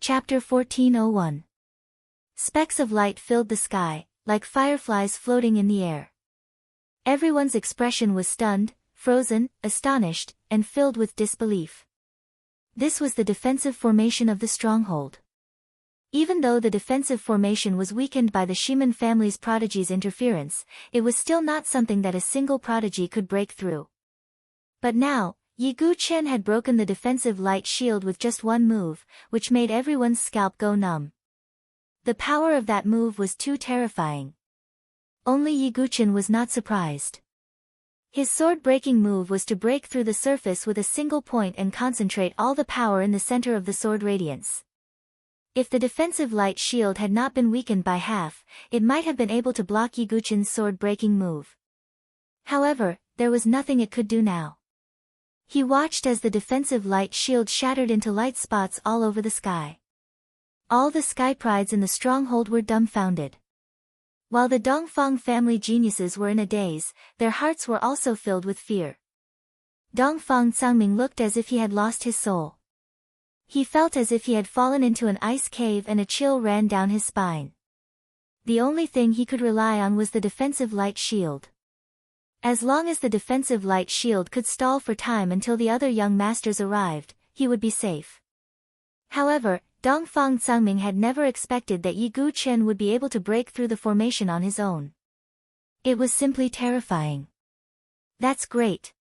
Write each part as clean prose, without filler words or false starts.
Chapter 1401. Specks of light filled the sky, like fireflies floating in the air. Everyone's expression was stunned, frozen, astonished, and filled with disbelief. This was the defensive formation of the stronghold. Even though the defensive formation was weakened by the Shiman family's prodigy's interference, it was still not something that a single prodigy could break through. But now, Yi Gu-chen had broken the defensive light shield with just one move, which made everyone's scalp go numb. The power of that move was too terrifying. Only Yi Gu-chen was not surprised. His sword-breaking move was to break through the surface with a single point and concentrate all the power in the center of the sword radiance. If the defensive light shield had not been weakened by half, it might have been able to block Yi Gu-chen's sword-breaking move. However, there was nothing it could do now. He watched as the defensive light shield shattered into light spots all over the sky. All the sky prides in the stronghold were dumbfounded. While the Dongfang family geniuses were in a daze, their hearts were also filled with fear. Dongfang Cangming looked as if he had lost his soul. He felt as if he had fallen into an ice cave and a chill ran down his spine. The only thing he could rely on was the defensive light shield. As long as the defensive light shield could stall for time until the other young masters arrived, he would be safe. However, Dongfang Cangming had never expected that Yi Gu-chen would be able to break through the formation on his own. It was simply terrifying. That's great.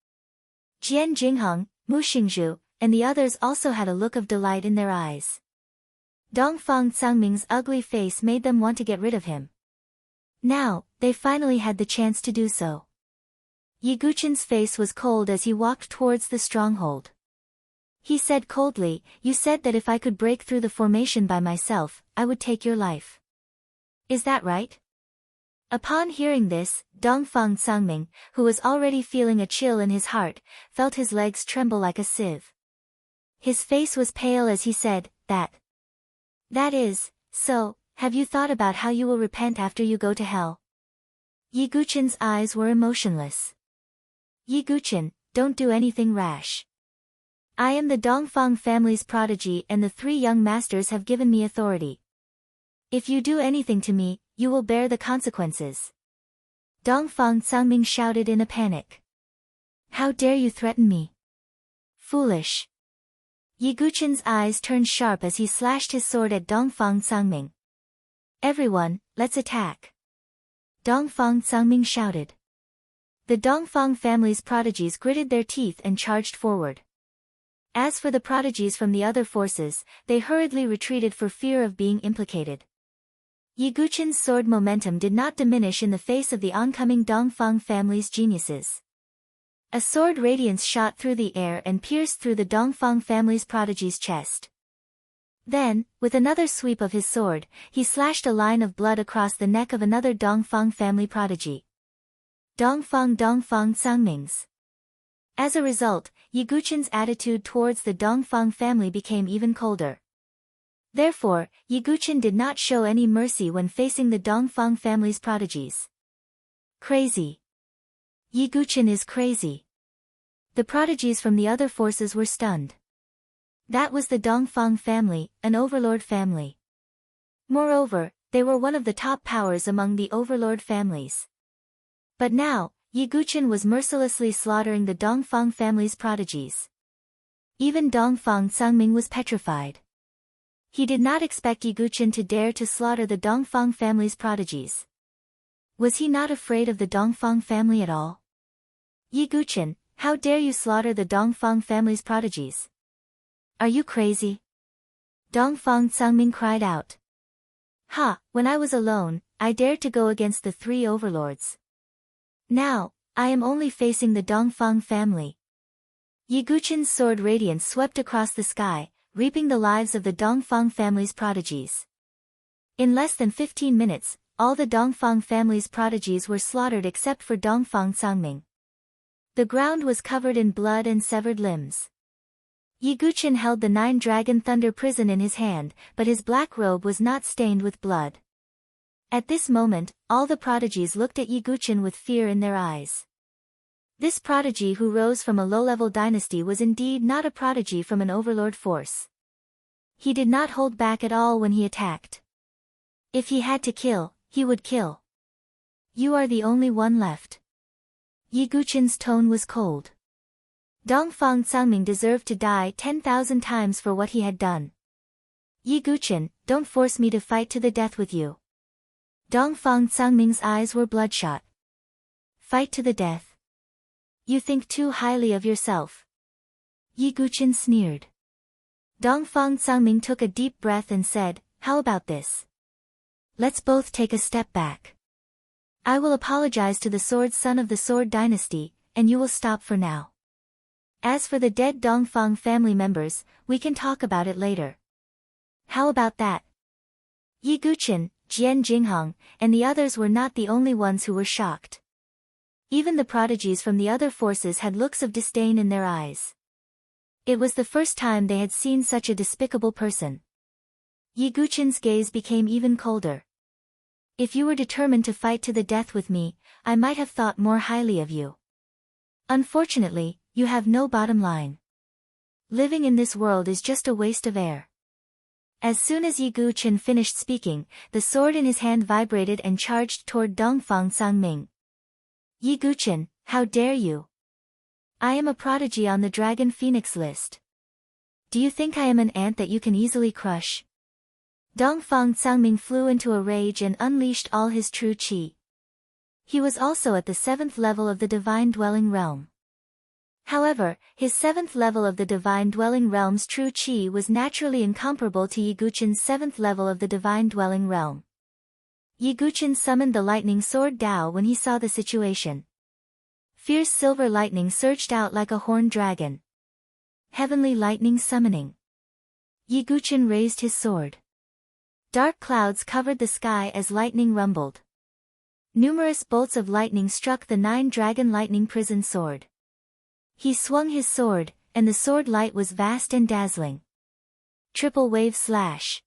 Jian Jingheng, Mu Xingzhu, and the others also had a look of delight in their eyes. Dongfang Cangming's ugly face made them want to get rid of him. Now, they finally had the chance to do so. Yi Gu-chen's face was cold as he walked towards the stronghold. He said coldly, "You said that if I could break through the formation by myself, I would take your life. Is that right?" Upon hearing this, Dongfang Cangming, who was already feeling a chill in his heart, felt his legs tremble like a sieve. His face was pale as he said, That is, so, have you thought about how you will repent after you go to hell?" Yi Gu-chen's eyes were emotionless. "Yi Gu-chen, don't do anything rash. I am the Dongfang family's prodigy and the three young masters have given me authority. If you do anything to me, you will bear the consequences." Dongfang Cangming shouted in a panic. "How dare you threaten me? Foolish." Yi Gu-chen's eyes turned sharp as he slashed his sword at Dongfang Cangming. "Everyone, let's attack!" Dongfang Cangming shouted. The Dongfang family's prodigies gritted their teeth and charged forward. As for the prodigies from the other forces, they hurriedly retreated for fear of being implicated. Yi Gu-chen's sword momentum did not diminish in the face of the oncoming Dongfang family's geniuses. A sword radiance shot through the air and pierced through the Dongfang family's prodigy's chest. Then, with another sweep of his sword, he slashed a line of blood across the neck of another Dongfang family prodigy. Dongfang Cangming's. As a result, Yi Gu-chen's attitude towards the Dongfang family became even colder. Therefore, Yi Gu-chen did not show any mercy when facing the Dongfang family's prodigies. Crazy. Yi Gu-chen is crazy. The prodigies from the other forces were stunned. That was the Dongfang family, an overlord family. Moreover, they were one of the top powers among the overlord families. But now, Yi Gu-chen was mercilessly slaughtering the Dongfang family's prodigies. Even Dongfang Cangming was petrified. He did not expect Yi Gu-chen to dare to slaughter the Dongfang family's prodigies. Was he not afraid of the Dongfang family at all? "Yi Gu-chen, how dare you slaughter the Dongfang family's prodigies? Are you crazy?" Dongfang Cangming cried out. "Ha, when I was alone, I dared to go against the three overlords. Now, I am only facing the Dongfang family." Yi Gu-chen's sword radiance swept across the sky, reaping the lives of the Dongfang family's prodigies. In less than 15 minutes, all the Dongfang family's prodigies were slaughtered except for Dongfang Cangming. The ground was covered in blood and severed limbs. Yi Gu-chen held the 9-dragon thunder prison in his hand, but his black robe was not stained with blood. At this moment, all the prodigies looked at Yi Gu-chen with fear in their eyes. This prodigy who rose from a low-level dynasty was indeed not a prodigy from an overlord force. He did not hold back at all when he attacked. If he had to kill, he would kill. You are the only one left. Yi Guqin's tone was cold. Dongfang Cangming deserved to die 10,000 times for what he had done. Yi Guqin, don't force me to fight to the death with you. Dongfang Cangming's eyes were bloodshot. Fight to the death? You think too highly of yourself. Yi Guqin sneered. Dongfang Cangming took a deep breath and said, how about this? Let's both take a step back. I will apologize to the Sword Son of the Sword Dynasty, and you will stop for now. As for the dead Dongfang family members, we can talk about it later. How about that? Yi Guqin, Jian Jinghong, and the others were not the only ones who were shocked. Even the prodigies from the other forces had looks of disdain in their eyes. It was the first time they had seen such a despicable person. Yi Guqin's gaze became even colder. If you were determined to fight to the death with me, I might have thought more highly of you. Unfortunately, you have no bottom line. Living in this world is just a waste of air. As soon as Yi Guqin finished speaking, the sword in his hand vibrated and charged toward Dongfang Cangming. Yi Guqin, how dare you? I am a prodigy on the Dragon Phoenix list. Do you think I am an ant that you can easily crush? Dongfang Cangming flew into a rage and unleashed all his true qi. He was also at the 7th level of the Divine Dwelling Realm. However, his 7th level of the Divine Dwelling Realm's true qi was naturally incomparable to Yi Guqin's 7th level of the Divine Dwelling Realm. Yi Guqin summoned the lightning sword Dao when he saw the situation. Fierce silver lightning surged out like a horned dragon. Heavenly lightning summoning. Yi Guqin raised his sword. Dark clouds covered the sky as lightning rumbled. Numerous bolts of lightning struck the 9-dragon lightning prison sword. He swung his sword, and the sword light was vast and dazzling. Triple wave slash.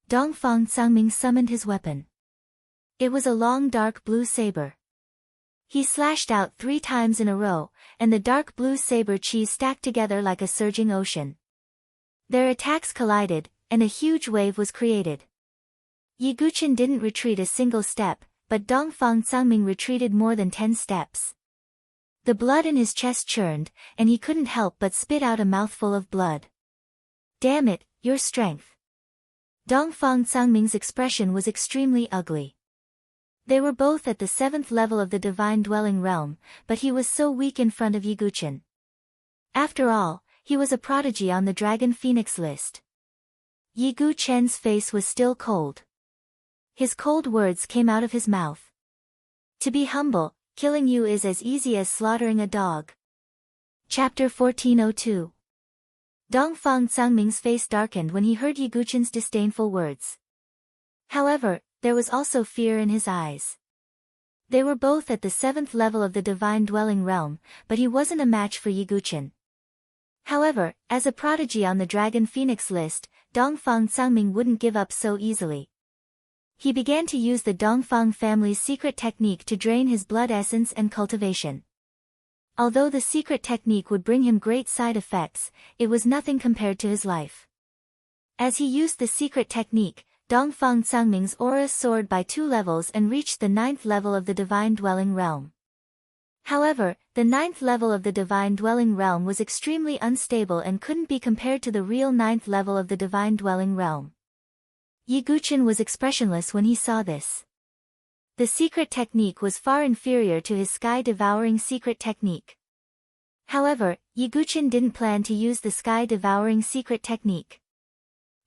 Dongfang Cangming summoned his weapon. It was a long dark blue saber. He slashed out 3 times in a row, and the dark blue saber qi stacked together like a surging ocean. Their attacks collided, and a huge wave was created. Yi Guqin didn't retreat a single step, but Dongfang Cangming retreated more than 10 steps. The blood in his chest churned, and he couldn't help but spit out a mouthful of blood. Damn it, your strength. Dongfang Cangming's expression was extremely ugly. They were both at the 7th level of the Divine Dwelling Realm, but he was so weak in front of Yi Guqin. After all, he was a prodigy on the Dragon Phoenix list. Yi Guqin's face was still cold. His cold words came out of his mouth. To be humble, killing you is as easy as slaughtering a dog. Chapter 1402. Dongfang Cangming's face darkened when he heard Yi Guqin's disdainful words. However, there was also fear in his eyes. They were both at the 7th level of the Divine Dwelling Realm, but he wasn't a match for Yi Guqin. However, as a prodigy on the Dragon Phoenix list, Dongfang Cangming wouldn't give up so easily. He began to use the Dongfang family's secret technique to drain his blood essence and cultivation. Although the secret technique would bring him great side effects, it was nothing compared to his life. As he used the secret technique, Dongfang Cangming's aura soared by 2 levels and reached the 9th level of the Divine Dwelling Realm. However, the 9th level of the Divine Dwelling Realm was extremely unstable and couldn't be compared to the real 9th level of the Divine Dwelling Realm. Yi Guqin was expressionless when he saw this. The secret technique was far inferior to his sky-devouring secret technique. However, Yi Guqin didn't plan to use the sky-devouring secret technique.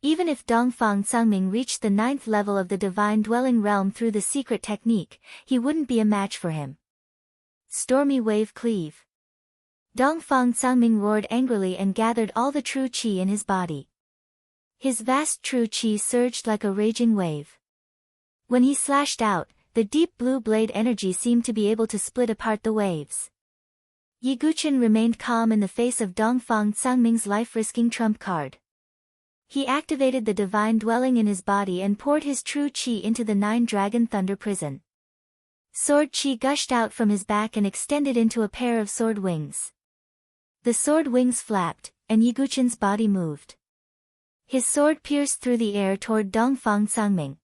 Even if Dongfang Cangming reached the 9th level of the Divine Dwelling Realm through the secret technique, he wouldn't be a match for him. Stormy wave cleave. Dongfang Cangming roared angrily and gathered all the true qi in his body. His vast true qi surged like a raging wave. When he slashed out, the deep blue blade energy seemed to be able to split apart the waves. Yi Guqin remained calm in the face of Dongfang Cangming's life-risking trump card. He activated the divine dwelling in his body and poured his true qi into the 9-dragon thunder prison. Sword qi gushed out from his back and extended into a pair of sword wings. The sword wings flapped, and Yi Guqin's body moved. His sword pierced through the air toward Dongfang Sangming.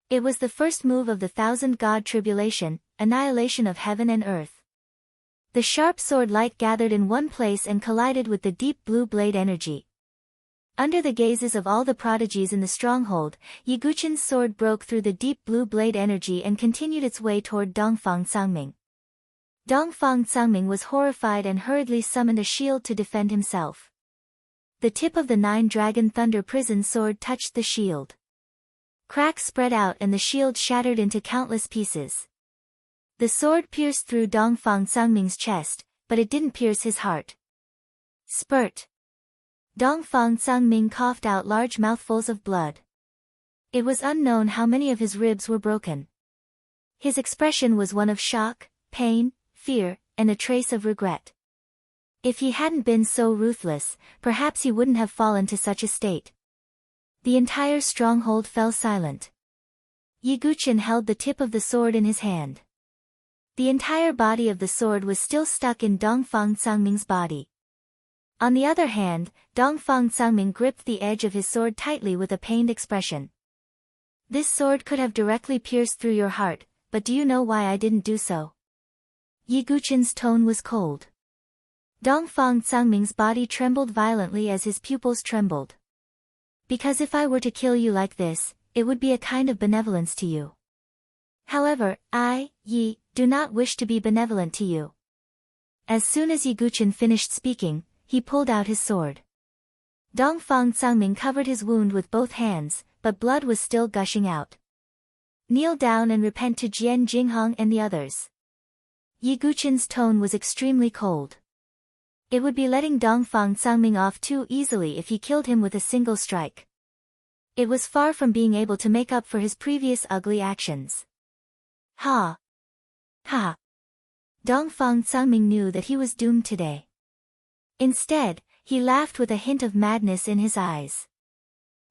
It was the first move of the Thousand God Tribulation, annihilation of heaven and earth. The sharp sword light gathered in one place and collided with the deep blue blade energy. Under the gazes of all the prodigies in the stronghold, Ye Guqin's sword broke through the deep blue blade energy and continued its way toward Dongfang Sangming. Dongfang Sangming was horrified and hurriedly summoned a shield to defend himself. The tip of the Nine-Dragon Thunder Prison sword touched the shield. Cracks spread out and the shield shattered into countless pieces. The sword pierced through Dongfang Sangming's chest, but it didn't pierce his heart. Spurt. Dongfang Sangming coughed out large mouthfuls of blood. It was unknown how many of his ribs were broken. His expression was one of shock, pain, fear, and a trace of regret. If he hadn't been so ruthless, perhaps he wouldn't have fallen to such a state. The entire stronghold fell silent. Ye Guqin held the tip of the sword in his hand. The entire body of the sword was still stuck in Dongfang Sangming's body. On the other hand, Dongfang Sangming gripped the edge of his sword tightly with a pained expression. This sword could have directly pierced through your heart, but do you know why I didn't do so? Ye Guqin's tone was cold. Dongfang Sangming's body trembled violently as his pupils trembled. Because if I were to kill you like this, it would be a kind of benevolence to you. However, Yi, do not wish to be benevolent to you. As soon as Ye Guqin finished speaking, he pulled out his sword. Dongfang Sangming covered his wound with both hands, but blood was still gushing out. Kneel down and repent to Jian Jinghong and the others. Ye Guqin's tone was extremely cold. It would be letting Dongfang Sangming off too easily if he killed him with a single strike. It was far from being able to make up for his previous ugly actions. Ha! Ha! Dongfang Sangming knew that he was doomed today. Instead, he laughed with a hint of madness in his eyes.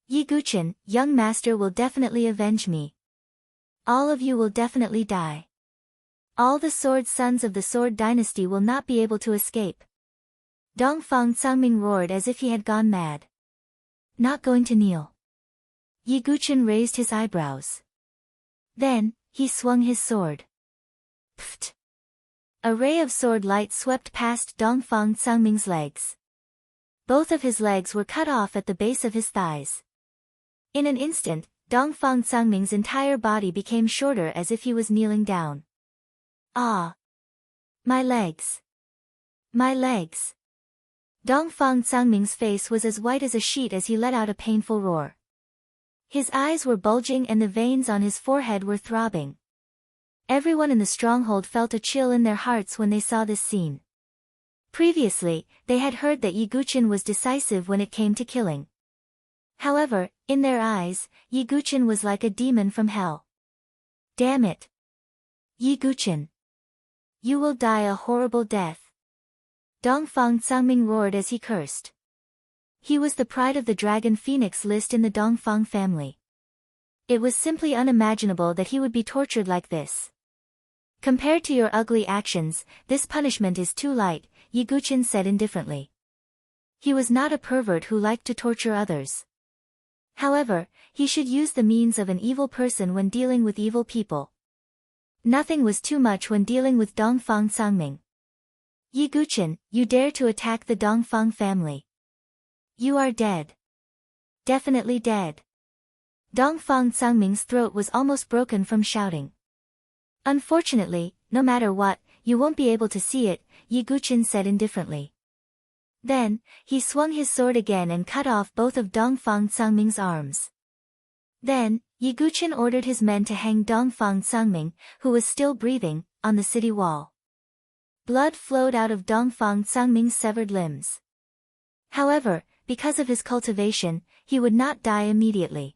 Ye Guqin, young master will definitely avenge me. All of you will definitely die. All the sword sons of the Sword Dynasty will not be able to escape. Dongfang Sangming roared as if he had gone mad. Not going to kneel. Ye Guqin raised his eyebrows. Then, he swung his sword. Pfft! A ray of sword light swept past Dongfang Sangming's legs. Both of his legs were cut off at the base of his thighs. In an instant, Dongfang Sangming's entire body became shorter as if he was kneeling down. Ah! My legs! My legs! Dongfang Sangming's face was as white as a sheet as he let out a painful roar. His eyes were bulging and the veins on his forehead were throbbing. Everyone in the stronghold felt a chill in their hearts when they saw this scene. Previously, they had heard that Ye Guqin was decisive when it came to killing. However, in their eyes, Ye Guqin was like a demon from hell. Damn it! Ye Guqin! You will die a horrible death. Dongfang Sangming roared as he cursed. He was the pride of the Dragon Phoenix list in the Dongfang family. It was simply unimaginable that he would be tortured like this. Compared to your ugly actions, this punishment is too light, Ye Guqin said indifferently. He was not a pervert who liked to torture others. However, he should use the means of an evil person when dealing with evil people. Nothing was too much when dealing with Dongfang Sangming. Ye Guqin, you dare to attack the Dongfang family. You are dead. Definitely dead. Dongfang Sangming's throat was almost broken from shouting. Unfortunately, no matter what, you won't be able to see it, Ye Guqin said indifferently. Then, he swung his sword again and cut off both of Dongfang Sangming's arms. Then, Ye Guqin ordered his men to hang Dongfang Sangming, who was still breathing, on the city wall. Blood flowed out of Dongfang Sangming's severed limbs. However, because of his cultivation, he would not die immediately.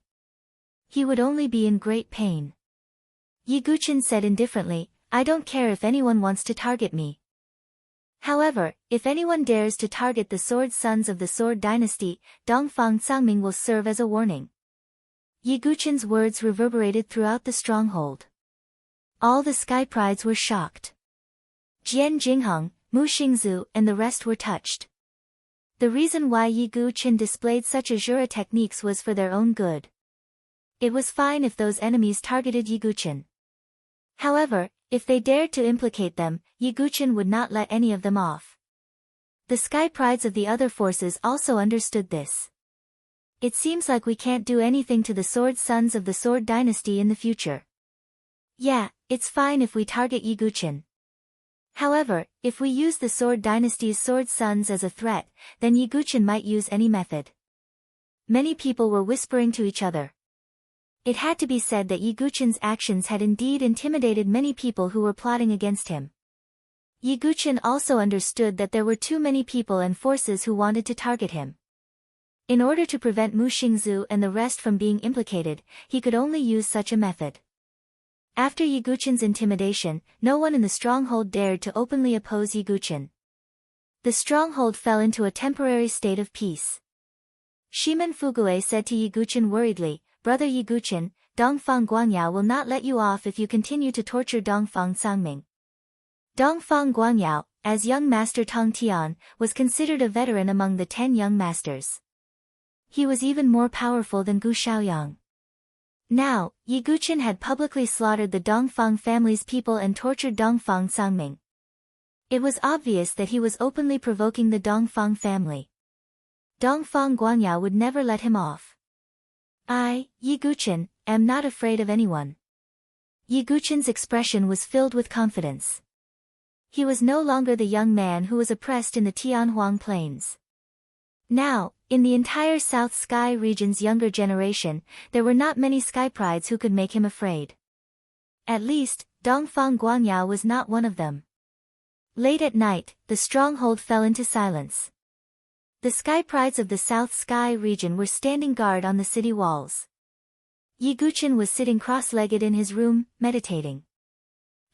He would only be in great pain. Ye Guqin said indifferently, I don't care if anyone wants to target me. However, if anyone dares to target the sword sons of the Sword Dynasty, Dongfang Sangming will serve as a warning. Ye Guqin's words reverberated throughout the stronghold. All the sky prides were shocked. Jian Jinghong, Mu Xingzu and the rest were touched. The reason why Yi Guqin displayed such Azura techniques was for their own good. It was fine if those enemies targeted Yi Guqin. However, if they dared to implicate them, Yi Guqin would not let any of them off. The sky prides of the other forces also understood this. It seems like we can't do anything to the Sword Sons of the Sword Dynasty in the future. Yeah, it's fine if we target Yi Guqin. However, if we use the Sword Dynasty's Sword Sons as a threat, then Yi Guqin might use any method. Many people were whispering to each other. It had to be said that Yi Guqin's actions had indeed intimidated many people who were plotting against him. Yi Guqin also understood that there were too many people and forces who wanted to target him. In order to prevent Mu Xingzu and the rest from being implicated, he could only use such a method. After Yi Guqin's intimidation, no one in the stronghold dared to openly oppose Yi Guqin. The stronghold fell into a temporary state of peace. Shimen Fugue said to Yi Guqin worriedly, "Brother Yi Guqin, Dongfang Guangyao will not let you off if you continue to torture Dongfang Sangming." Dongfang Guangyao, as young master Tong Tian, was considered a veteran among the 10 young masters. He was even more powerful than Gu Xiaoyang. Now, Yi Guqin had publicly slaughtered the Dongfang family's people and tortured Dongfang Sangming. It was obvious that he was openly provoking the Dongfang family. Dongfang Guangyao would never let him off. "I, Yi Guqin, am not afraid of anyone." Yi Guqin's expression was filled with confidence. He was no longer the young man who was oppressed in the Tianhuang Plains. Now, in the entire South Sky region's younger generation, there were not many sky prides who could make him afraid. At least, Dongfang Guangyao was not one of them. Late at night, the stronghold fell into silence. The sky prides of the South Sky region were standing guard on the city walls. Yi Guqin was sitting cross-legged in his room, meditating.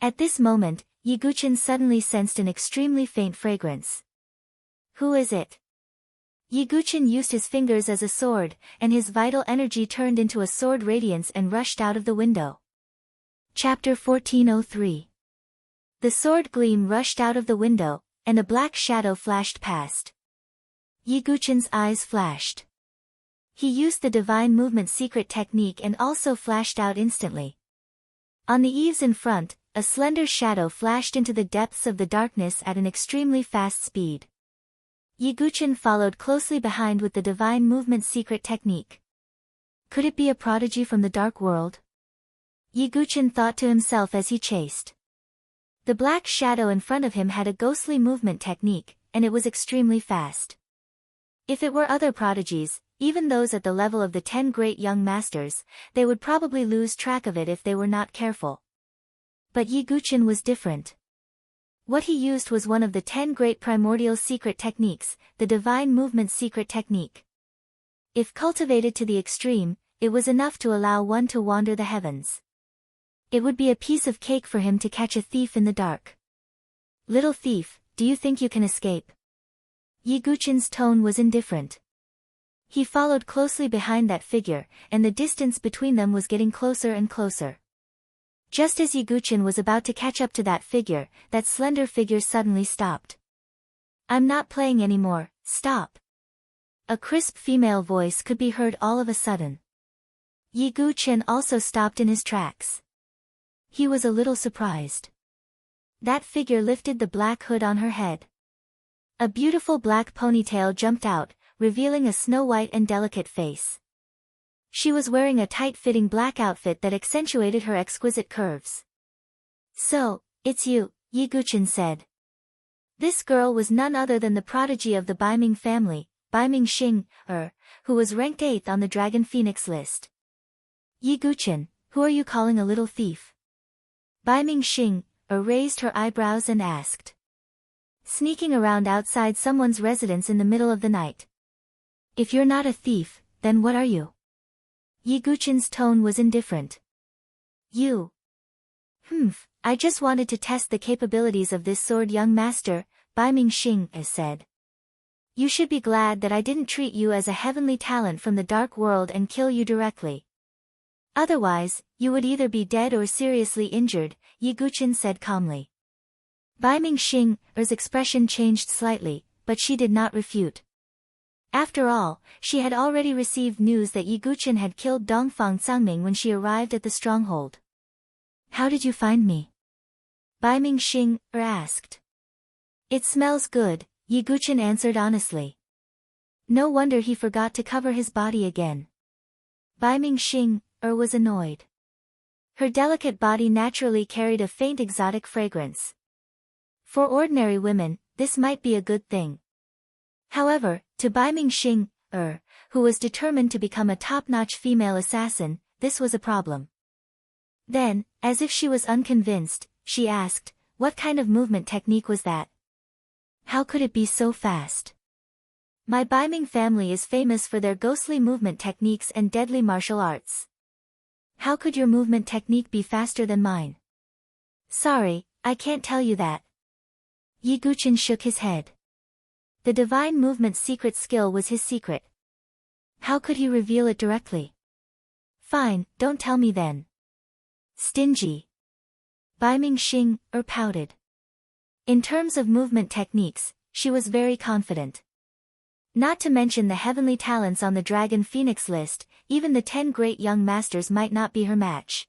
At this moment, Yi Guqin suddenly sensed an extremely faint fragrance. "Who is it?" Yi Guqin used his fingers as a sword, and his vital energy turned into a sword radiance and rushed out of the window. Chapter 1403. The sword gleam rushed out of the window, and a black shadow flashed past. Yi Guqin's eyes flashed. He used the divine movement secret technique and also flashed out instantly. On the eaves in front, a slender shadow flashed into the depths of the darkness at an extremely fast speed. Yi Guqin followed closely behind with the divine movement secret technique. Could it be a prodigy from the dark world? Yi Guqin thought to himself as he chased. The black shadow in front of him had a ghostly movement technique, and it was extremely fast. If it were other prodigies, even those at the level of the 10 great young masters, they would probably lose track of it if they were not careful. But Yi Guqin was different. What he used was one of the 10 great primordial secret techniques, the divine movement secret technique. If cultivated to the extreme, it was enough to allow one to wander the heavens. It would be a piece of cake for him to catch a thief in the dark. "Little thief, do you think you can escape?" Yi Guqin's tone was indifferent. He followed closely behind that figure, and the distance between them was getting closer and closer. Just as Yi Guqin was about to catch up to that figure, that slender figure suddenly stopped. "I'm not playing anymore, stop." A crisp female voice could be heard all of a sudden. Yi Guqin also stopped in his tracks. He was a little surprised. That figure lifted the black hood on her head. A beautiful black ponytail jumped out, revealing a snow-white and delicate face. She was wearing a tight-fitting black outfit that accentuated her exquisite curves. "So, it's you," Yi Guqin said. This girl was none other than the prodigy of the Baiming family, Baiming Xing, who was ranked 8th on the Dragon Phoenix list. "Yi Guqin, who are you calling a little thief?" Baiming Xing, raised her eyebrows and asked. "Sneaking around outside someone's residence in the middle of the night. If you're not a thief, then what are you?" Yi Guqin's tone was indifferent. "You." I just wanted to test the capabilities of this sword young master," Baiming Xing said. "You should be glad that I didn't treat you as a heavenly talent from the dark world and kill you directly. Otherwise, you would either be dead or seriously injured," Yi Guqin said calmly. Baiming Xing's expression changed slightly, but she did not refute. After all, she had already received news that Yi Guchen had killed Dongfang Cangming when she arrived at the stronghold. "How did you find me?" Bai Mingxing asked. "It smells good," Yi Guchen answered honestly. No wonder he forgot to cover his body again. Bai Mingxing was annoyed. Her delicate body naturally carried a faint exotic fragrance. For ordinary women, this might be a good thing. However, to Bai Mingxing, who was determined to become a top-notch female assassin, this was a problem. Then, as if she was unconvinced, she asked, "What kind of movement technique was that? How could it be so fast?" "My Baiming family is famous for their ghostly movement techniques and deadly martial arts. How could your movement technique be faster than mine?" "Sorry, I can't tell you that." Yi Guchen shook his head. The divine movement's secret skill was his secret. How could he reveal it directly? "Fine, don't tell me then." Stingy. Bai Mingxing pouted. In terms of movement techniques, she was very confident. Not to mention the heavenly talents on the Dragon Phoenix list, even the 10 great young masters might not be her match.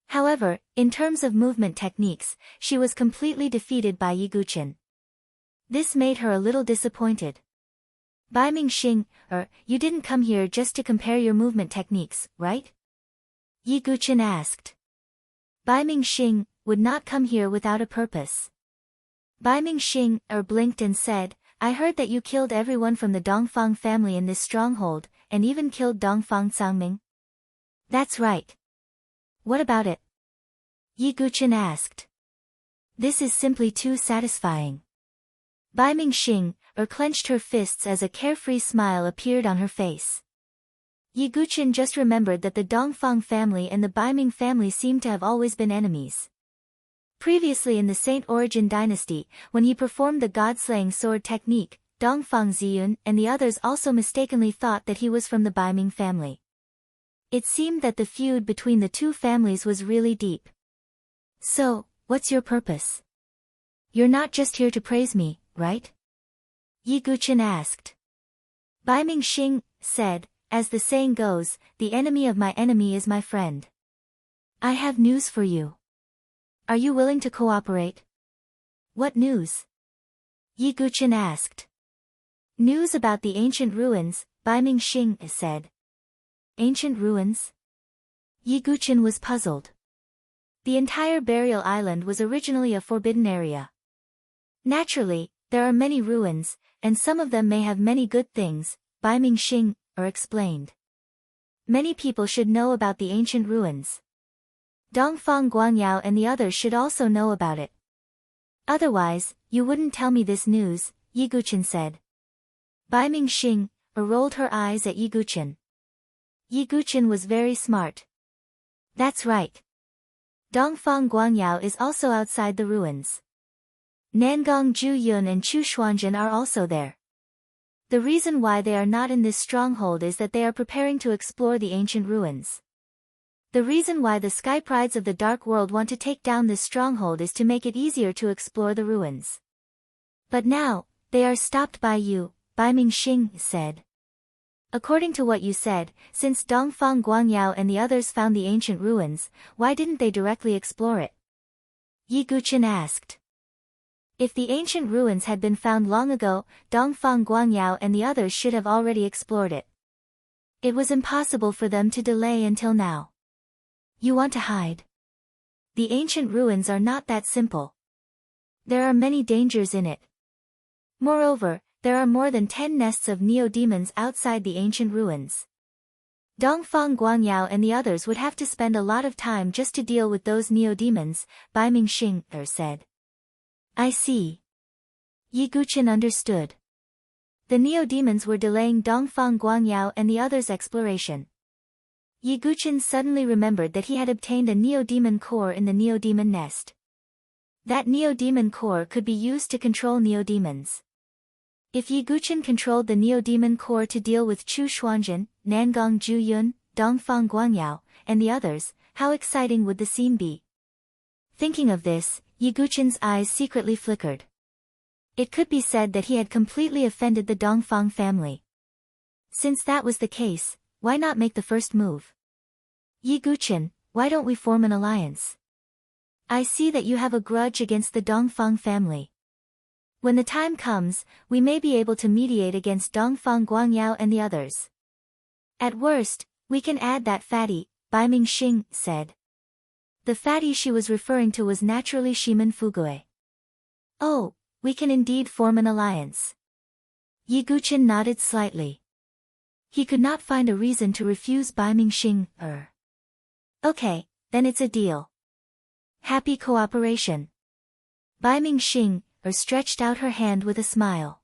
However, in terms of movement techniques, she was completely defeated by Yi Guchen. This made her a little disappointed. "Bai Mingxing, you didn't come here just to compare your movement techniques, right?" Yi Guchen asked. Bai Mingxing would not come here without a purpose. Bai Mingxing blinked and said, "I heard that you killed everyone from the Dongfang family in this stronghold, and even killed Dongfang Cangming." "That's right." "What about it?" Yi Guchen asked. "This is simply too satisfying." Bai Mingxing clenched her fists as a carefree smile appeared on her face. Yi Guchen just remembered that the Dongfang family and the Baiming family seemed to have always been enemies. Previously in the Saint Origin dynasty, when he performed the god-slaying sword technique, Dongfang Ziyun and the others also mistakenly thought that he was from the Baiming family. It seemed that the feud between the two families was really deep. "So, what's your purpose? You're not just here to praise me, right?" Yi Guchen asked. Bai Mingxing said, "As the saying goes, the enemy of my enemy is my friend. I have news for you. Are you willing to cooperate?" "What news?" Yi Guchen asked. "News about the ancient ruins," Bai Mingxing said. "Ancient ruins?" Yi Guchen was puzzled. The entire burial island was originally a forbidden area. Naturally, there are many ruins, and some of them may have many good things, Bai Mingxing explained. Many people should know about the ancient ruins. Dongfang Guangyao and the others should also know about it. "Otherwise, you wouldn't tell me this news," Yi Guchen said. Bai Mingxing rolled her eyes at Yi Guchen. Yi Guchen was very smart. "That's right. Dongfang Guangyao is also outside the ruins. Nangong Juyun and Chu Xuanzhen are also there. The reason why they are not in this stronghold is that they are preparing to explore the ancient ruins. The reason why the Sky Prides of the Dark World want to take down this stronghold is to make it easier to explore the ruins. But now, they are stopped by you," Bai Mingxing said. "According to what you said, since Dongfang Guangyao and the others found the ancient ruins, why didn't they directly explore it?" Yi Guchen asked. If the ancient ruins had been found long ago, Dongfang Guangyao and the others should have already explored it. It was impossible for them to delay until now. "You want to hide?" "The ancient ruins are not that simple. There are many dangers in it. Moreover, there are more than 10 nests of neo-demons outside the ancient ruins. Dongfang Guangyao and the others would have to spend a lot of time just to deal with those neo-demons," Bai Mingxing said. "I see." Yi Guchen understood. The neo-demons were delaying Dongfang Guangyao and the others' exploration. Yi Guchen suddenly remembered that he had obtained a neo-demon core in the neo-demon nest. That neo-demon core could be used to control neo-demons. If Yi Guchen controlled the neo-demon core to deal with Chu Xuanzhen, Nangong Juyun, Dongfang Guangyao, and the others, how exciting would the scene be? Thinking of this, Yi Guchen's eyes secretly flickered. It could be said that he had completely offended the Dongfang family. Since that was the case, why not make the first move? Yi Guchen, why don't we form an alliance? I see that you have a grudge against the Dongfang family. When the time comes, we may be able to mediate against Dongfang Guangyao and the others. At worst, we can add that fatty, Bai Mingxing said. The fatty she was referring to was naturally Shimen Fugui. Oh, we can indeed form an alliance. Yi Guchen nodded slightly. He could not find a reason to refuse Bai Mingxing. Okay, then it's a deal. Happy cooperation. Bai Mingxing stretched out her hand with a smile.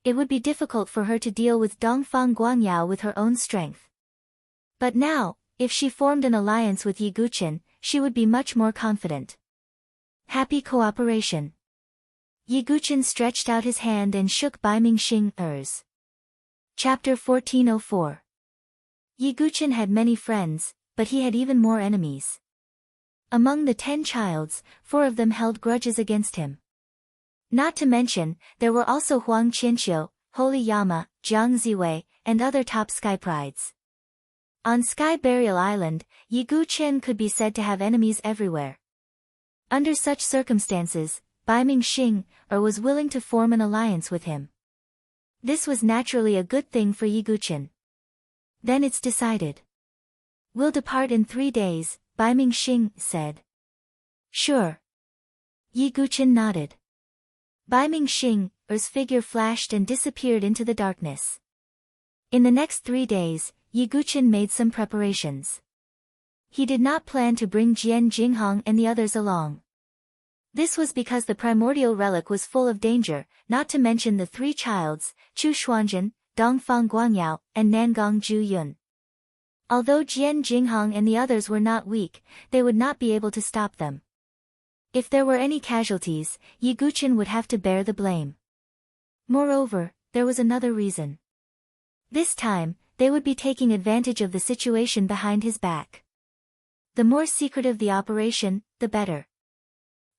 It would be difficult for her to deal with Dongfang Guangyao with her own strength. But now, if she formed an alliance with Yi Guchen, she would be much more confident. Happy cooperation. Yi Guchen stretched out his hand and shook Bai Mingxing's. Chapter 1404. Yi Guchen had many friends, but he had even more enemies. Among the 10 childs, 4 of them held grudges against him. Not to mention, there were also Huang Qianqiu, Holy Yama, Jiang Ziwei, and other top sky prides. On Sky Burial Island, Yi Guchen could be said to have enemies everywhere. Under such circumstances, Bai Mingxing was willing to form an alliance with him. This was naturally a good thing for Yi Guchen. Then it's decided. We'll depart in 3 days, Bai Mingxing said. Sure. Yi Guchen nodded. Bai Mingxing's figure flashed and disappeared into the darkness. In the next 3 days, Yi Guchen made some preparations. He did not plan to bring Jian Jinghong and the others along. This was because the primordial relic was full of danger, not to mention the 3 childs, Chu Xuanzhen, Dongfang Guangyao, and Nangong Zhu-yun. Although Jian Jinghong and the others were not weak, they would not be able to stop them. If there were any casualties, Yi Guchen would have to bear the blame. Moreover, there was another reason. This time, they would be taking advantage of the situation behind his back. The more secretive the operation, the better.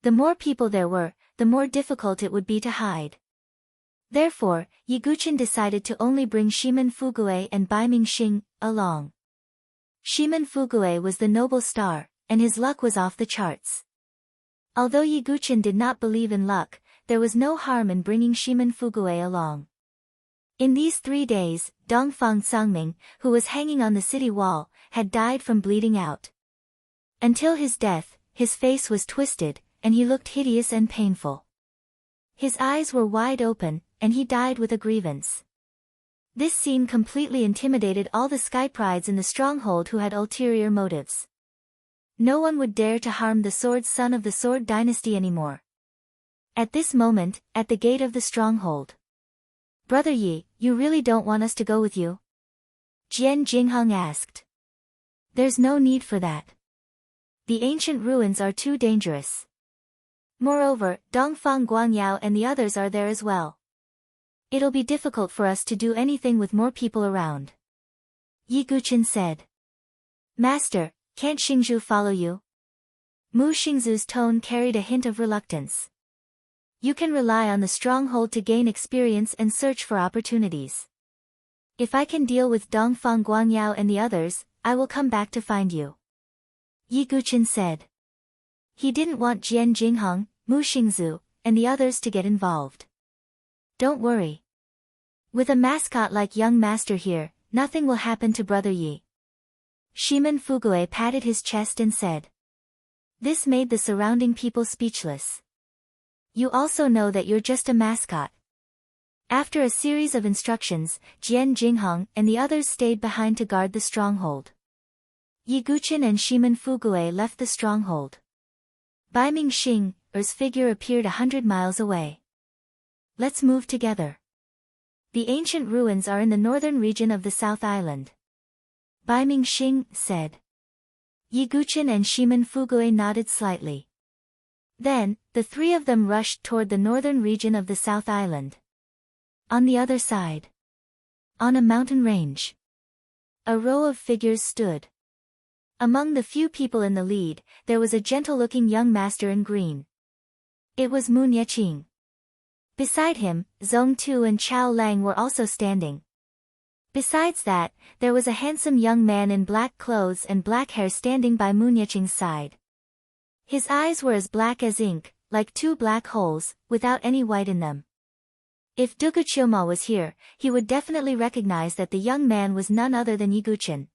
The more people there were, the more difficult it would be to hide. Therefore, Yi Guchen decided to only bring Shimen Fugui and Bai Mingxing along. Shimen Fugui was the noble star, and his luck was off the charts. Although Yi Guchen did not believe in luck, there was no harm in bringing Shimen Fugui along. In these 3 days, Dongfang Sangming, who was hanging on the city wall, had died from bleeding out. Until his death, his face was twisted, and he looked hideous and painful. His eyes were wide open, and he died with a grievance. This scene completely intimidated all the sky prides in the stronghold who had ulterior motives. No one would dare to harm the sword son of the Sword Dynasty anymore. At this moment, at the gate of the stronghold. Brother Yi, you really don't want us to go with you? Jian Jinghong asked. There's no need for that. The ancient ruins are too dangerous. Moreover, Dongfang Guangyao and the others are there as well. It'll be difficult for us to do anything with more people around. Yi Guchen said. Master, can't Xingzhu follow you? Mu Xingzhu's tone carried a hint of reluctance. You can rely on the stronghold to gain experience and search for opportunities. If I can deal with Dongfang Guangyao and the others, I will come back to find you. Yi Guchen said. He didn't want Jian Jinghong, Mu Xingzhu, and the others to get involved. Don't worry. With a mascot like young master here, nothing will happen to Brother Yi. Shimen Fugui patted his chest and said. This made the surrounding people speechless. You also know that you're just a mascot. After a series of instructions, Jian Jinghong and the others stayed behind to guard the stronghold. Yi Guchen and Shimen Fugui left the stronghold. Bai Mingxing's figure appeared 100 miles away. Let's move together. The ancient ruins are in the northern region of the South Island. Bai Mingxing said. Yi Guchen and Shimen Fugui nodded slightly. Then, the 3 of them rushed toward the northern region of the South Island. On the other side. On a mountain range. A row of figures stood. Among the few people in the lead, there was a gentle-looking young master in green. It was Mu Yeqing. Beside him, Zhong Tu and Chao Lang were also standing. Besides that, there was a handsome young man in black clothes and black hair standing by Moon Yeching's side. His eyes were as black as ink, like two black holes, without any white in them. If Dugu Chioma was here, he would definitely recognize that the young man was none other than Yiguchen.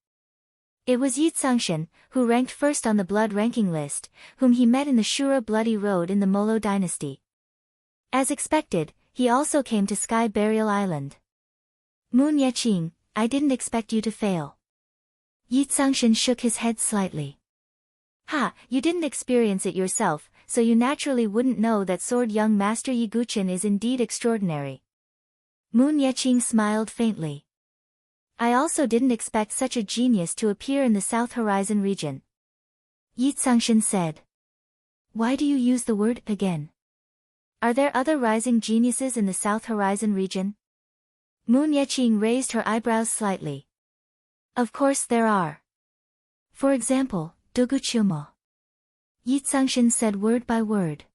It was Yi Tsangshan, who ranked first on the blood ranking list, whom he met in the Shura Bloody Road in the Molo dynasty. As expected, he also came to Sky Burial Island. Moon Yeching, I didn't expect you to fail. Yi Tsangshan shook his head slightly. Ha, you didn't experience it yourself, so you naturally wouldn't know that sword young Master Yiguchen is indeed extraordinary. Moon Yeching smiled faintly. I also didn't expect such a genius to appear in the South Horizon region. Yi Tsangshan said. Why do you use the word again? Are there other rising geniuses in the South Horizon region? Moon Yeching raised her eyebrows slightly. Of course there are. For example, Dugu Chioma. Yi Tsangshan said word by word.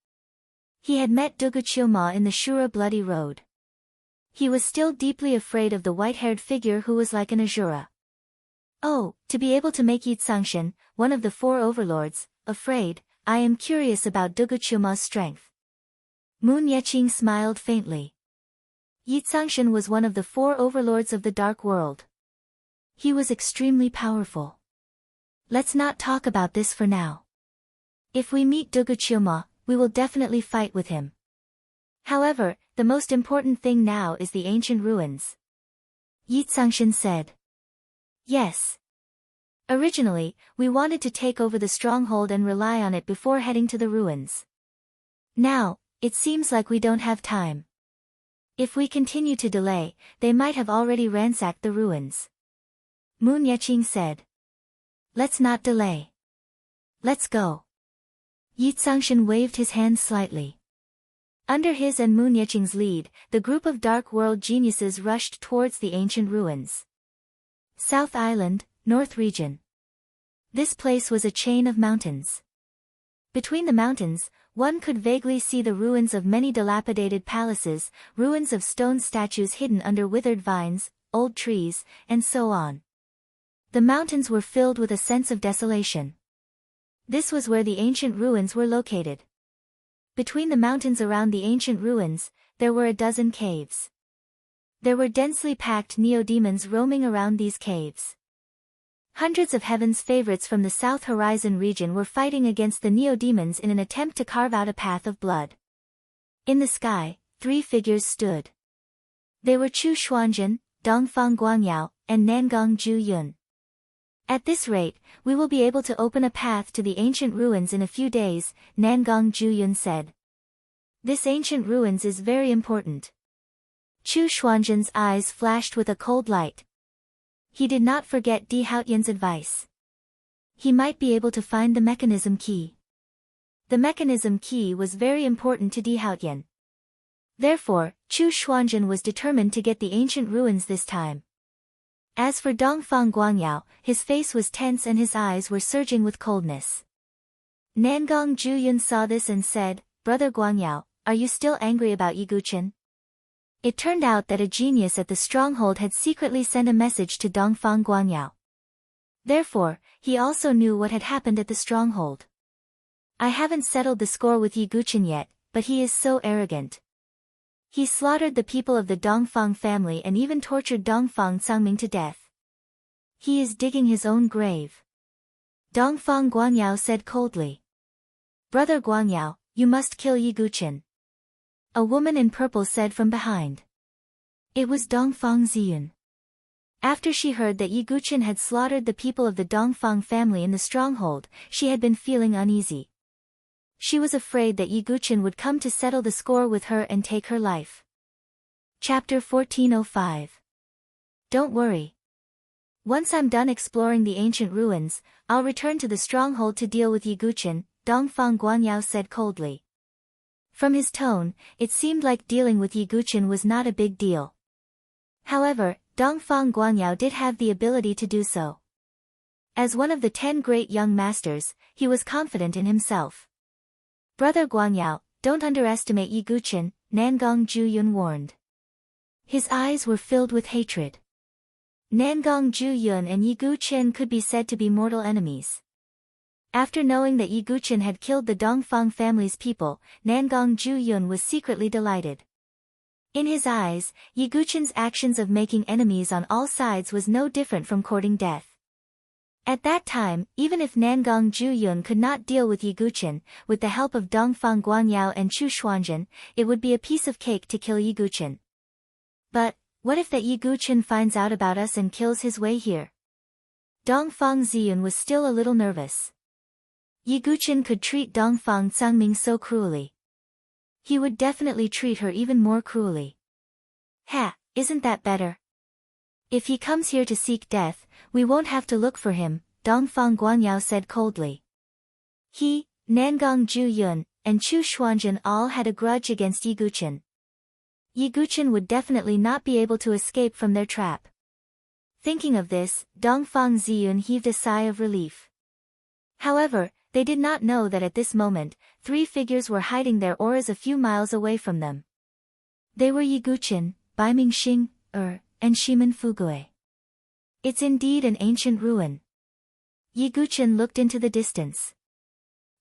He had met Dugu Chioma in the Shura Bloody Road. He was still deeply afraid of the white-haired figure who was like an Azura. Oh, to be able to make Yi Tsangshan, one of the four overlords, afraid, I am curious about Dugu Chioma's strength. Moon Yeching smiled faintly. Yi Tsangshan was one of the four overlords of the Dark World. He was extremely powerful. Let's not talk about this for now. If we meet Dugu Chioma, we will definitely fight with him. However, the most important thing now is the ancient ruins. Yi Tsangshan said. Yes. Originally, we wanted to take over the stronghold and rely on it before heading to the ruins. Now, it seems like we don't have time. If we continue to delay, they might have already ransacked the ruins. Moon Yeching said. Let's not delay. Let's go. Yi Tsangshan waved his hand slightly. Under his and Moon Yeching's lead, the group of Dark World geniuses rushed towards the ancient ruins. South Island, North Region. This place was a chain of mountains. Between the mountains, one could vaguely see the ruins of many dilapidated palaces, ruins of stone statues hidden under withered vines, old trees, and so on. The mountains were filled with a sense of desolation. This was where the ancient ruins were located. Between the mountains around the ancient ruins, there were a dozen caves. There were densely packed neo-demons roaming around these caves. Hundreds of Heaven's favorites from the South Horizon region were fighting against the neo-demons in an attempt to carve out a path of blood. In the sky, three figures stood. They were Chu Xuanzhen, Dongfang Guangyao, and Nangong Ju Yun. At this rate, we will be able to open a path to the ancient ruins in a few days, Nangong Ju Yun said. This ancient ruins is very important. Chu Xuanzhen's eyes flashed with a cold light. He did not forget Di Haotian's advice. He might be able to find the mechanism key. The mechanism key was very important to Di Haotian. Therefore, Chu Xuanzhen was determined to get the ancient ruins this time. As for Dongfang Guangyao, his face was tense and his eyes were surging with coldness. Nangong Juyun saw this and said, Brother Guangyao, are you still angry about Yiguchen? It turned out that a genius at the stronghold had secretly sent a message to Dongfang Guangyao. Therefore, he also knew what had happened at the stronghold. I haven't settled the score with Yiguchen yet, but he is so arrogant. He slaughtered the people of the Dongfang family and even tortured Dongfang Cangming to death. He is digging his own grave. Dongfang Guangyao said coldly. Brother Guangyao, you must kill Yiguchen. A woman in purple said from behind. It was Dongfang Ziyun. After she heard that Yiguchen had slaughtered the people of the Dongfang family in the stronghold, she had been feeling uneasy. She was afraid that Yiguchen would come to settle the score with her and take her life. Chapter 1405. Don't worry. Once I'm done exploring the ancient ruins, I'll return to the stronghold to deal with Yiguchen, Dongfang Guangyao said coldly. From his tone, it seemed like dealing with Yiguchen was not a big deal. However, Dongfang Guangyao did have the ability to do so. As one of the 10 great young masters, he was confident in himself. Brother Guangyao, don't underestimate Yiguchen, Nangong Juyun warned. His eyes were filled with hatred. Nangong Zhuyun and Yi Guqin could be said to be mortal enemies. After knowing that Yi Guqin had killed the Dongfang family's people, Nangong Zhuyun was secretly delighted. In his eyes, Yi Guqin's actions of making enemies on all sides was no different from courting death. At that time, even if Nangong Zhuyun could not deal with Yi Guqin, with the help of Dongfang Guanyao and Chu Xuanzhen, it would be a piece of cake to kill Yi Guqin. But, what if that Yi Guqin finds out about us and kills his way here? Dongfang Ziyun was still a little nervous. Yi Guqin could treat Dongfang Zhangming so cruelly. He would definitely treat her even more cruelly. Ha, isn't that better? If he comes here to seek death, we won't have to look for him, Dongfang Guanyao said coldly. He, Nangong Zhuyun, and Chu Xuanzhen all had a grudge against Yi Guqin. Yi Guqin would definitely not be able to escape from their trap. Thinking of this, Dongfang Ziyun heaved a sigh of relief. However, they did not know that at this moment, 3 figures were hiding their auras a few miles away from them. They were Yi Guqin, Baimingxing, and Shimen Fugui. It's indeed an ancient ruin. Yi Guqin looked into the distance.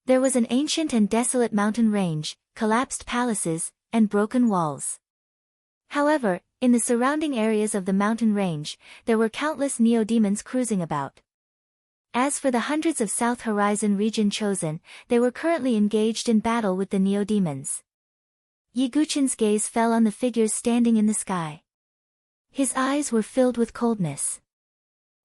There was an ancient and desolate mountain range, collapsed palaces, and broken walls. However, in the surrounding areas of the mountain range, there were countless neo-demons cruising about. As for the hundreds of South Horizon region chosen, they were currently engaged in battle with the neo-demons. Yi Guqin's gaze fell on the figures standing in the sky. His eyes were filled with coldness.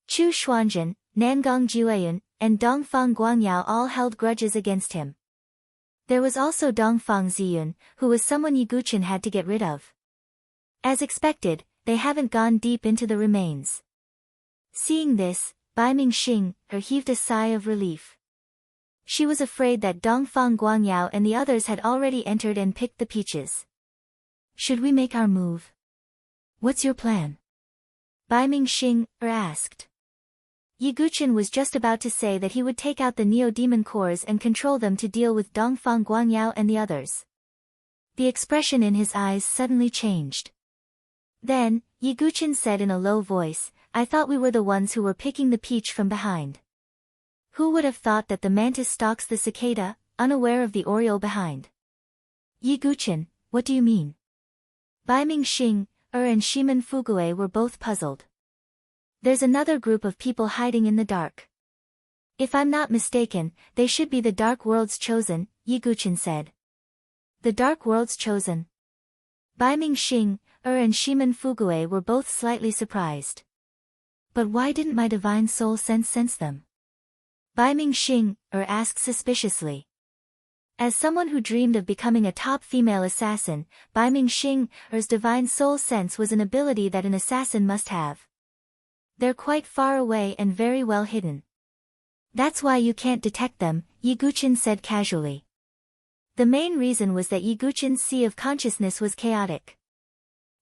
Chu Xuanzhen, Nangong Zhuyun, and Dongfang Guanyao all held grudges against him. There was also Dongfang Ziyun, who was someone Yi Guqin had to get rid of. As expected, they haven't gone deep into the remains. Seeing this, Baimingxing heaved a sigh of relief. She was afraid that Dongfang Guanyao and the others had already entered and picked the peaches. Should we make our move? What's your plan? Baimingxing asked. Yi Guqin was just about to say that he would take out the neo-demon cores and control them to deal with Dongfang Guanyao and the others. The expression in his eyes suddenly changed. Then, Yi Guqin said in a low voice, I thought we were the ones who were picking the peach from behind. Who would have thought that the mantis stalks the cicada, unaware of the oriole behind? Yi Guqin, what do you mean? Baimingxing and Shimen Fugui were both puzzled. There's another group of people hiding in the dark. If I'm not mistaken, they should be the Dark World's Chosen, Yi Guqin said. The Dark World's Chosen. Baimingxing and Shimen Fugui were both slightly surprised. But why didn't my divine soul sense them? Baimingxing asked suspiciously. As someone who dreamed of becoming a top female assassin, Baimingxing's divine soul sense was an ability that an assassin must have. They're quite far away and very well hidden. That's why you can't detect them, Yi Guqin said casually. The main reason was that Yi Guqin's sea of consciousness was chaotic.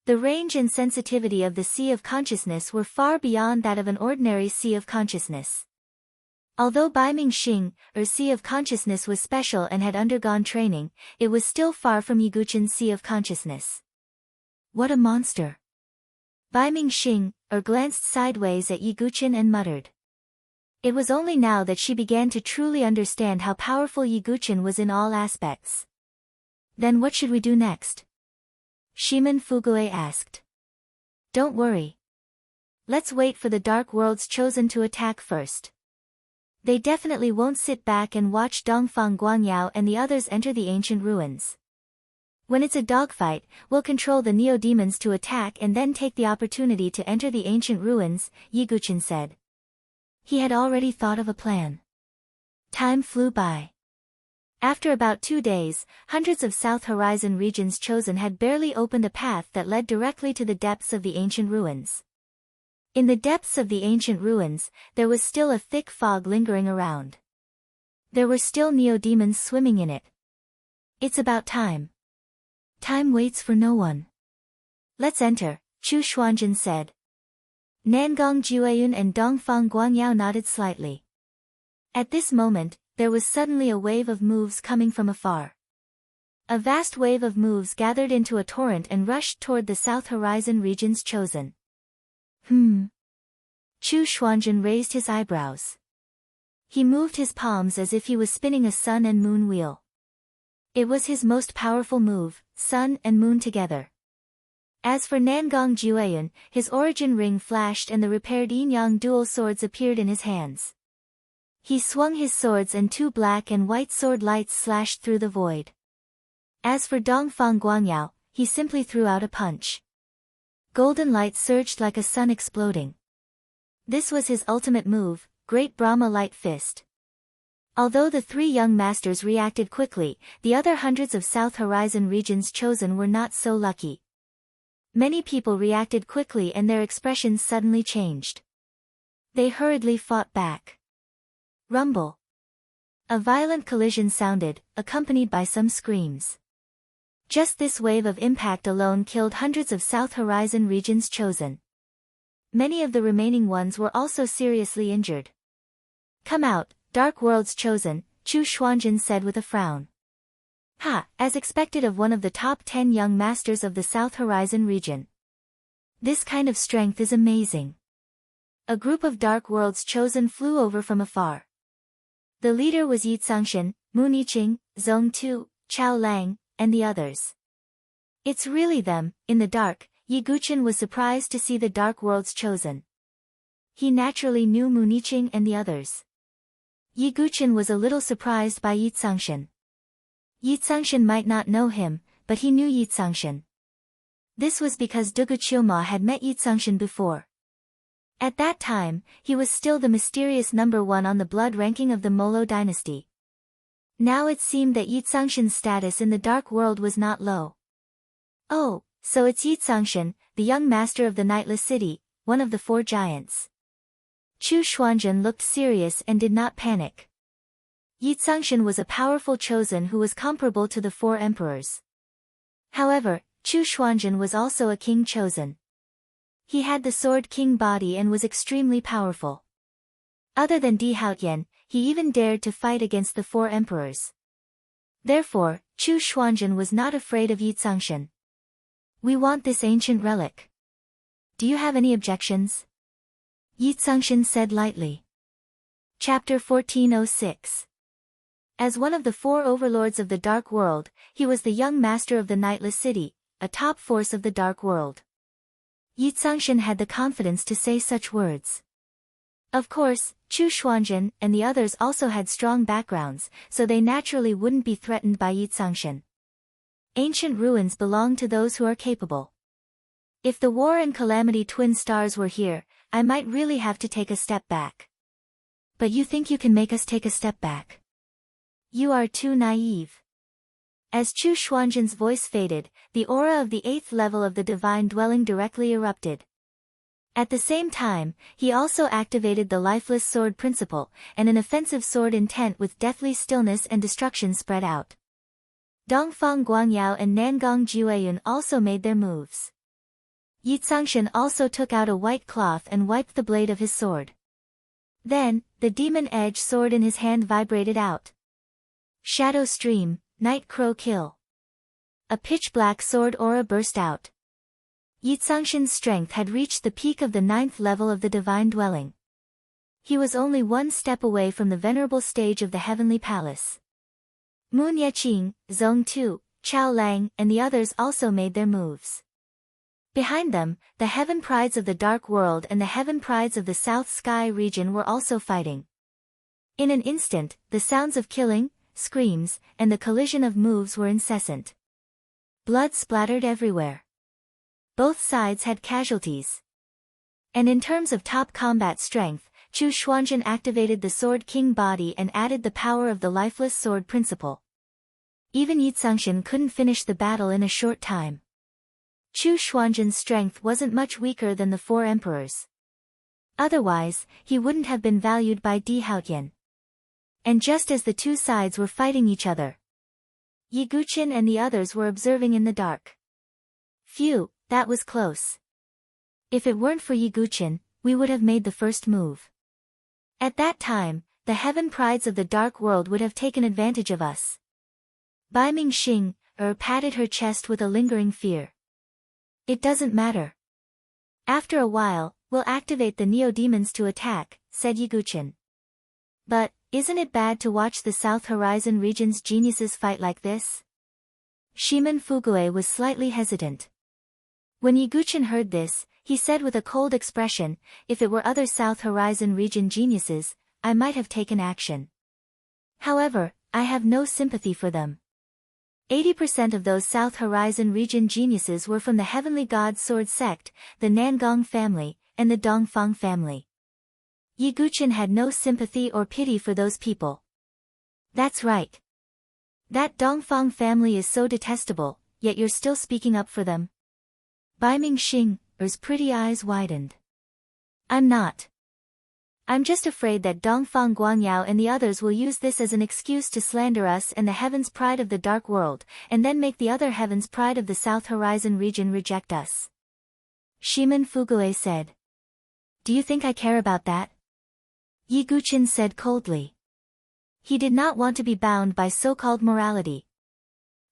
The range and sensitivity of the sea of consciousness were far beyond that of an ordinary sea of consciousness. Although Baimingxing's sea of consciousness was special and had undergone training, it was still far from Yi Guqin's sea of consciousness. What a monster! Baimingxing glanced sideways at Yi Guqin and muttered. It was only now that she began to truly understand how powerful Yi Guqin was in all aspects. Then what should we do next? Shimen Fugui asked. Don't worry. Let's wait for the Dark World's Chosen to attack first. They definitely won't sit back and watch Dongfang Guanyao and the others enter the ancient ruins. When it's a dogfight, we'll control the neo-demons to attack and then take the opportunity to enter the ancient ruins, Yi Guqin said. He had already thought of a plan. Time flew by. After about 2 days, hundreds of South Horizon regions chosen had barely opened a path that led directly to the depths of the ancient ruins. In the depths of the ancient ruins, there was still a thick fog lingering around. There were still neo-demons swimming in it. It's about time. Time waits for no one. Let's enter, Chu Xuanzhen said. Nangong Zhuyun and Dongfang Guanyao nodded slightly. At this moment, there was suddenly a wave of moves coming from afar. A vast wave of moves gathered into a torrent and rushed toward the South Horizon regions chosen. Chu Xuanzhen raised his eyebrows. He moved his palms as if he was spinning a sun and moon wheel. It was his most powerful move, sun and moon together. As for Nangong Jueyun, his origin ring flashed and the repaired yin-yang dual swords appeared in his hands. He swung his swords and two black and white sword lights slashed through the void. As for Dongfang Guangyao, he simply threw out a punch. Golden light surged like a sun exploding. This was his ultimate move, Great Brahma Light Fist. Although the three young masters reacted quickly, the other hundreds of South Horizon regions chosen were not so lucky. Many people reacted quickly and their expressions suddenly changed. They hurriedly fought back. Rumble. A violent collision sounded, accompanied by some screams. Just this wave of impact alone killed hundreds of South Horizon regions chosen. Many of the remaining ones were also seriously injured. Come out, Dark Worlds chosen, Chu Xuanzhen said with a frown. Ha, as expected of one of the top 10 young masters of the South Horizon region. This kind of strength is amazing. A group of Dark Worlds chosen flew over from afar. The leader was Yi Cangshan, Mu Niqing, Zhong Tu, Chao Lang, and the others. It's really them. In the dark, Yi Guqin was surprised to see the Dark Worlds chosen. He naturally knew Mu Niqing and the others. Yi Guqin was a little surprised by Yi Cangshan. Yi Cangshan might not know him, but he knew Yi Cangshan. This was because Dugu Qiuma had met Yi Cangshan before. At that time, he was still the mysterious number 1 on the blood ranking of the Molo dynasty. Now it seemed that Yi Cangshan's status in the Dark World was not low. Oh, so it's Yi Cangshan, the young master of the Nightless City, one of the 4 giants. Chu Xuanzhen looked serious and did not panic. Yi Cangshan was a powerful chosen who was comparable to the 4 emperors. However, Chu Xuanzhen was also a king chosen. He had the Sword King body and was extremely powerful. Other than Di Haotian, he even dared to fight against the 4 emperors. Therefore, Chu Xuanzhen was not afraid of Yi Cangshan. We want this ancient relic. Do you have any objections? Yi Cangshan said lightly. Chapter 1406. As one of the 4 overlords of the Dark World, he was the young master of the Nightless City, a top force of the Dark World. Yi Cangshan had the confidence to say such words. Of course, Chu Xuanzhen and the others also had strong backgrounds, so they naturally wouldn't be threatened by Yi Cangshan. Ancient ruins belong to those who are capable. If the War and Calamity twin stars were here, I might really have to take a step back. But you think you can make us take a step back? You are too naive. As Chu Xuanzhen's voice faded, the aura of the 8th level of the divine dwelling directly erupted. At the same time, he also activated the lifeless sword principle, and an offensive sword intent with deathly stillness and destruction spread out. Dongfang Guangyao and Nangong Jueyun also made their moves. Yi Cangshan also took out a white cloth and wiped the blade of his sword. Then, the demon edge sword in his hand vibrated out. Shadow stream, Night Crow kill. A pitch-black sword aura burst out. Yi Cangshan's strength had reached the peak of the 9th level of the divine dwelling. He was only 1 step away from the venerable stage of the heavenly palace. Mu Niqing, Zhong Tu, Chao Lang, and the others also made their moves. Behind them, the heaven prides of the Dark World and the heaven prides of the South Sky region were also fighting. In an instant, the sounds of killing, screams, and the collision of moves were incessant. Blood splattered everywhere. Both sides had casualties. And in terms of top combat strength, Chu Xuanzhen activated the Sword King body and added the power of the lifeless sword principle. Even Yi Cangshan couldn't finish the battle in a short time. Chu Xuanzhen's strength wasn't much weaker than the 4 emperors. Otherwise, he wouldn't have been valued by Di Haotian. And just as the 2 sides were fighting each other, Yi Guqin and the others were observing in the dark. Phew, that was close. If it weren't for Yi Guqin, we would have made the first move. At that time, the heaven prides of the Dark World would have taken advantage of us. Bai Mingxing, patted her chest with a lingering fear. It doesn't matter. After a while, we'll activate the neo-demons to attack, said Yiguchen. But, isn't it bad to watch the South Horizon region's geniuses fight like this? Shimon Fugue was slightly hesitant. When Yiguchen heard this, he said with a cold expression, if it were other South Horizon region geniuses, I might have taken action. However, I have no sympathy for them. 80% of those South Horizon region geniuses were from the Heavenly God Sword sect, the Nangong family, and the Dongfang family. Yiguchen had no sympathy or pity for those people. That's right. That Dongfang family is so detestable, yet you're still speaking up for them. Baiming Xing's pretty eyes widened. I'm not. I'm just afraid that Dongfang Guangyao and the others will use this as an excuse to slander us and the Heaven's Pride of the Dark World, and then make the other Heaven's Pride of the South Horizon region reject us. Shimon Fugue said. Do you think I care about that? Yiguchen said coldly. He did not want to be bound by so-called morality.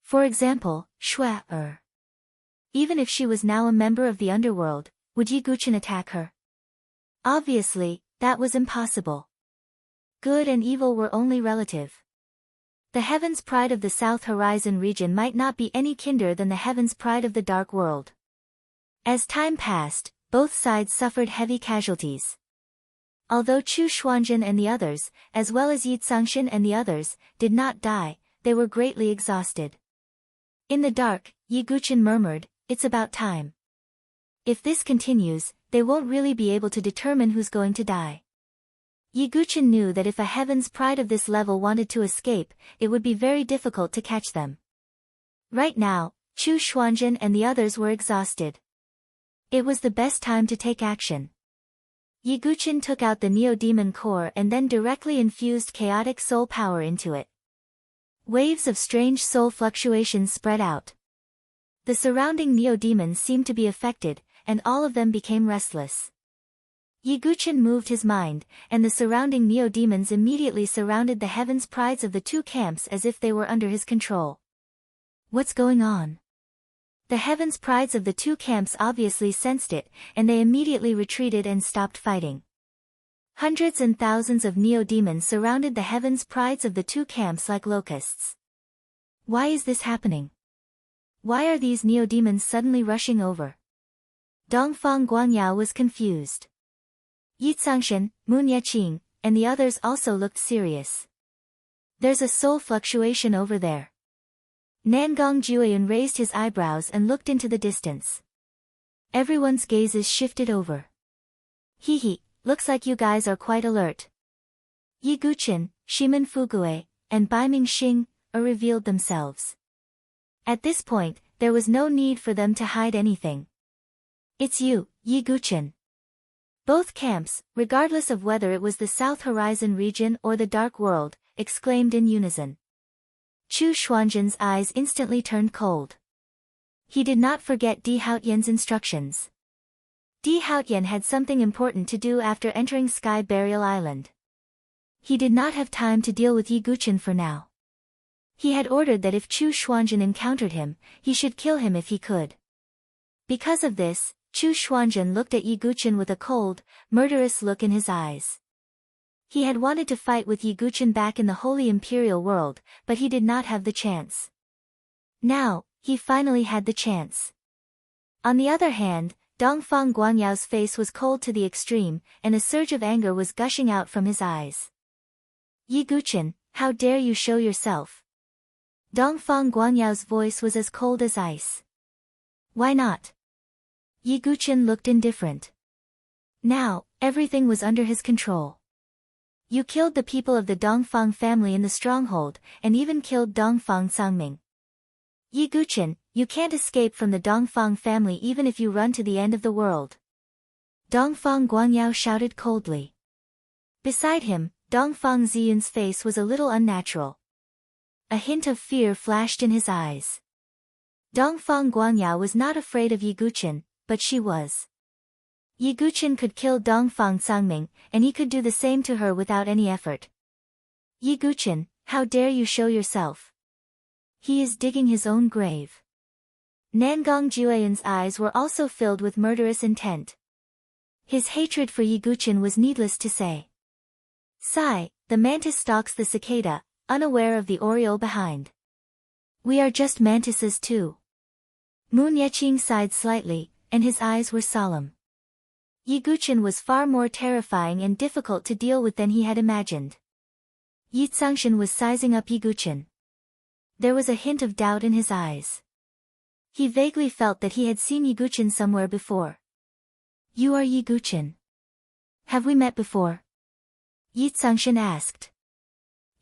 For example, Shui. Even if she was now a member of the underworld, would Yiguchen attack her? Obviously, that was impossible. Good and evil were only relative. The Heaven's Pride of the South Horizon region might not be any kinder than the Heaven's Pride of the Dark World. As time passed, both sides suffered heavy casualties. Although Chu Xuanzhen and the others, as well as Yi Cangshan and the others, did not die, they were greatly exhausted. In the dark, Yiguchen murmured, it's about time. If this continues, they won't really be able to determine who's going to die. Yiguchen knew that if a Heaven's Pride of this level wanted to escape, it would be very difficult to catch them. Right now, Chu Xuanzhen and the others were exhausted. It was the best time to take action. Yiguchen took out the Neo-Demon Core and then directly infused chaotic soul power into it. Waves of strange soul fluctuations spread out. The surrounding Neo-Demons seemed to be affected, and all of them became restless. Yiguchen moved his mind, and the surrounding Neo-Demons immediately surrounded the Heaven's Prides of the two camps as if they were under his control. What's going on? The Heaven's Prides of the two camps obviously sensed it, and they immediately retreated and stopped fighting. Hundreds and thousands of Neo-Demons surrounded the Heaven's Prides of the two camps like locusts. Why is this happening? Why are these Neo-Demons suddenly rushing over? Dongfang Guangyao was confused. Yi Cangshan, Mun Yeqing, and the others also looked serious. There's a soul fluctuation over there. Nangong Jueyun raised his eyebrows and looked into the distance. Everyone's gazes shifted over. Hee, looks like you guys are quite alert. Yiguchen, Shimon Fugue, and Baiming Xing revealed themselves. At this point, there was no need for them to hide anything. It's you, Yiguchen. Both camps, regardless of whether it was the South Horizon region or the Dark World, exclaimed in unison. Chu Xuanzhen's eyes instantly turned cold. He did not forget Di Haotian's instructions. Di Haotian had something important to do after entering Sky Burial Island. He did not have time to deal with Yiguchen for now. He had ordered that if Chu Xuanzhen encountered him, he should kill him if he could. Because of this, Chu Xuanzhen looked at Yiguchen with a cold, murderous look in his eyes. He had wanted to fight with Yiguchen back in the Holy Imperial World, but he did not have the chance. Now, he finally had the chance. On the other hand, Dongfang Guanyao's face was cold to the extreme, and a surge of anger was gushing out from his eyes. Yiguchen, how dare you show yourself? Dongfang Guanyao's voice was as cold as ice. Why not? Yiguchen looked indifferent. Now, everything was under his control. You killed the people of the Dongfang family in the stronghold, and even killed Dongfang Sangming. Yiguchen, you can't escape from the Dongfang family even if you run to the end of the world. Dongfang Guanyao shouted coldly. Beside him, Dongfang Ziyun's face was a little unnatural. A hint of fear flashed in his eyes. Dongfang Guanyao was not afraid of Yiguchen, but she was. Yiguchen could kill Dongfang Sangming, and he could do the same to her without any effort. Yiguchen, how dare you show yourself? He is digging his own grave. Nangong Jueyun's eyes were also filled with murderous intent. His hatred for Yiguchin was needless to say. Sigh, the mantis stalks the cicada, unaware of the oriole behind. We are just mantises too. Moon Yeqing sighed slightly, and his eyes were solemn. Yiguchin was far more terrifying and difficult to deal with than he had imagined. Yi Cangshan was sizing up Yiguchin. There was a hint of doubt in his eyes. He vaguely felt that he had seen Yiguchin somewhere before. You are Yiguchin. Have we met before? Yi Cangshan asked.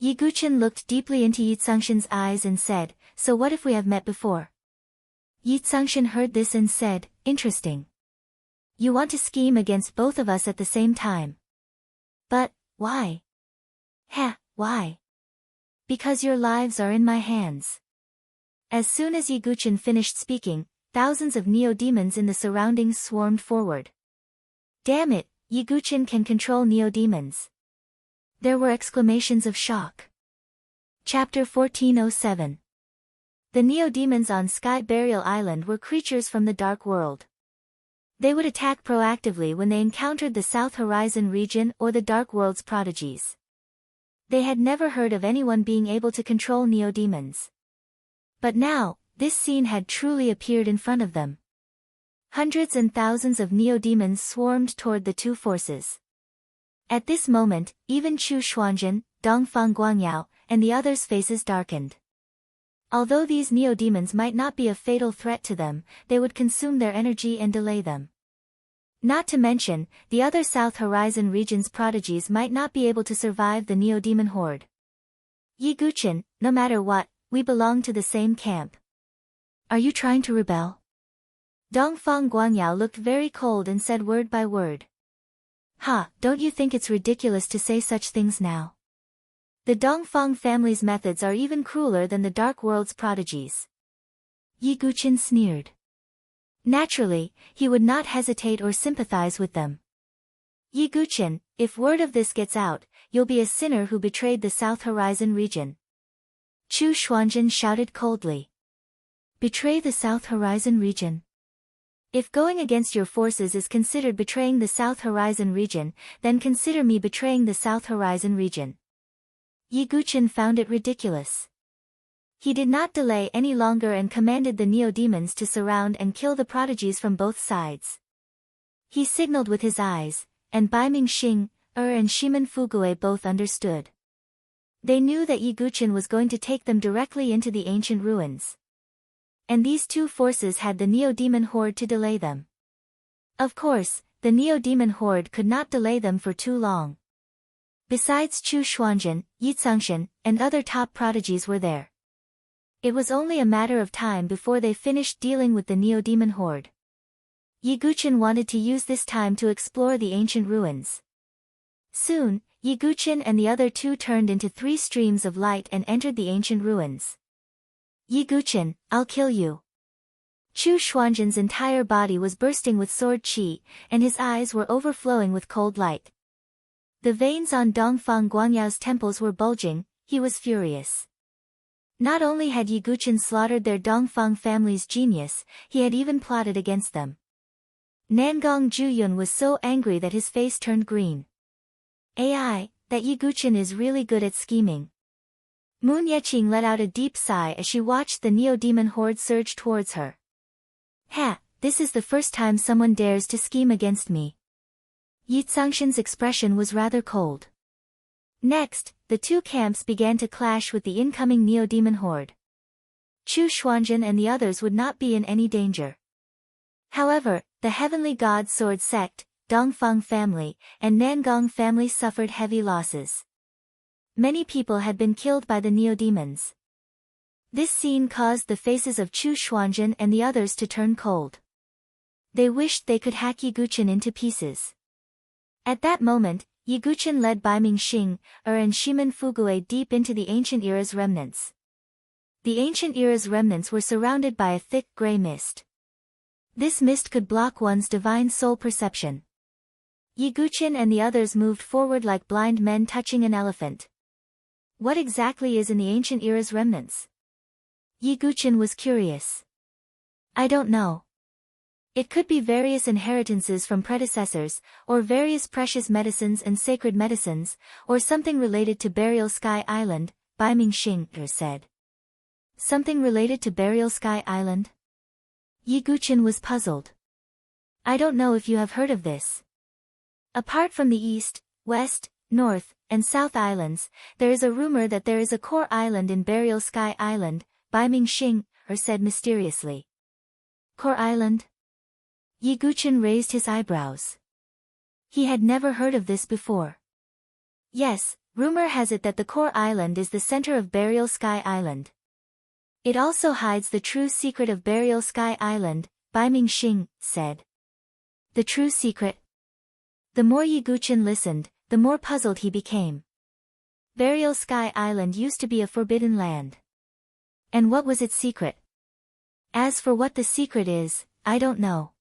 Yiguchin looked deeply into Yi Cangshan's eyes and said, so what if we have met before? Yi Cangshan heard this and said, interesting. You want to scheme against both of us at the same time. But, why? Why? Because your lives are in my hands. As soon as Yiguchin finished speaking, thousands of neo-demons in the surroundings swarmed forward. Damn it, Yiguchin can control neo-demons. There were exclamations of shock. Chapter 1407. The neo-demons on Sky Burial Island were creatures from the Dark World. They would attack proactively when they encountered the South Horizon region or the Dark World's prodigies. They had never heard of anyone being able to control neo-demons. But now, this scene had truly appeared in front of them. Hundreds and thousands of neo-demons swarmed toward the two forces. At this moment, even Chu Xuanzhen, Dongfang Guangyao, and the others' faces darkened. Although these neo-demons might not be a fatal threat to them, they would consume their energy and delay them. Not to mention, the other South Horizon region's prodigies might not be able to survive the neo-demon horde. Yiguchin, no matter what, we belong to the same camp. Are you trying to rebel? Dongfang Guangyao looked very cold and said word by word. Don't you think it's ridiculous to say such things now? The Dongfang family's methods are even crueler than the Dark World's prodigies. Yiguchin sneered. Naturally, he would not hesitate or sympathize with them. Yiguchin, if word of this gets out, you'll be a sinner who betrayed the South Horizon region. Chu Xuanzhen shouted coldly. Betray the South Horizon region? If going against your forces is considered betraying the South Horizon region, then consider me betraying the South Horizon region. Yiguchin found it ridiculous. He did not delay any longer and commanded the neo-demons to surround and kill the prodigies from both sides. He signaled with his eyes, and Baiming Xing, and Shimen Fugue both understood. They knew that Yiguchin was going to take them directly into the ancient ruins. And these two forces had the neo-demon horde to delay them. Of course, the neo-demon horde could not delay them for too long. Besides Chu Xuanzhen, Yi Cangshan, and other top prodigies were there. It was only a matter of time before they finished dealing with the neo-demon horde. Yiguchin wanted to use this time to explore the ancient ruins. Soon, Yiguchin and the other two turned into 3 streams of light and entered the ancient ruins. Yiguchin, I'll kill you. Chu Xuanzhen's entire body was bursting with sword qi, and his eyes were overflowing with cold light. The veins on Dongfang Guangyao's temples were bulging, he was furious. Not only had Yiguchin slaughtered their Dongfang family's genius, he had even plotted against them. Nangong Juyun was so angry that his face turned green. That Yiguchin is really good at scheming. Moon Yeqing let out a deep sigh as she watched the neo-demon horde surge towards her. This is the first time someone dares to scheme against me. Yi Cangshan's expression was rather cold. Next, the two camps began to clash with the incoming neo-demon horde. Chu Xuanzhen and the others would not be in any danger. However, the Heavenly God Sword Sect, Dongfang family, and Nangong family suffered heavy losses. Many people had been killed by the neo-demons. This scene caused the faces of Chu Xuanzhen and the others to turn cold. They wished they could hack Yiguchin into pieces. At that moment, Yiguchin led Baiming Xing, and Shimen Fugue deep into the ancient era's remnants. The ancient era's remnants were surrounded by a thick gray mist. This mist could block one's divine soul perception. Yiguchin and the others moved forward like blind men touching an elephant. What exactly is in the ancient era's remnants? Yiguchin was curious. I don't know. It could be various inheritances from predecessors, or various precious medicines and sacred medicines, or something related to Burial Sky Island, Bai Mingxing said. Something related to Burial Sky Island? Yi Guqin was puzzled. I don't know if you have heard of this. Apart from the East, West, North, and South Islands, there is a rumor that there is a core island in Burial Sky Island, Bai Mingxing said mysteriously. Core Island? Yi Guqin raised his eyebrows. He had never heard of this before. Yes, rumor has it that the core island is the center of Burial Sky Island. It also hides the true secret of Burial Sky Island, Bai Mingxing said. The true secret? The more Yi Guqin listened, the more puzzled he became. Burial Sky Island used to be a forbidden land. And what was its secret? As for what the secret is, I don't know.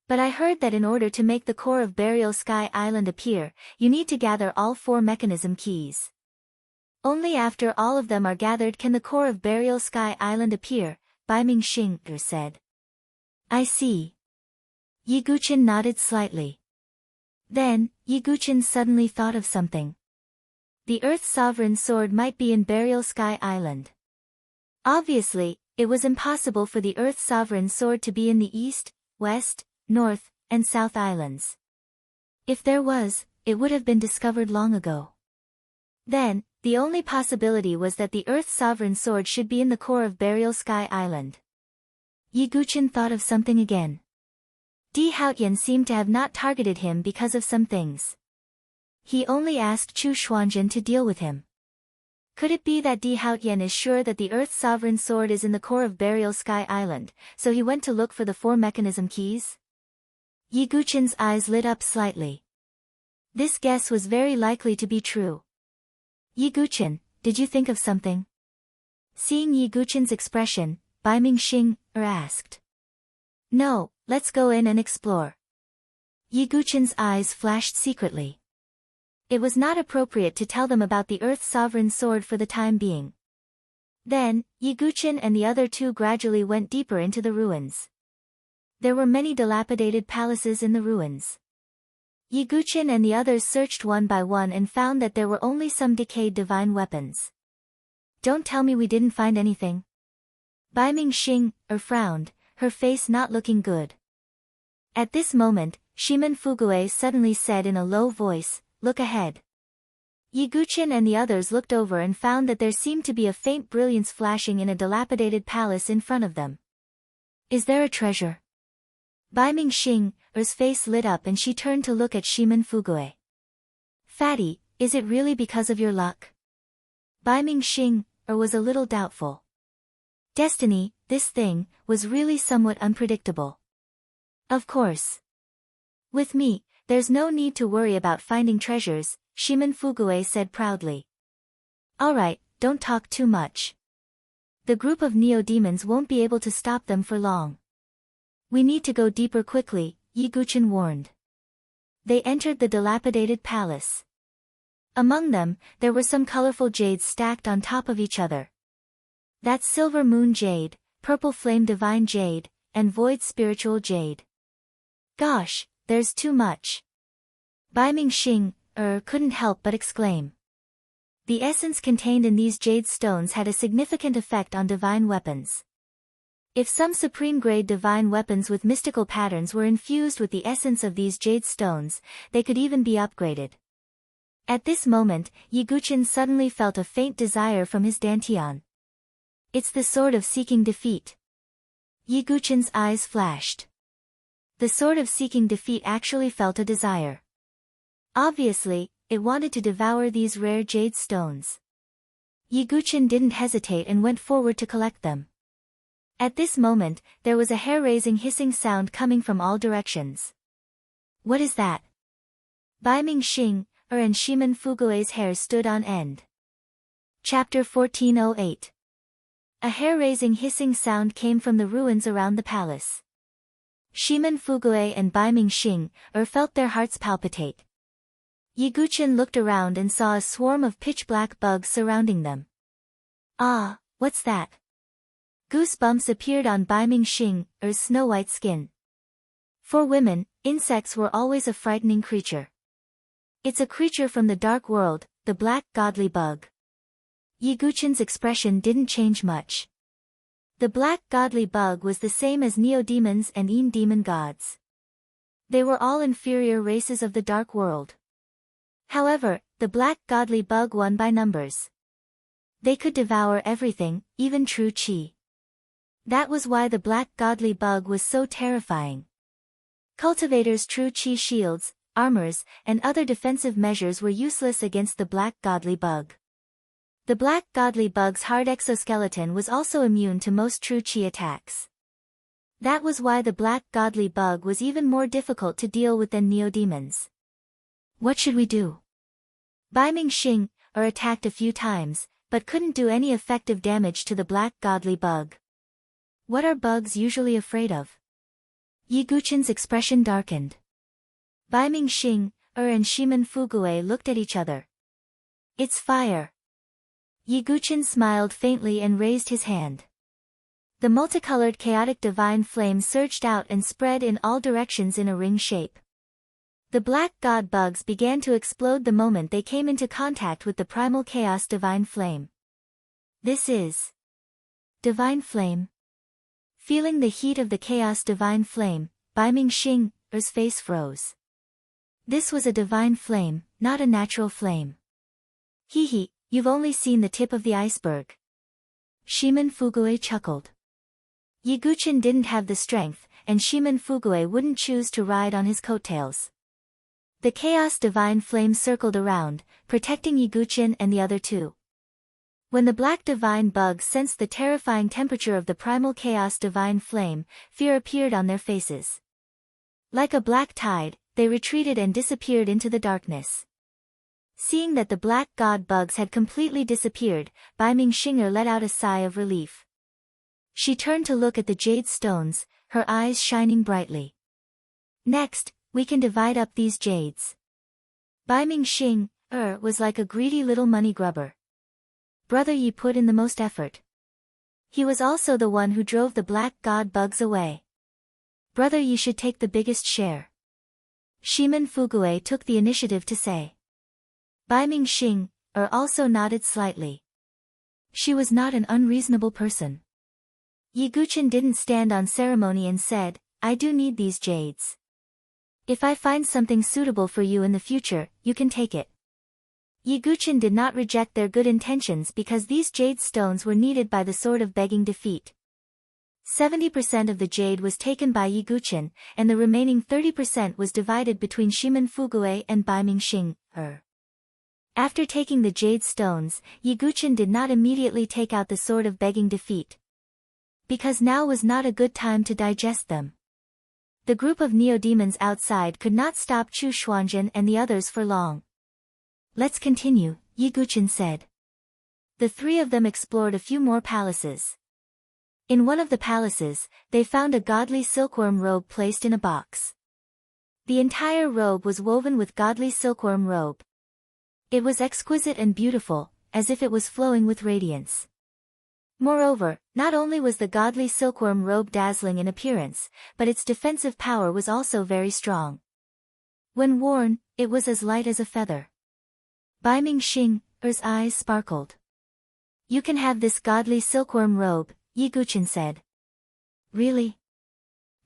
But I heard that in order to make the core of Burial Sky Island appear, you need to gather all 4 mechanism keys. Only after all of them are gathered can the core of Burial Sky Island appear, Bai Mingxing said. I see. Yi Guqin nodded slightly. Then, Yi Guqin suddenly thought of something. The Earth's sovereign sword might be in Burial Sky Island. Obviously, it was impossible for the Earth's sovereign sword to be in the East, West, North, and South Islands. If there was, it would have been discovered long ago. Then, the only possibility was that the Earth's sovereign sword should be in the core of Burial Sky Island. Yi Guqin thought of something again. Di Haotian seemed to have not targeted him because of some things. He only asked Chu Xuanzhen to deal with him. Could it be that Di Haotian is sure that the Earth's sovereign sword is in the core of Burial Sky Island, so he went to look for the 4 mechanism keys? Yi Guqin's eyes lit up slightly. This guess was very likely to be true. Yi Guqin, did you think of something? Seeing Yi Guqin's expression, Bai Mingxing asked. No, let's go in and explore. Yi Guqin's eyes flashed secretly. It was not appropriate to tell them about the Earth's sovereign sword for the time being. Then, Yi Guqin and the other 2 gradually went deeper into the ruins. There were many dilapidated palaces in the ruins. Yi Guqin and the others searched one by one and found that there were only some decayed divine weapons. Don't tell me we didn't find anything. Bai Mingxing frowned, her face not looking good. At this moment, Shimen Fugue suddenly said in a low voice, Look ahead. Yi Guqin and the others looked over and found that there seemed to be a faint brilliance flashing in a dilapidated palace in front of them. Is there a treasure? Bai Mingxing's face lit up and she turned to look at Shimen Fugue. Fatty, is it really because of your luck? Bai Mingxing was a little doubtful. Destiny, this thing, was really somewhat unpredictable. Of course. With me, there's no need to worry about finding treasures, Shimen Fugue said proudly. Alright, don't talk too much. The group of neo-demons won't be able to stop them for long. We need to go deeper quickly, Yi Guqin warned. They entered the dilapidated palace. Among them, there were some colorful jades stacked on top of each other. That's silver moon jade, purple flame divine jade, and void spiritual jade. Gosh, there's too much. Bai Mingxing couldn't help but exclaim. The essence contained in these jade stones had a significant effect on divine weapons. If some supreme-grade divine weapons with mystical patterns were infused with the essence of these jade stones, they could even be upgraded. At this moment, Yi Guqin suddenly felt a faint desire from his dantian. It's the sword of seeking defeat. Yi Guqin's eyes flashed. The sword of seeking defeat actually felt a desire. Obviously, it wanted to devour these rare jade stones. Yi Guqin didn't hesitate and went forward to collect them. At this moment, there was a hair-raising hissing sound coming from all directions. What is that? Bai Mingxing and Shimen Fugue's hair stood on end. Chapter 1408. A hair-raising hissing sound came from the ruins around the palace. Shimen Fugue and Bai Mingxing felt their hearts palpitate. Yi Guqin looked around and saw a swarm of pitch-black bugs surrounding them. Ah, what's that? Goosebumps appeared on Bai Mingxing's snow-white skin. For women, insects were always a frightening creature. It's a creature from the dark world, the black godly bug. Yiguchin's expression didn't change much. The black godly bug was the same as neo-demons and demon gods. They were all inferior races of the dark world. However, the black godly bug won by numbers. They could devour everything, even true chi. That was why the black godly bug was so terrifying. Cultivators' true chi shields, armors, and other defensive measures were useless against the black godly bug. The black godly bug's hard exoskeleton was also immune to most true chi attacks. That was why the black godly bug was even more difficult to deal with than neo-demons. What should we do? Bai Mingxing attacked a few times, but couldn't do any effective damage to the black godly bug. What are bugs usually afraid of? Yiguchin's expression darkened. Bai Mingxing and Shimen Fugue looked at each other. It's fire. Yiguchin smiled faintly and raised his hand. The multicolored chaotic divine flame surged out and spread in all directions in a ring shape. The black god bugs began to explode the moment they came into contact with the primal chaos divine flame. This is divine flame. Feeling the heat of the chaos divine flame, Bai Mingxing's face froze. This was a divine flame, not a natural flame. Hee, you've only seen the tip of the iceberg. Shimen Fugue chuckled. Yiguchin didn't have the strength, and Shimen Fugue wouldn't choose to ride on his coattails. The chaos divine flame circled around, protecting Yiguchin and the other two. When the black divine bugs sensed the terrifying temperature of the primal chaos divine flame, fear appeared on their faces. Like a black tide, they retreated and disappeared into the darkness. Seeing that the black god bugs had completely disappeared, Bai Mingxing let out a sigh of relief. She turned to look at the jade stones, her eyes shining brightly. Next, we can divide up these jades. Bai Mingxing was like a greedy little money grubber. Brother Yi put in the most effort. He was also the one who drove the black god bugs away. Brother Yi should take the biggest share. Shimen Fugue took the initiative to say. Bai Mingxing also nodded slightly. She was not an unreasonable person. Yiguchin didn't stand on ceremony and said, I do need these jades. If I find something suitable for you in the future, you can take it. Yiguchin did not reject their good intentions because these jade stones were needed by the Sword of Begging Defeat. 70% of the jade was taken by Yiguchin, and the remaining 30% was divided between Shimen Fugue and Bai Mingxing. After taking the jade stones, Yiguchin did not immediately take out the Sword of Begging Defeat. Because now was not a good time to digest them. The group of neo-demons outside could not stop Chu Xuanzhen and the others for long. Let's continue, Yiguchin said. The three of them explored a few more palaces. In one of the palaces, they found a godly silkworm robe placed in a box. The entire robe was woven with godly silkworm robe. It was exquisite and beautiful, as if it was flowing with radiance. Moreover, not only was the godly silkworm robe dazzling in appearance, but its defensive power was also very strong. When worn, it was as light as a feather. Bai Mingxing's eyes sparkled. You can have this godly silkworm robe, Yiguchin said. Really?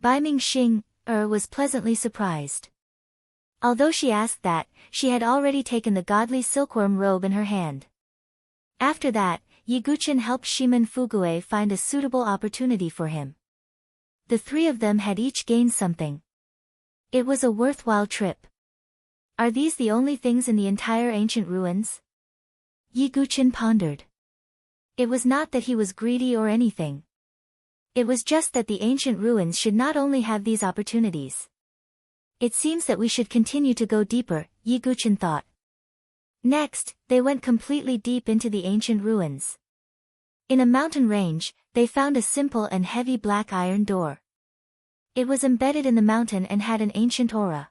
Bai Mingxing was pleasantly surprised. Although she asked that, she had already taken the godly silkworm robe in her hand. After that, Yiguchin helped Shimen Fugue find a suitable opportunity for him. The three of them had each gained something. It was a worthwhile trip. Are these the only things in the entire ancient ruins? Yiguchin pondered. It was not that he was greedy or anything. It was just that the ancient ruins should not only have these opportunities. It seems that we should continue to go deeper, Yiguchin thought. Next, they went completely deep into the ancient ruins. In a mountain range, they found a simple and heavy black iron door. It was embedded in the mountain and had an ancient aura.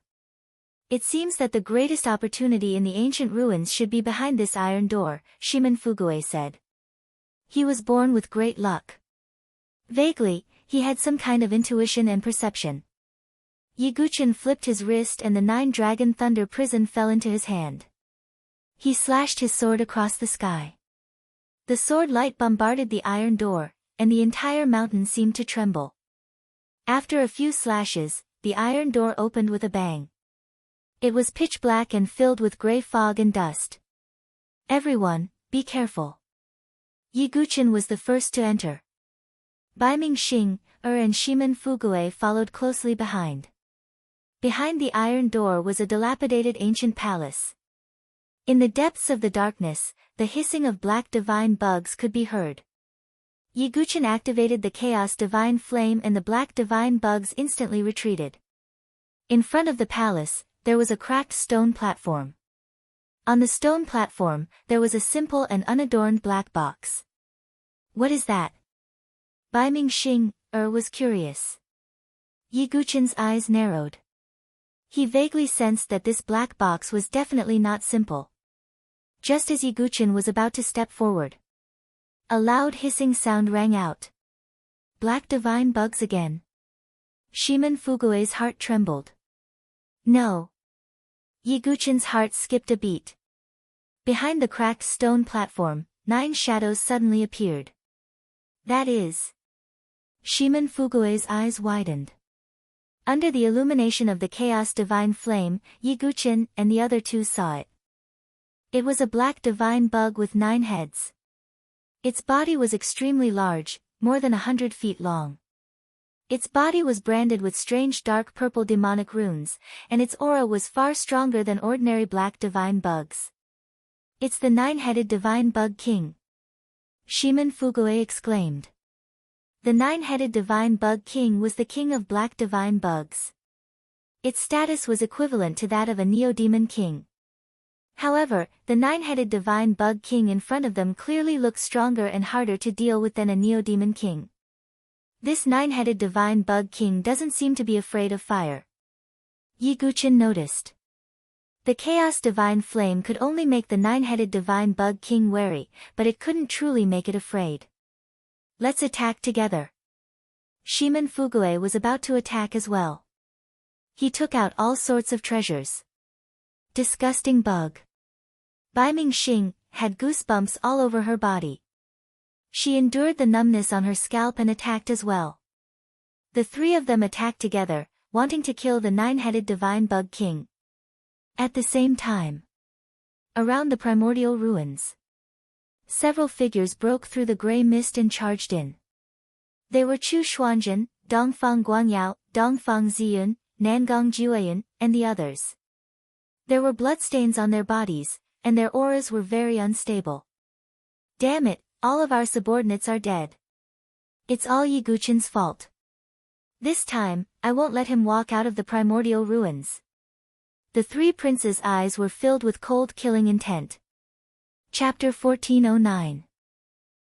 It seems that the greatest opportunity in the ancient ruins should be behind this iron door, Shimen Fugue said. He was born with great luck. Vaguely, he had some kind of intuition and perception. Yiguchen flipped his wrist and the 9-dragon thunder prison fell into his hand. He slashed his sword across the sky. The sword light bombarded the iron door, and the entire mountain seemed to tremble. After a few slashes, the iron door opened with a bang. It was pitch black and filled with gray fog and dust. "Everyone, be careful." Yiguchen was the first to enter. Baiming Xing, and Shimen Fugue followed closely behind. Behind the iron door was a dilapidated ancient palace. In the depths of the darkness, the hissing of black divine bugs could be heard. Yiguchen activated the chaos divine flame and the black divine bugs instantly retreated. In front of the palace, there was a cracked stone platform. On the stone platform, there was a simple and unadorned black box. "What is that?" Baiming Xing, was curious. Yiguchen's eyes narrowed. He vaguely sensed that this black box was definitely not simple. Just as Yiguchen was about to step forward, a loud hissing sound rang out. "Black divine bugs again." Shimen Fugue's heart trembled. "No." Yiguchen's heart skipped a beat. Behind the cracked stone platform, 9 shadows suddenly appeared. "That is..." Shimen Fugue's eyes widened. Under the illumination of the chaos divine flame, Yiguchen and the other 2 saw it. It was a black divine bug with 9 heads. Its body was extremely large, more than 100 feet long. Its body was branded with strange dark purple demonic runes, and its aura was far stronger than ordinary black divine bugs. "It's the 9-headed divine bug king," Shimen Fugue exclaimed. The 9-headed divine bug king was the king of black divine bugs. Its status was equivalent to that of a neo-demon king. However, the 9-headed divine bug king in front of them clearly looked stronger and harder to deal with than a neo-demon king. This 9-headed divine bug king doesn't seem to be afraid of fire. Yiguchen noticed. The chaos divine flame could only make the 9-headed divine bug king wary, but it couldn't truly make it afraid. "Let's attack together." Shimen Fugue was about to attack as well. He took out all sorts of treasures. Disgusting bug. Baiming Xing had goosebumps all over her body. She endured the numbness on her scalp and attacked as well. The 3 of them attacked together, wanting to kill the 9-headed divine bug king. At the same time, around the primordial ruins, several figures broke through the gray mist and charged in. They were Chu Xuanzhen, Dongfang Guangyao, Dongfang Ziyun, Nangong Jueyan, and the others. There were bloodstains on their bodies, and their auras were very unstable. "Damn it, all of our subordinates are dead. It's all Yiguchen's fault. This time, I won't let him walk out of the primordial ruins." The 3 princes' eyes were filled with cold killing intent. Chapter 1409.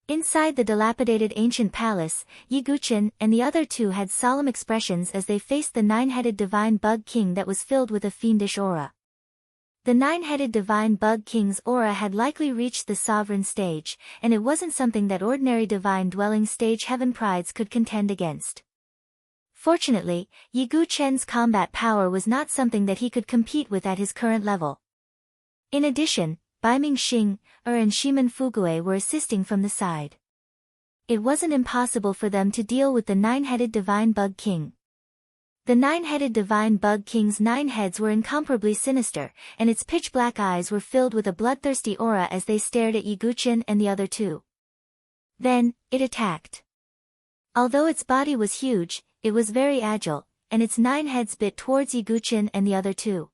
Inside the dilapidated ancient palace, Yiguchen and the other 2 had solemn expressions as they faced the 9-headed divine bug king that was filled with a fiendish aura. The 9-headed divine bug king's aura had likely reached the sovereign stage, and it wasn't something that ordinary divine dwelling stage heaven prides could contend against. Fortunately, Yiguchen's combat power was not something that he could compete with at his current level. In addition, Baiming Xing, and Shimen Fugue were assisting from the side. It wasn't impossible for them to deal with the 9-headed divine bug king. The 9-headed divine bug king's 9 heads were incomparably sinister, and its pitch-black eyes were filled with a bloodthirsty aura as they stared at Yiguchen and the other 2. Then, it attacked. Although its body was huge, it was very agile, and its 9 heads bit towards Yiguchen and the other 2.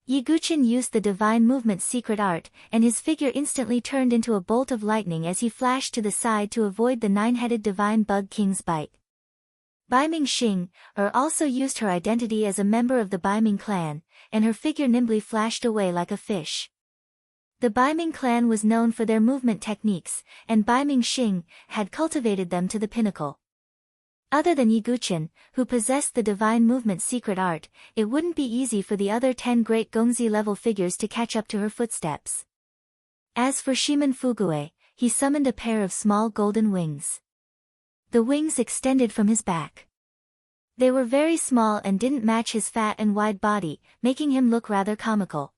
Yiguchen used the divine movement secret art, and his figure instantly turned into a bolt of lightning as he flashed to the side to avoid the 9-headed divine bug king's bite. Baiming Xing, also used her identity as a member of the Baiming clan, and her figure nimbly flashed away like a fish. The Baiming clan was known for their movement techniques, and Baiming Xing had cultivated them to the pinnacle. Other than Yiguchen, who possessed the divine movement secret art, it wouldn't be easy for the other 10 great Gongzi-level figures to catch up to her footsteps. As for Shimen Fugue, he summoned a pair of small golden wings. The wings extended from his back. They were very small and didn't match his fat and wide body, making him look rather comical.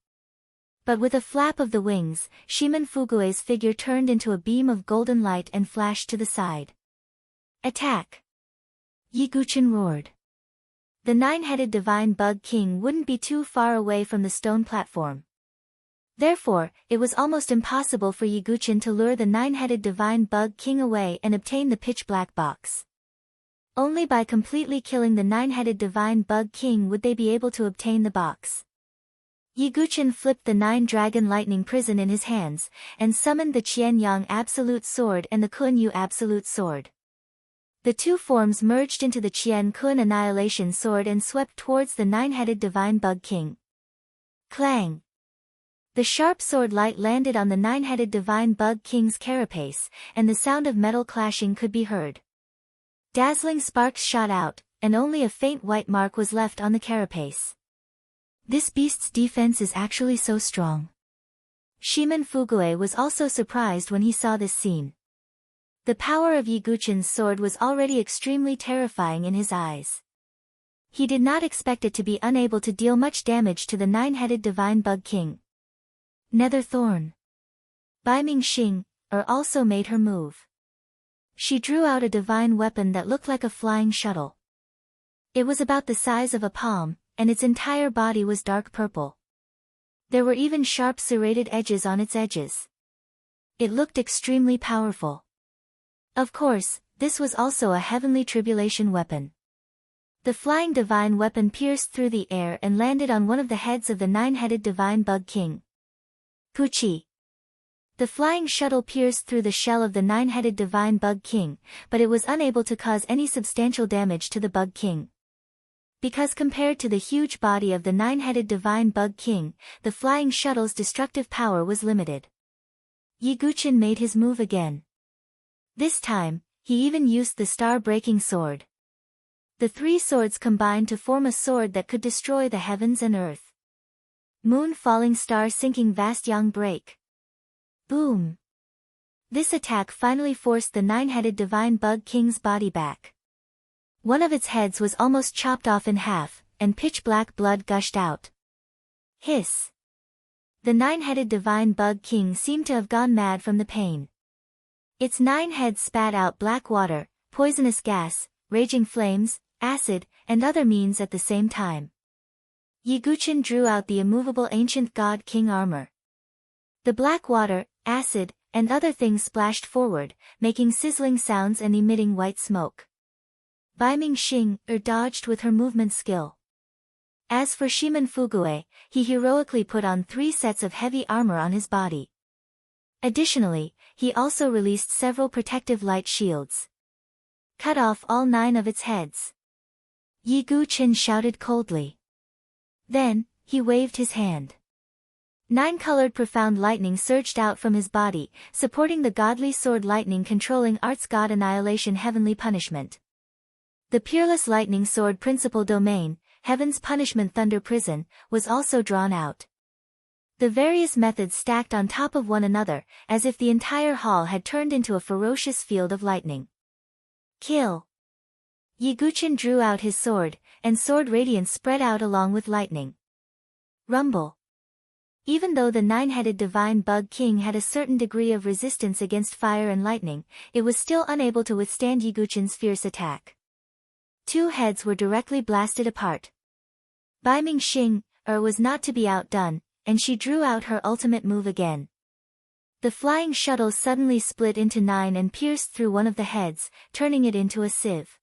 But with a flap of the wings, Shimon Fugue's figure turned into a beam of golden light and flashed to the side. Attack! Yiguchin roared. The nine-headed divine bug king wouldn't be too far away from the stone platform. Therefore, it was almost impossible for Yiguchin to lure the nine-headed divine bug king away and obtain the pitch-black box. Only by completely killing the nine-headed divine bug king would they be able to obtain the box. Yiguchin flipped the nine-dragon lightning prison in his hands, and summoned the Qianyang Absolute Sword and the Kunyu Absolute Sword. The two forms merged into the Qian Kun Annihilation Sword and swept towards the nine-headed divine bug king. Clang! The sharp sword light landed on the nine-headed divine bug king's carapace, and the sound of metal clashing could be heard. Dazzling sparks shot out, and only a faint white mark was left on the carapace. This beast's defense is actually so strong. Shimon Fugue was also surprised when he saw this scene. The power of Yiguchin's sword was already extremely terrifying in his eyes. He did not expect it to be unable to deal much damage to the nine-headed divine bug king. Nether Thorn. Bai Mingxing also made her move. She drew out a divine weapon that looked like a flying shuttle. It was about the size of a palm, and its entire body was dark purple. There were even sharp serrated edges on its edges. It looked extremely powerful. Of course, this was also a heavenly tribulation weapon. The flying divine weapon pierced through the air and landed on one of the heads of the nine-headed divine bug king. Puchi. The flying shuttle pierced through the shell of the nine-headed divine bug king, but it was unable to cause any substantial damage to the bug king. Because compared to the huge body of the nine-headed divine bug king, the flying shuttle's destructive power was limited. Yiguchin made his move again. This time, he even used the star-breaking sword. The three swords combined to form a sword that could destroy the heavens and earth. Moon falling star sinking vast yang break. Boom! This attack finally forced the nine-headed divine bug king's body back. One of its heads was almost chopped off in half, and pitch-black blood gushed out. Hiss! The nine-headed divine bug king seemed to have gone mad from the pain. Its 9 heads spat out black water, poisonous gas, raging flames, acid, and other means at the same time. Yiguchin drew out the immovable ancient god king armor. The black water, acid, and other things splashed forward, making sizzling sounds and emitting white smoke. Bai Mingxing dodged with her movement skill. As for Shimon Fugue, he heroically put on 3 sets of heavy armor on his body. Additionally, he also released several protective light shields. Cut off all 9 of its heads. Yiguchin shouted coldly. Then, he waved his hand. 9-colored profound lightning surged out from his body, supporting the godly sword lightning controlling arts god annihilation heavenly punishment. The peerless lightning sword principal domain, heaven's punishment thunder prison, was also drawn out. The various methods stacked on top of one another, as if the entire hall had turned into a ferocious field of lightning. Kill! Yiguchin drew out his sword, and sword radiance spread out along with lightning. Rumble! Even though the 9-headed divine bug king had a certain degree of resistance against fire and lightning, it was still unable to withstand Yiguchin's fierce attack. 2 heads were directly blasted apart. Bai Mingxing was not to be outdone, and she drew out her ultimate move again. The flying shuttle suddenly split into 9 and pierced through one of the heads, turning it into a sieve.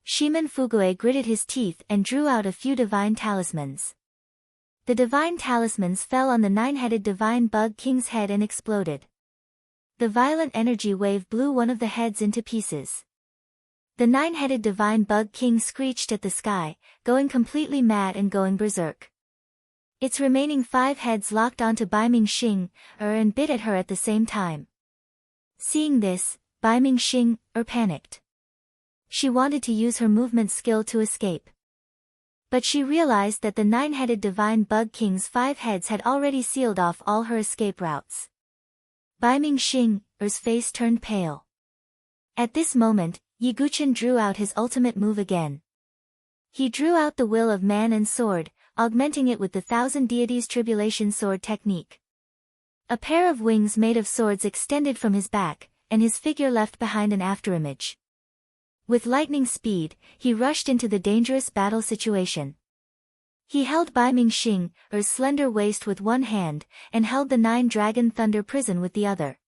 Shimon Fugue gritted his teeth and drew out a few divine talismans. The divine talismans fell on the 9-headed divine bug king's head and exploded. The violent energy wave blew one of the heads into pieces. The 9-headed divine bug king screeched at the sky, going completely mad and going berserk. Its remaining 5 heads locked onto Bai Mingxing and bit at her at the same time. Seeing this, Bai Mingxing panicked. She wanted to use her movement skill to escape. But she realized that the 9-headed divine bug king's 5 heads had already sealed off all her escape routes. Bai Mingxing's face turned pale. At this moment, Yiguchin drew out his ultimate move again. He drew out the will of man and sword, augmenting it with the thousand deities tribulation sword technique. A pair of wings made of swords extended from his back, and his figure left behind an afterimage. With lightning speed, he rushed into the dangerous battle situation. He held Bai Mingxing, Er's slender waist with one hand, and held the 9-dragon thunder prison with the other.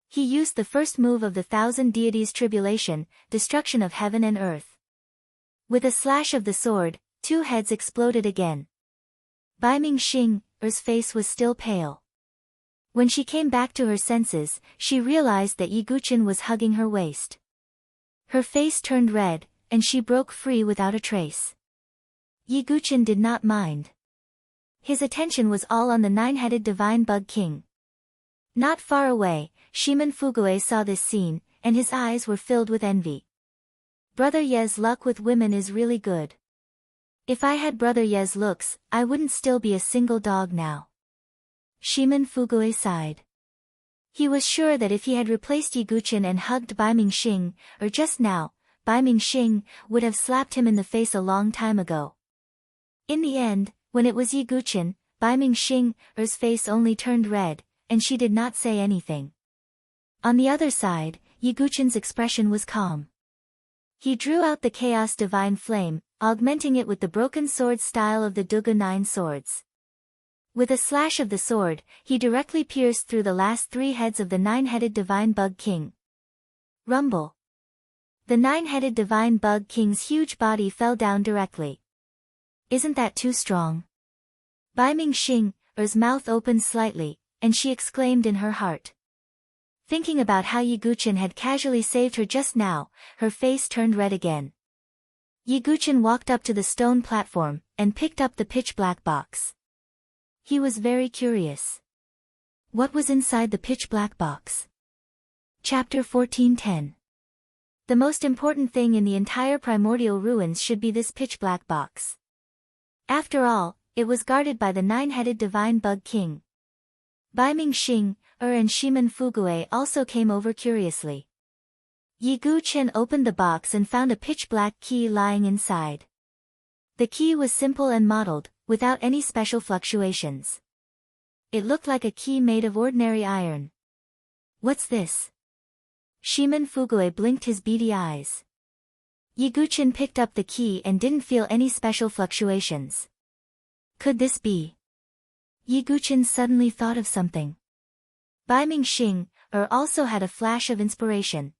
He used the first move of the thousand deities tribulation, destruction of heaven and earth. With a slash of the sword, 2 heads exploded again. Bai Mingxing, Er's face was still pale. When she came back to her senses, she realized that Yi Guqin was hugging her waist. Her face turned red, and she broke free without a trace. Yi Guqin did not mind. His attention was all on the 9-headed divine bug king. Not far away, Shimen Fugue saw this scene, and his eyes were filled with envy. Brother Ye's luck with women is really good. If I had Brother Ye's looks, I wouldn't still be a single dog now. Shimen Fugue sighed. He was sure that if he had replaced Yi Guqin and hugged Bai Mingxing, or just now, Bai Mingxing would have slapped him in the face a long time ago. In the end, when it was Yi Guqin, Bai Mingxing's face only turned red, and she did not say anything. On the other side, Yi Guqin's expression was calm. He drew out the Chaos Divine Flame, augmenting it with the broken sword style of the Dugu 9 swords. With a slash of the sword, he directly pierced through the last 3 heads of the 9-headed Divine Bug King. Rumble. The 9-headed Divine Bug King's huge body fell down directly. Isn't that too strong? Bai Mingxing's mouth opened slightly, and she exclaimed in her heart. Thinking about how Yi Guqin had casually saved her just now, her face turned red again. Yi Guqin walked up to the stone platform, and picked up the pitch-black box. He was very curious. What was inside the pitch-black box? Chapter 14:10. The most important thing in the entire primordial ruins should be this pitch-black box. After all, it was guarded by the 9-headed Divine Bug King. Bai Mingxing, and Shimen Fugue also came over curiously. Yi Guqin opened the box and found a pitch-black key lying inside. The key was simple and mottled, without any special fluctuations. It looked like a key made of ordinary iron. What's this? Shimen Fugue blinked his beady eyes. Yi Guqin picked up the key and didn't feel any special fluctuations. Could this be? Yi Guqin suddenly thought of something. Bai Mingxing also had a flash of inspiration.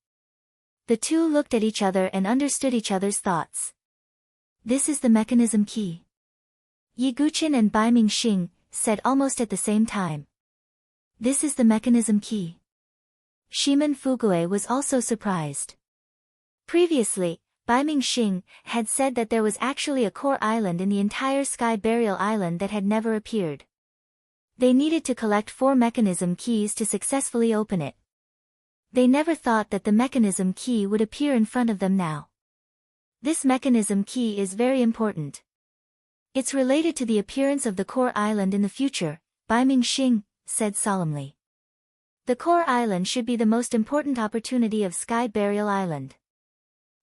The two looked at each other and understood each other's thoughts. This is the mechanism key. Yi Guqin and Bai Mingxing said almost at the same time. This is the mechanism key. Shimen Fugue was also surprised. Previously, Bai Mingxing had said that there was actually a core island in the entire Sky Burial Island that had never appeared. They needed to collect 4 mechanism keys to successfully open it. They never thought that the mechanism key would appear in front of them now. This mechanism key is very important. It's related to the appearance of the core island in the future, Bai Mingxing said solemnly. The core island should be the most important opportunity of Sky Burial Island.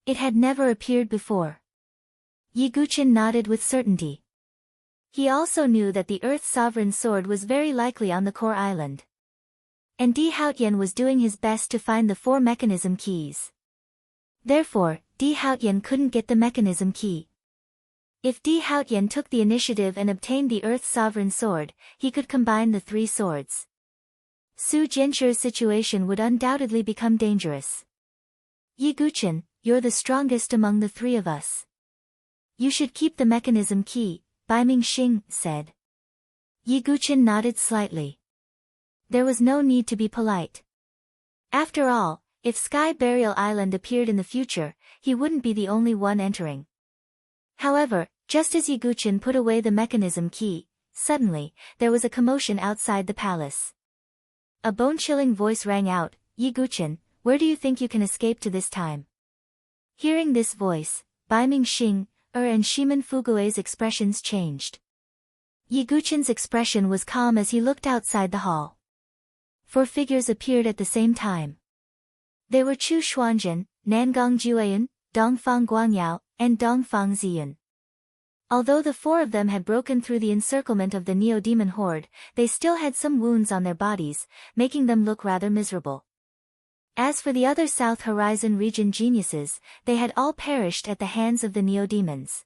It had never appeared before. Yi Guqin nodded with certainty. He also knew that the Earth's sovereign sword was very likely on the core island. And Di Haotian was doing his best to find the 4 mechanism keys. Therefore, Di Haotian couldn't get the mechanism key. If Di Haotian took the initiative and obtained the Earth's sovereign sword, he could combine the 3 swords. Su Jinshi's situation would undoubtedly become dangerous. Yi Guqin, you're the strongest among the 3 of us. You should keep the mechanism key, Bai Mingxing said. Yi Guqin nodded slightly. There was no need to be polite. After all, if Sky Burial Island appeared in the future, he wouldn't be the only one entering. However, just as Yi Guqin put away the mechanism key, suddenly, there was a commotion outside the palace. A bone-chilling voice rang out, Yi Guqin, where do you think you can escape to this time? Hearing this voice, Bai Mingxing and Shimen Fugue's expressions changed. Yi Guqin's expression was calm as he looked outside the hall. 4 figures appeared at the same time. They were Chu Xuanzhen, Nangong Jueyan, Dongfang Guangyao, and Dongfang Ziyun. Although the four of them had broken through the encirclement of the Neo-Demon horde, they still had some wounds on their bodies, making them look rather miserable. As for the other South Horizon region geniuses, they had all perished at the hands of the Neo-Demons.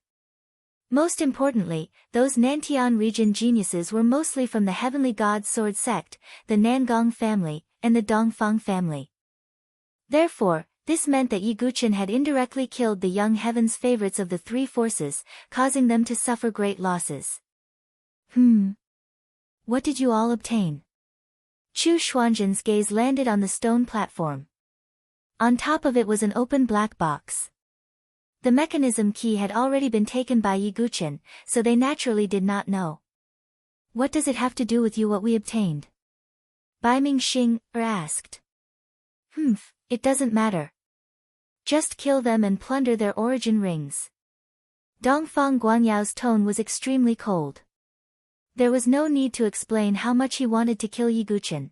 Most importantly, those Nantian region geniuses were mostly from the Heavenly God Sword sect, the Nangong family, and the Dongfang family. Therefore, this meant that Yi Guqin had indirectly killed the young heaven's favorites of the three forces, causing them to suffer great losses. What did you all obtain? Chu Xuanzhen's gaze landed on the stone platform. On top of it was an open black box. The mechanism key had already been taken by Yi Guqin, so they naturally did not know. What does it have to do with you what we obtained? Bai Mingxing asked. It doesn't matter. Just kill them and plunder their origin rings. Dongfang Guanyao's tone was extremely cold. There was no need to explain how much he wanted to kill Yi Guqin.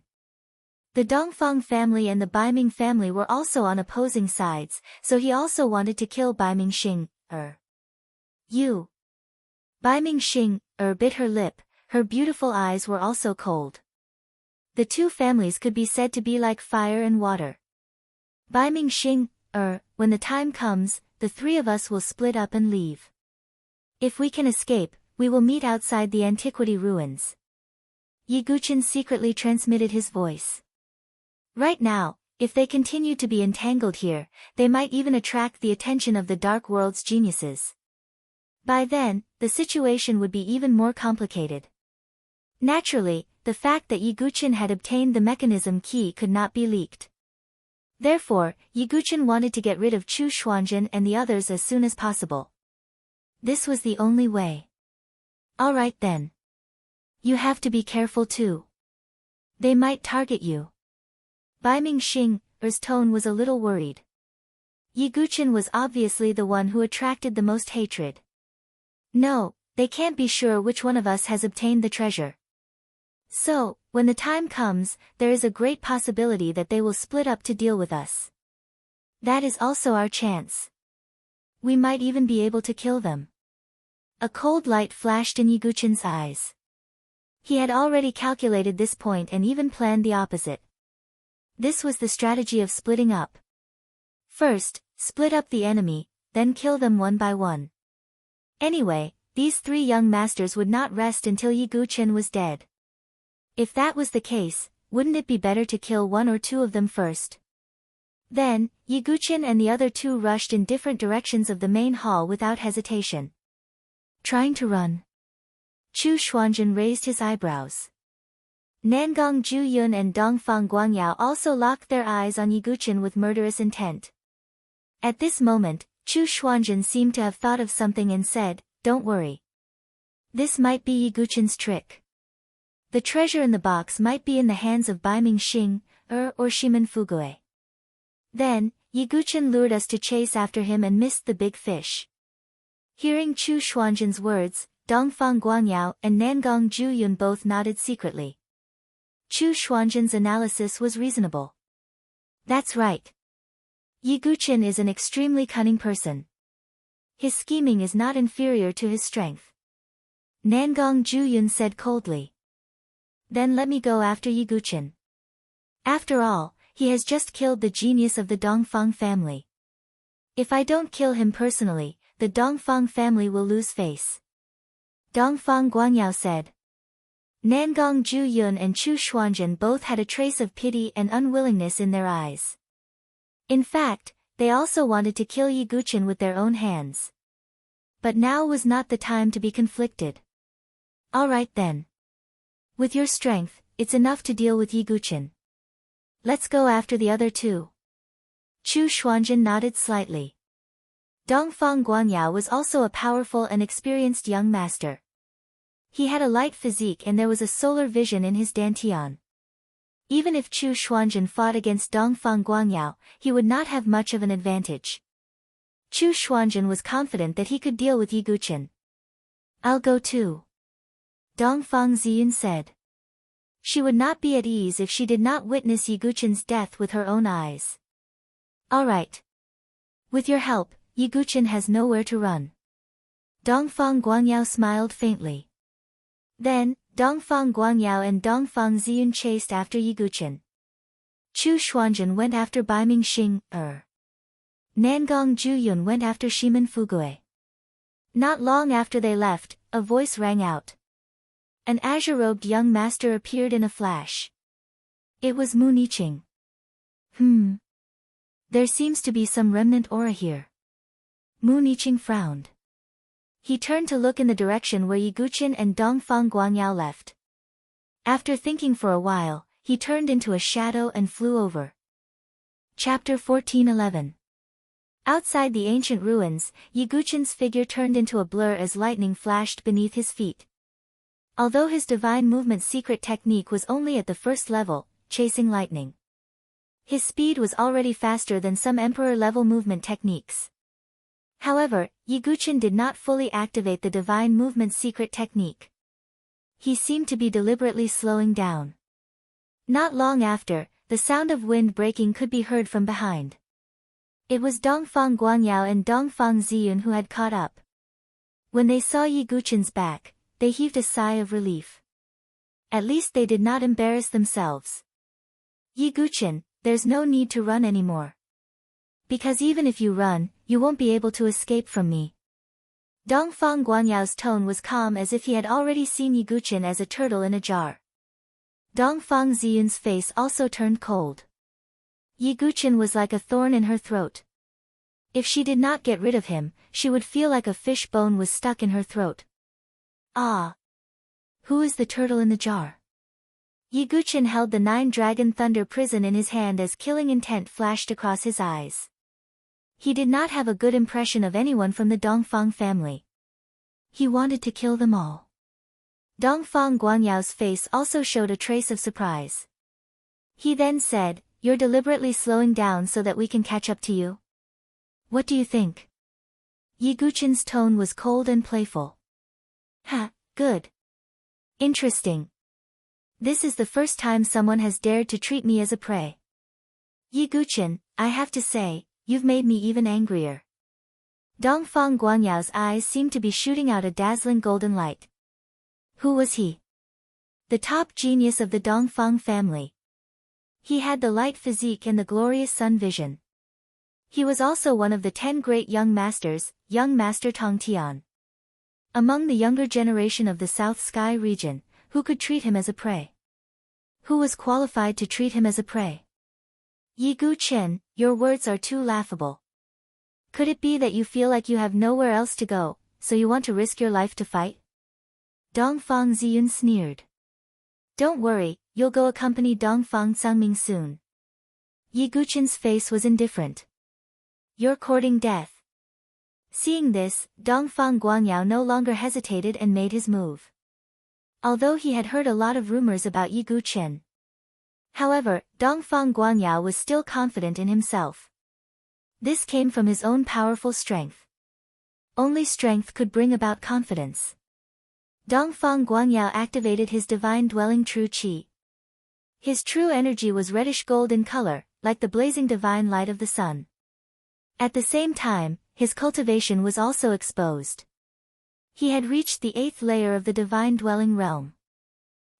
The Dongfang family and the Baiming family were also on opposing sides, so he also wanted to kill Bai Mingxing. You. Bai Mingxing bit her lip, her beautiful eyes were also cold. The two families could be said to be like fire and water. Bai Mingxing, when the time comes, the three of us will split up and leave. If we can escape, we will meet outside the antiquity ruins. Yi Guqin secretly transmitted his voice. Right now, if they continue to be entangled here, they might even attract the attention of the Dark World's geniuses. By then, the situation would be even more complicated. Naturally, the fact that Yi Guqin had obtained the mechanism key could not be leaked. Therefore, Yi Guqin wanted to get rid of Chu Xuanzhen and the others as soon as possible. This was the only way. Alright then. You have to be careful too. They might target you. Bai Mingxing's tone was a little worried. Yi Guqin was obviously the one who attracted the most hatred. No, they can't be sure which one of us has obtained the treasure. So, when the time comes, there is a great possibility that they will split up to deal with us. That is also our chance. We might even be able to kill them. A cold light flashed in Yi Guqin's eyes. He had already calculated this point and even planned the opposite. This was the strategy of splitting up. First, split up the enemy, then kill them one by one. Anyway, these three young masters would not rest until Yi Guqin was dead. If that was the case, wouldn't it be better to kill one or two of them first? Then, Yi Guqin and the other two rushed in different directions of the main hall without hesitation. Trying to run. Chu Xuanzhen raised his eyebrows. Nangong Zhuyun and Dongfang Guangyao also locked their eyes on Yi Guqin with murderous intent. At this moment, Chu Xuanzhen seemed to have thought of something and said, "Don't worry. This might be Yi Guqin's trick. The treasure in the box might be in the hands of Bai Mingxing, or Shimen Fugui." Then, Yi Guqin lured us to chase after him and missed the big fish. Hearing Chu Xuanzhen's words, Dongfang Guangyao and Nangong Zhuyun both nodded secretly. Chu Xuanzhen's analysis was reasonable. That's right. Yi Guqin is an extremely cunning person. His scheming is not inferior to his strength. Nangong Zhuyun said coldly. Then let me go after Yi Guqin. After all, he has just killed the genius of the Dongfang family. If I don't kill him personally, the Dongfang family will lose face. Dongfang Guangyao said. Nangong Zhuyun and Chu Xuanzhen both had a trace of pity and unwillingness in their eyes. In fact, they also wanted to kill Yi Guqin with their own hands. But now was not the time to be conflicted. Alright then. With your strength, it's enough to deal with Yi Guqin. Let's go after the other two. Chu Xuanzhen nodded slightly. Dongfang Guangyao was also a powerful and experienced young master. He had a light physique and there was a solar vision in his dantian. Even if Chu Xuanzhen fought against Dongfang Guangyao, he would not have much of an advantage. Chu Xuanzhen was confident that he could deal with Yi Guqin. I'll go too. Dongfang Ziyun said. She would not be at ease if she did not witness Yi Guqin's death with her own eyes. Alright. With your help, Yiguchen has nowhere to run. Dongfang Guangyao smiled faintly. Then, Dongfang Guangyao and Dongfang Ziyun chased after Yiguchen. Chu Xuanzhen went after Baiming Xing, Nangong Juyun went after Shimen Fugui. Not long after they left, a voice rang out. An azure-robed young master appeared in a flash. It was Mu Niqing. There seems to be some remnant aura here. Mu Niqing frowned. He turned to look in the direction where Yiguchen and Dongfang Guangyao left. After thinking for a while, he turned into a shadow and flew over. Chapter 14:11. Outside the ancient ruins, Yiguchen's figure turned into a blur as lightning flashed beneath his feet. Although his divine movement secret technique was only at the first level, chasing lightning, his speed was already faster than some emperor-level movement techniques. However, Yiguchen did not fully activate the divine movement secret technique. He seemed to be deliberately slowing down. Not long after, the sound of wind breaking could be heard from behind. It was Dongfang Guangyao and Dongfang Ziyun who had caught up. When they saw Yiguchen's back, they heaved a sigh of relief. At least they did not embarrass themselves. Yiguchen, there's no need to run anymore. Because even if you run, you won't be able to escape from me. Dongfang Guanyao's tone was calm as if he had already seen Yiguchen as a turtle in a jar. Dongfang Ziyun's face also turned cold. Yiguchen was like a thorn in her throat. If she did not get rid of him, she would feel like a fish bone was stuck in her throat. Ah! Who is the turtle in the jar? Yiguchen held the 9-dragon thunder prison in his hand as killing intent flashed across his eyes. He did not have a good impression of anyone from the Dongfang family. He wanted to kill them all. Dongfang Guanyao's face also showed a trace of surprise. He then said, "You're deliberately slowing down so that we can catch up to you? What do you think?" Yiguchen's tone was cold and playful. "Ha, good. Interesting. This is the first time someone has dared to treat me as a prey. Yiguchen, I have to say, you've made me even angrier." Dongfang Guanyao's eyes seemed to be shooting out a dazzling golden light. Who was he? The top genius of the Dongfang family. He had the light physique and the glorious sun vision. He was also one of the 10 great young masters, young master Tongtian. Among the younger generation of the South Sky region, who could treat him as a prey? Who was qualified to treat him as a prey? Yiguchen, your words are too laughable. Could it be that you feel like you have nowhere else to go, so you want to risk your life to fight? Dongfang Ziyun sneered. Don't worry, you'll go accompany Dongfang Cangming soon. Yiguchen's face was indifferent. You're courting death. Seeing this, Dongfang Guangyao no longer hesitated and made his move. Although he had heard a lot of rumors about Yiguchen. However, Dongfang Guangyao was still confident in himself. This came from his own powerful strength. Only strength could bring about confidence. Dongfang Guangyao activated his divine dwelling true qi. His true energy was reddish gold in color, like the blazing divine light of the sun. At the same time, his cultivation was also exposed. He had reached the 8th layer of the divine dwelling realm.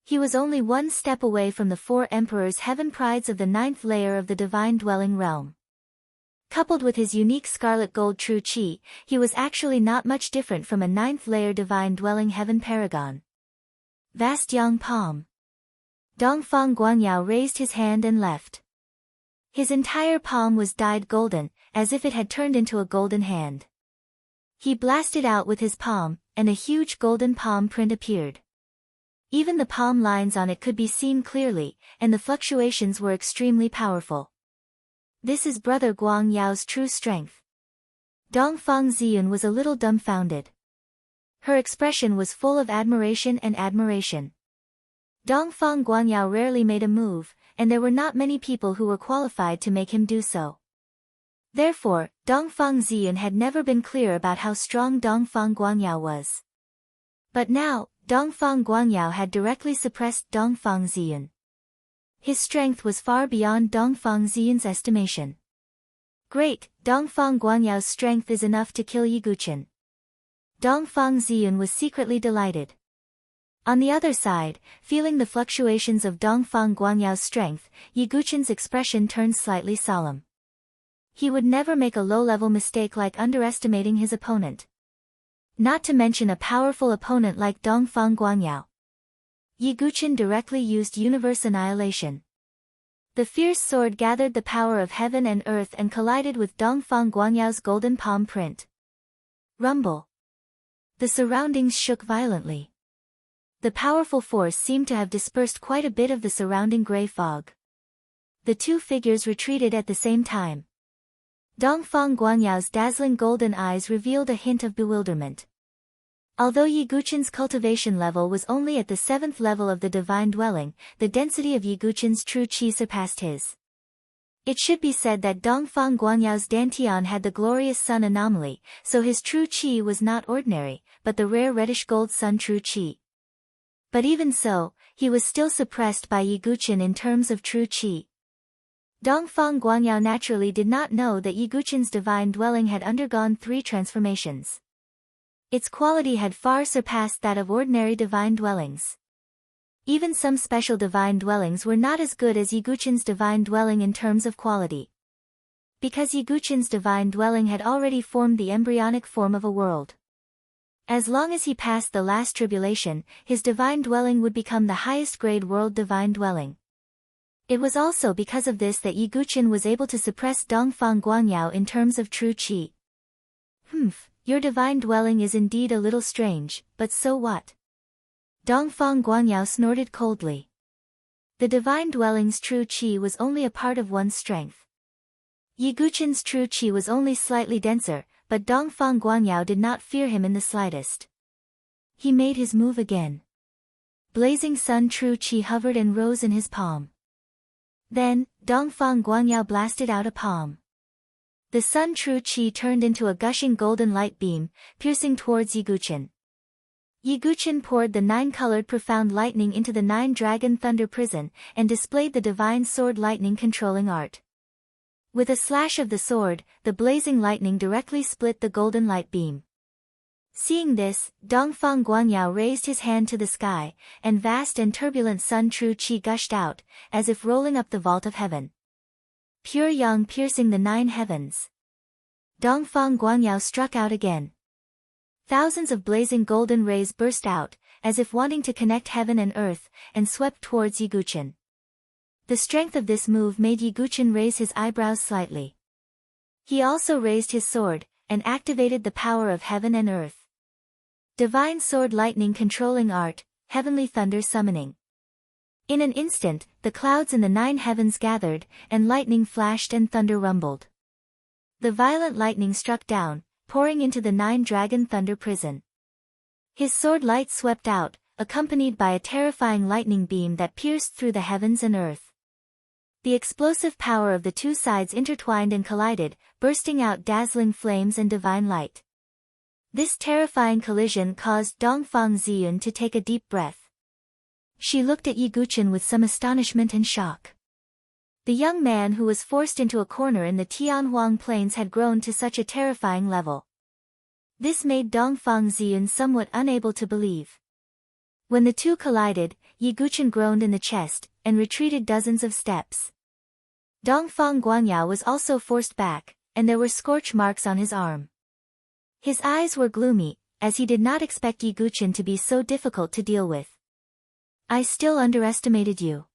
He was only one step away from the 4 emperors' heaven prides of the 9th layer of the divine dwelling realm. Coupled with his unique scarlet gold true qi, he was actually not much different from a 9th layer divine dwelling heaven paragon. Vast yang palm. Dongfang Guangyao raised his hand and left. His entire palm was dyed golden, as if it had turned into a golden hand. He blasted out with his palm, and a huge golden palm print appeared. Even the palm lines on it could be seen clearly, and the fluctuations were extremely powerful. This is Brother Guang Yao's true strength. Dongfang Ziyun was a little dumbfounded. Her expression was full of admiration and admiration. Dongfang Guangyao rarely made a move, and there were not many people who were qualified to make him do so. Therefore, Dongfang Ziyun had never been clear about how strong Dongfang Guangyao was. But now, Dongfang Guangyao had directly suppressed Dongfang Ziyun. His strength was far beyond Dongfang Ziyun's estimation. Great, Dongfang Guanyao's strength is enough to kill Yiguchen. Dongfang Ziyun was secretly delighted. On the other side, feeling the fluctuations of Dongfang Guanyao's strength, Yiguchen's expression turned slightly solemn. He would never make a low-level mistake like underestimating his opponent. Not to mention a powerful opponent like Dongfang Guanyao. Yiguchen directly used universe annihilation. The fierce sword gathered the power of heaven and earth and collided with Dongfang Guanyao's golden palm print. Rumble. The surroundings shook violently. The powerful force seemed to have dispersed quite a bit of the surrounding gray fog. The two figures retreated at the same time. Dongfang Guanyao's dazzling golden eyes revealed a hint of bewilderment. Although Yiguchen's cultivation level was only at the 7th level of the divine dwelling, the density of Yiguchen's true qi surpassed his. It should be said that Dongfang Guanyao's dantian had the glorious sun anomaly, so his true qi was not ordinary, but the rare reddish-gold sun true qi. But even so, he was still suppressed by Yiguchen in terms of true qi. Dongfang Guanyao naturally did not know that Yiguchen's divine dwelling had undergone 3 transformations. Its quality had far surpassed that of ordinary divine dwellings. Even some special divine dwellings were not as good as Yiguchen's divine dwelling in terms of quality. Because Yiguchen's divine dwelling had already formed the embryonic form of a world. As long as he passed the last tribulation, his divine dwelling would become the highest grade world divine dwelling. It was also because of this that Yiguchen was able to suppress Dongfang Guanyao in terms of true qi. Your divine dwelling is indeed a little strange, but so what? Dongfang Guanyao snorted coldly. The divine dwelling's true qi was only a part of one's strength. Yiguchen's true qi was only slightly denser, but Dongfang Guanyao did not fear him in the slightest. He made his move again. Blazing sun true qi hovered and rose in his palm. Then, Dongfang Guanyao blasted out a palm. The sun true qi turned into a gushing golden light beam, piercing towards Yiguchen. Yiguchen poured the 9-colored profound lightning into the 9-dragon thunder prison, and displayed the divine sword lightning controlling art. With a slash of the sword, the blazing lightning directly split the golden light beam. Seeing this, Dongfang Guanyao raised his hand to the sky, and vast and turbulent sun true qi gushed out, as if rolling up the vault of heaven. Pure yang piercing the 9 heavens. Dongfang Guanyao struck out again. Thousands of blazing golden rays burst out, as if wanting to connect heaven and earth, and swept towards Yiguchen. The strength of this move made Yiguchen raise his eyebrows slightly. He also raised his sword, and activated the power of heaven and earth. Divine sword lightning controlling art, heavenly thunder summoning. In an instant, the clouds in the 9 heavens gathered, and lightning flashed and thunder rumbled. The violent lightning struck down, pouring into the 9-dragon thunder prison. His sword light swept out, accompanied by a terrifying lightning beam that pierced through the heavens and earth. The explosive power of the two sides intertwined and collided, bursting out dazzling flames and divine light. This terrifying collision caused Dongfang Ziyun to take a deep breath. She looked at Yiguchen with some astonishment and shock. The young man who was forced into a corner in the Tianhuang Plains had grown to such a terrifying level. This made Dongfang Ziyun somewhat unable to believe. When the two collided, Yiguchen groaned in the chest, and retreated dozens of steps. Dongfang Guanyao was also forced back, and there were scorch marks on his arm. His eyes were gloomy, as he did not expect Yiguchen to be so difficult to deal with. I still underestimated you.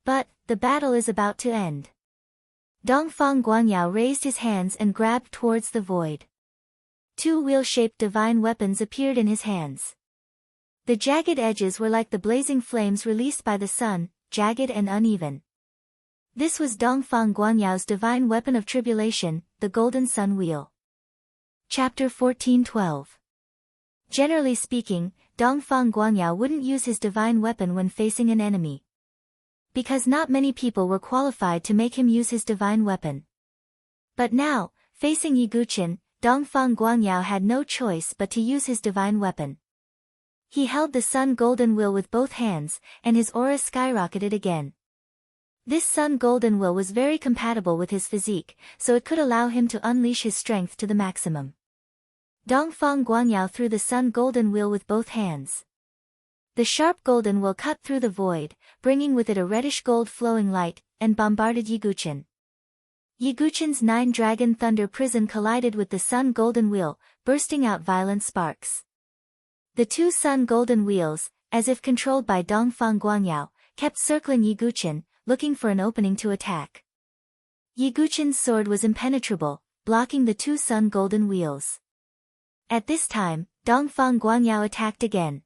But, the battle is about to end. Dongfang Guanyao raised his hands and grabbed towards the void. 2 wheel-shaped divine weapons appeared in his hands. The jagged edges were like the blazing flames released by the sun, jagged and uneven. This was Dongfang Guanyao's divine weapon of tribulation, the Golden Sun Wheel. Chapter 14:12. Generally speaking, Dongfang Guanyao wouldn't use his divine weapon when facing an enemy. Because not many people were qualified to make him use his divine weapon. But now, facing Yiguchen, Dongfang Guanyao had no choice but to use his divine weapon. He held the sun golden wheel with both hands, and his aura skyrocketed again. This Sun Golden Will was very compatible with his physique, so it could allow him to unleash his strength to the maximum. Dongfang Guanyao threw the Sun Golden Wheel with both hands. The sharp golden will cut through the void, bringing with it a reddish-gold flowing light, and bombarded Yiguchen. Yiguchen's 9-dragon thunder prison collided with the Sun Golden Wheel, bursting out violent sparks. The two Sun Golden Wheels, as if controlled by Dongfang Guanyao, kept circling Yiguchen, looking for an opening to attack. Yiguchen's sword was impenetrable, blocking the two Sun Golden Wheels. At this time, Dongfang Guanyao attacked again.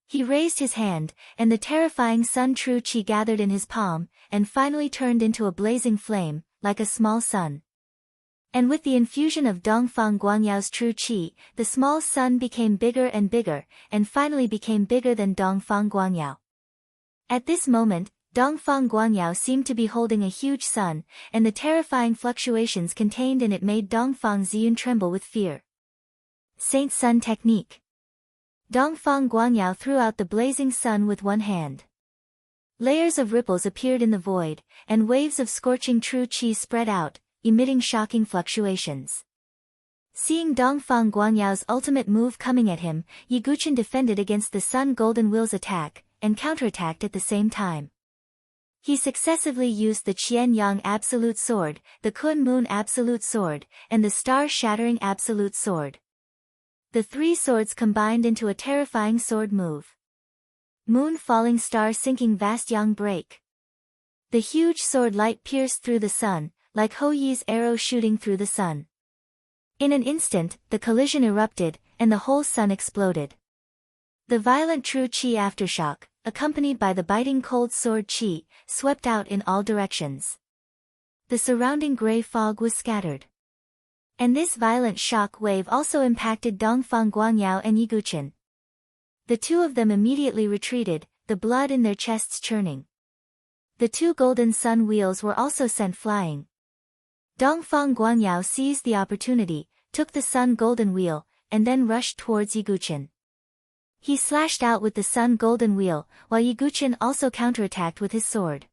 He raised his hand, and the terrifying Sun True Qi gathered in his palm, and finally turned into a blazing flame, like a small sun. And with the infusion of Dongfang Guanyao's True Qi, the small sun became bigger and bigger, and finally became bigger than Dongfang Guanyao. At this moment, Dongfang Guanyao seemed to be holding a huge sun, and the terrifying fluctuations contained in it made Dongfang Ziyun tremble with fear. Saint Sun Technique. Dongfang Guanyao threw out the blazing sun with one hand. Layers of ripples appeared in the void, and waves of scorching True Qi spread out, emitting shocking fluctuations. Seeing Dongfang Guanyao's ultimate move coming at him, Yiguchen defended against the Sun Golden Will's attack, and counterattacked at the same time. He successively used the Qian Yang Absolute Sword, the Kun Moon Absolute Sword, and the Star-Shattering Absolute Sword. The three swords combined into a terrifying sword move. Moon Falling Star Sinking Vast Yang Break. The huge sword light pierced through the sun, like Ho Yi's arrow shooting through the sun. In an instant, the collision erupted, and the whole sun exploded. The violent True Qi aftershock, accompanied by the biting cold sword Qi, swept out in all directions. The surrounding gray fog was scattered. And this violent shock wave also impacted Dongfang Guanyao and Yiguchen. The two of them immediately retreated, the blood in their chests churning. The two golden sun wheels were also sent flying. Dongfang Guanyao seized the opportunity, took the Sun Golden Wheel, and then rushed towards Yiguchen. He slashed out with the Sun Golden Wheel, while Yiguchen also counterattacked with his sword.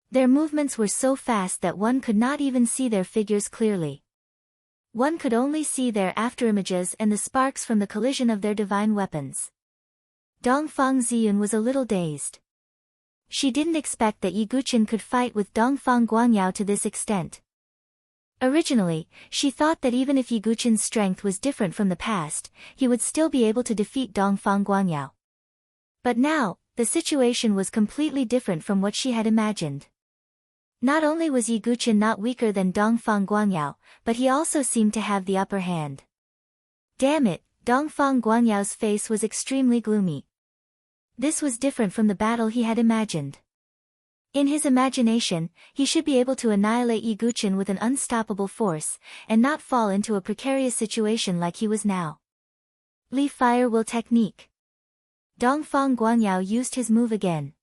Their movements were so fast that one could not even see their figures clearly. One could only see their afterimages and the sparks from the collision of their divine weapons. Dongfang Ziyun was a little dazed. She didn't expect that Yiguchen could fight with Dongfang Guanyao to this extent. Originally, she thought that even if Yiguchen's strength was different from the past, he would still be able to defeat Dongfang Guanyao. But now, the situation was completely different from what she had imagined. Not only was Yiguchen not weaker than Dongfang Guanyao, but he also seemed to have the upper hand. Damn it, Dongfang Guanyao's face was extremely gloomy. This was different from the battle he had imagined. In his imagination, he should be able to annihilate Yiguchen with an unstoppable force, and not fall into a precarious situation like he was now. Li Fire Will Technique. Dongfang Guanyao used his move again.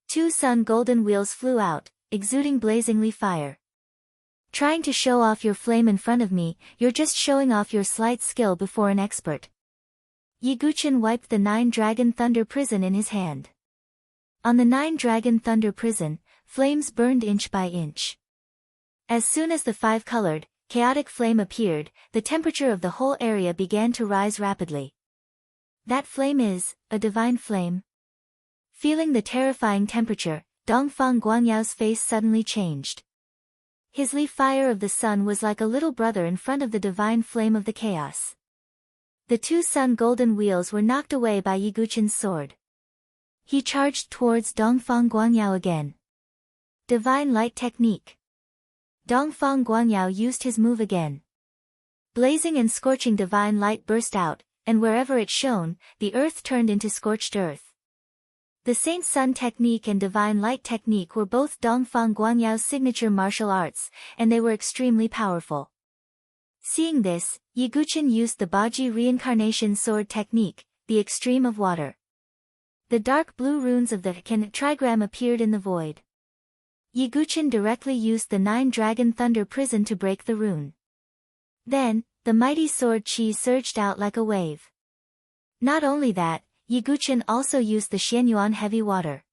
Two Sun Golden Wheels flew out, exuding blazingly fire. Trying to show off your flame in front of me, you're just showing off your slight skill before an expert. Yiguchen wiped the 9-dragon thunder prison in his hand. On the 9-dragon thunder prison, flames burned inch by inch. As soon as the 5-colored, chaotic flame appeared, the temperature of the whole area began to rise rapidly. That flame is a divine flame. Feeling the terrifying temperature, Dongfang Guanyao's face suddenly changed. His Li Fire of the Sun was like a little brother in front of the divine flame of the chaos. The two Sun Golden Wheels were knocked away by Yiguchen's sword. He charged towards Dongfang Guanyao again. Divine Light Technique. Dongfang Guanyao used his move again. Blazing and scorching divine light burst out, and wherever it shone, the earth turned into scorched earth. The Saint Sun Technique and Divine Light Technique were both Dongfang Guanyao's signature martial arts, and they were extremely powerful. Seeing this, Yiguchen used the Baji Reincarnation Sword Technique, the Extreme of Water. The dark blue runes of the Kan trigram appeared in the void. Yiguchen directly used the 9-dragon thunder prison to break the rune. Then, the mighty sword Qi surged out like a wave. Not only that, Yiguchen also used the Xianyuan heavy water.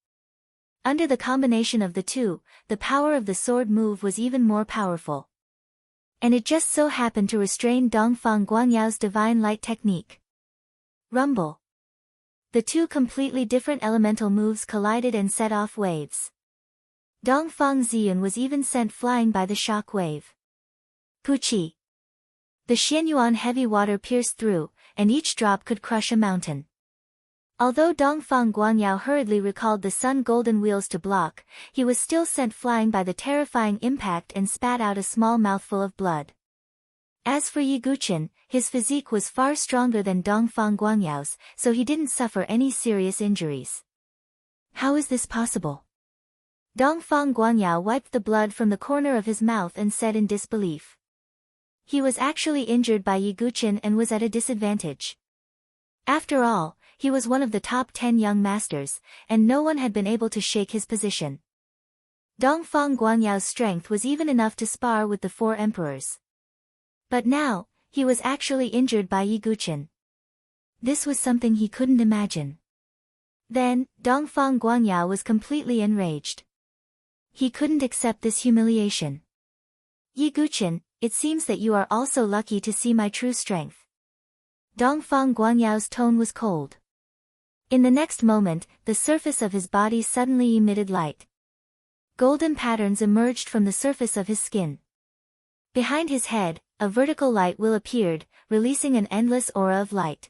Under the combination of the two, the power of the sword move was even more powerful. And it just so happened to restrain Dongfang Guangyao's divine light technique. Rumble. The two completely different elemental moves collided and set off waves. Dongfang Ziyun was even sent flying by the shock wave. Puchi. The Xianyuan heavy water pierced through, and each drop could crush a mountain. Although Dongfang Guangyao hurriedly recalled the sun golden wheels to block, he was still sent flying by the terrifying impact and spat out a small mouthful of blood. As for Yi Guqin, his physique was far stronger than Dongfang Guangyao's, so he didn't suffer any serious injuries. How is this possible? Dongfang Guangyao wiped the blood from the corner of his mouth and said in disbelief. He was actually injured by Yi Guqin and was at a disadvantage. After all, he was one of the top 10 young masters, and no one had been able to shake his position. Dongfang Guangyao's strength was even enough to spar with the 4 emperors. But now, he was actually injured by Yi Guqin. This was something he couldn't imagine. Then, Dongfang Guangyao was completely enraged. He couldn't accept this humiliation. Yi Guqin, it seems that you are also lucky to see my true strength. Dongfang Guangyao's tone was cold. In the next moment, the surface of his body suddenly emitted light. Golden patterns emerged from the surface of his skin. Behind his head, a vertical light wheel appeared, releasing an endless aura of light.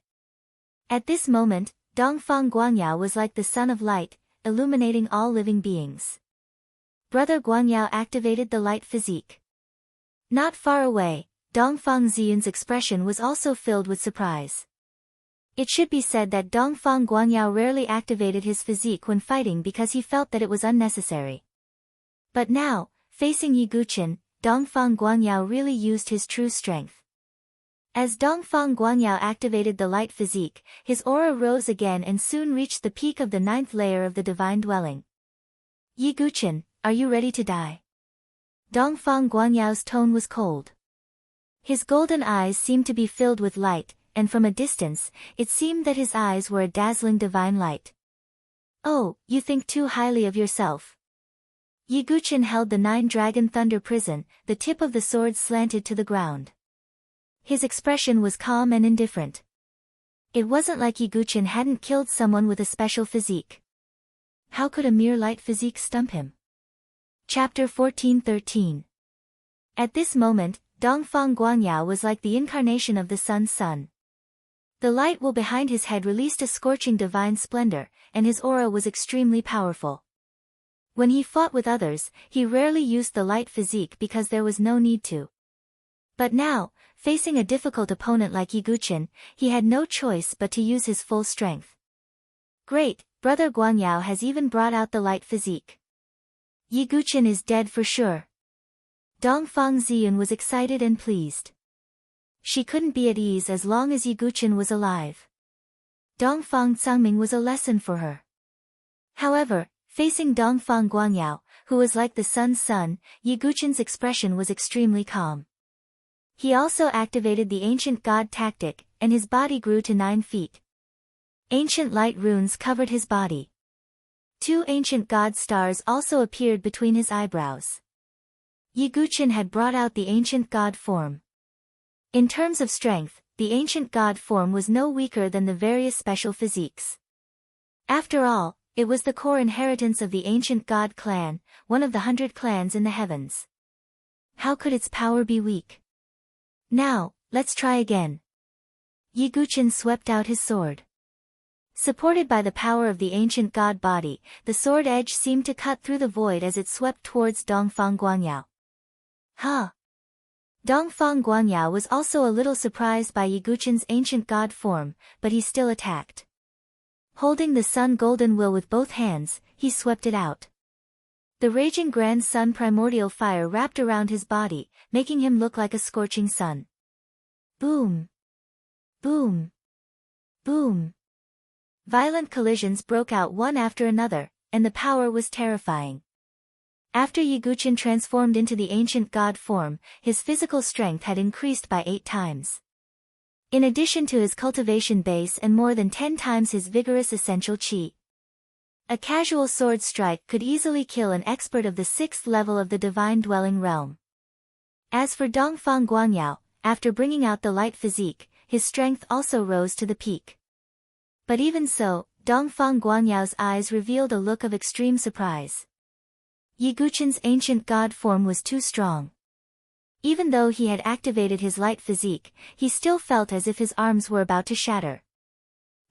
At this moment, Dongfang Guangyao was like the sun of light, illuminating all living beings. Brother Guangyao activated the light physique. Not far away, Dongfang Ziyun's expression was also filled with surprise. It should be said that Dongfang Guangyao rarely activated his physique when fighting because he felt that it was unnecessary. But now, facing Yi Guqin, Dongfang Guangyao really used his true strength. As Dongfang Guangyao activated the light physique, his aura rose again and soon reached the peak of the 9th layer of the divine dwelling. Yi Guqin, are you ready to die? Dongfang Guangyao's tone was cold. His golden eyes seemed to be filled with light, and from a distance, it seemed that his eyes were a dazzling divine light. Oh, you think too highly of yourself. Yi Guqin held the 9-dragon thunder prison, the tip of the sword slanted to the ground. His expression was calm and indifferent. It wasn't like Yi Guqin hadn't killed someone with a special physique. How could a mere light physique stump him? Chapter 14:13. At this moment, Dongfang Guangyao was like the incarnation of the sun's sun. The light wheel behind his head released a scorching divine splendor, and his aura was extremely powerful. When he fought with others, he rarely used the light physique because there was no need to. But now, facing a difficult opponent like Yi Guqin, he had no choice but to use his full strength. Great, Brother Guangyao has even brought out the light physique. Yi Guqin is dead for sure. Dongfang Ziyun was excited and pleased. She couldn't be at ease as long as Yi Guqin was alive. Dongfang Zangming was a lesson for her. However, facing Dongfang Guangyao, who was like the sun's sun, Yi Guqin's expression was extremely calm. He also activated the ancient god tactic, and his body grew to 9 feet. Ancient light runes covered his body. 2 ancient god stars also appeared between his eyebrows. Yi Guqin had brought out the ancient god form. In terms of strength, the ancient god form was no weaker than the various special physiques. After all, it was the core inheritance of the ancient god clan, one of the 100 clans in the heavens. How could its power be weak? Now, let's try again. Yi Guqin swept out his sword. Supported by the power of the ancient god body, the sword edge seemed to cut through the void as it swept towards Dongfang Guangyao. Ha! Dongfang Guangyao was also a little surprised by Yi Guqin's ancient god form, but he still attacked. Holding the sun golden will with both hands, he swept it out. The raging grand sun primordial fire wrapped around his body, making him look like a scorching sun. Boom! Boom! Boom! Violent collisions broke out one after another, and the power was terrifying. After Yi Guqin transformed into the ancient god form, his physical strength had increased by 8 times. In addition to his cultivation base and more than 10 times his vigorous essential qi. A casual sword strike could easily kill an expert of the 6th level of the divine dwelling realm. As for Dongfang Guangyao, after bringing out the light physique, his strength also rose to the peak. But even so, Dongfang Guanyao's eyes revealed a look of extreme surprise. Yi Guqin's ancient god form was too strong. Even though he had activated his light physique, he still felt as if his arms were about to shatter.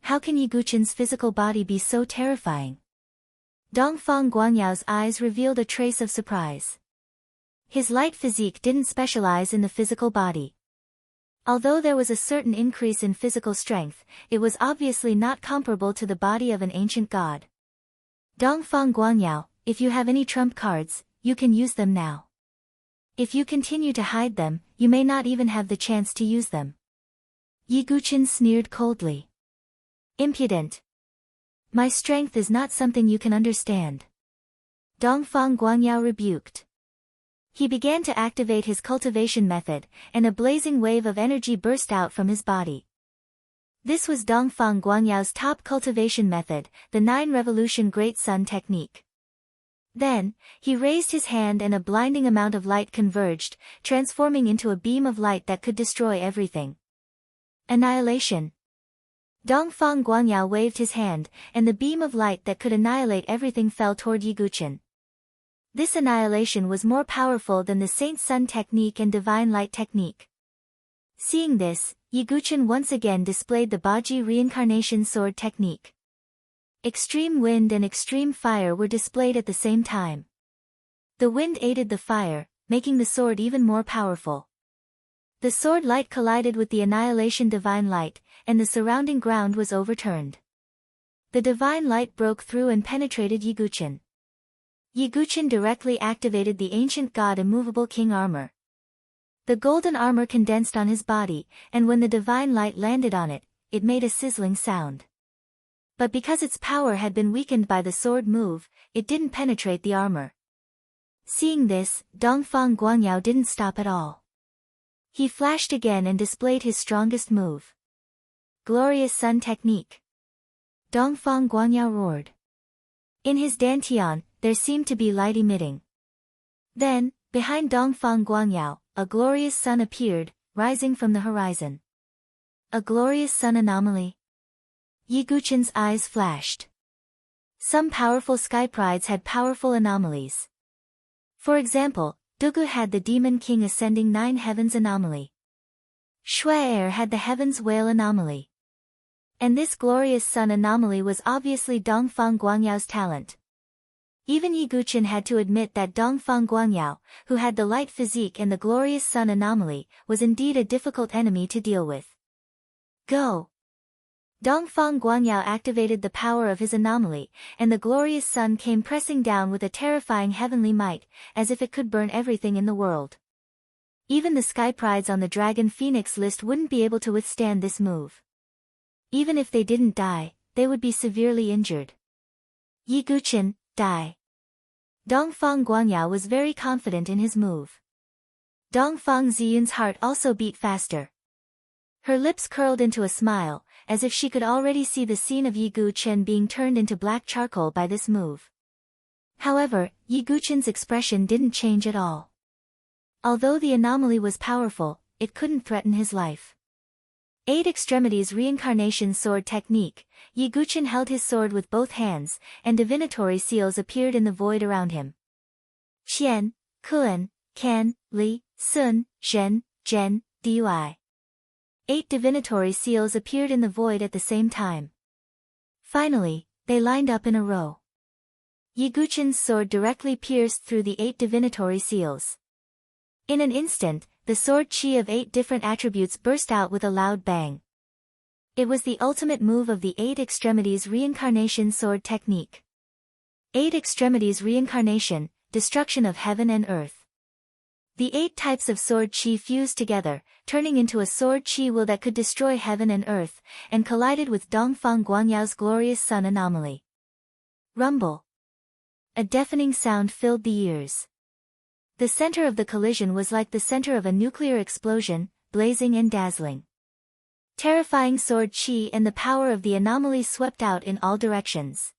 How can Yi Guqin's physical body be so terrifying? Dongfang Guanyao's eyes revealed a trace of surprise. His light physique didn't specialize in the physical body. Although there was a certain increase in physical strength, it was obviously not comparable to the body of an ancient god. Dongfang Guangyao, if you have any trump cards, you can use them now. If you continue to hide them, you may not even have the chance to use them. Yi Guqin sneered coldly. Impudent. My strength is not something you can understand. Dongfang Guangyao rebuked. He began to activate his cultivation method, and a blazing wave of energy burst out from his body. This was Dongfang Guanyao's top cultivation method, the 9 Revolution Great Sun technique. Then, he raised his hand and a blinding amount of light converged, transforming into a beam of light that could destroy everything. Annihilation. Dongfang Guanyao waved his hand, and the beam of light that could annihilate everything fell toward Yi Guqin. This annihilation was more powerful than the Saint Sun technique and Divine Light technique. Seeing this, Yi Guqin once again displayed the Baji reincarnation sword technique. Extreme wind and extreme fire were displayed at the same time. The wind aided the fire, making the sword even more powerful. The sword light collided with the annihilation Divine Light, and the surrounding ground was overturned. The Divine Light broke through and penetrated Yi Guqin. Yi Guqin directly activated the ancient god immovable king armor. The golden armor condensed on his body, and when the divine light landed on it, it made a sizzling sound. But because its power had been weakened by the sword move, it didn't penetrate the armor. Seeing this, Dongfang Guanyao didn't stop at all. He flashed again and displayed his strongest move. Glorious Sun Technique. Dongfang Guanyao roared. In his dantian, there seemed to be light emitting. Then, behind Dongfang Guanyao, a glorious sun appeared, rising from the horizon. A glorious sun anomaly? Yi Guqin's eyes flashed. Some powerful sky prides had powerful anomalies. For example, Dugu had the Demon King Ascending 9 Heavens anomaly. Shuai had the Heavens Whale anomaly. And this glorious sun anomaly was obviously Dongfang Guanyao's talent. Even Yi Guqin had to admit that Dongfang Guanyao, who had the light physique and the glorious sun anomaly, was indeed a difficult enemy to deal with. Go! Dongfang Guanyao activated the power of his anomaly, and the glorious sun came pressing down with a terrifying heavenly might, as if it could burn everything in the world. Even the sky prides on the Dragon Phoenix list wouldn't be able to withstand this move. Even if they didn't die, they would be severely injured. Yi Guqin, die. Dongfang Guanyao was very confident in his move. Dongfang Ziyun's heart also beat faster. Her lips curled into a smile, as if she could already see the scene of Yi Guqin being turned into black charcoal by this move. However, Yi Guqin's expression didn't change at all. Although the anomaly was powerful, it couldn't threaten his life. 8 Extremities Reincarnation Sword Technique. Yi Guqin held his sword with both hands, and divinatory seals appeared in the void around him. Qian, Kun, Kan, Li, Sun, Zhen, Zhen, Dui. 8 divinatory seals appeared in the void at the same time. Finally, they lined up in a row. Yi Guqin's sword directly pierced through the 8 divinatory seals. In an instant, the sword chi of 8 different attributes burst out with a loud bang. It was the ultimate move of the 8 Extremities Reincarnation Sword Technique. 8 Extremities Reincarnation, Destruction of Heaven and Earth. The 8 types of sword chi fused together, turning into a sword chi will that could destroy heaven and earth, and collided with Dongfang Guanyao's glorious sun anomaly. Rumble. A deafening sound filled the ears. The center of the collision was like the center of a nuclear explosion, blazing and dazzling. Terrifying sword chi and the power of the anomaly swept out in all directions.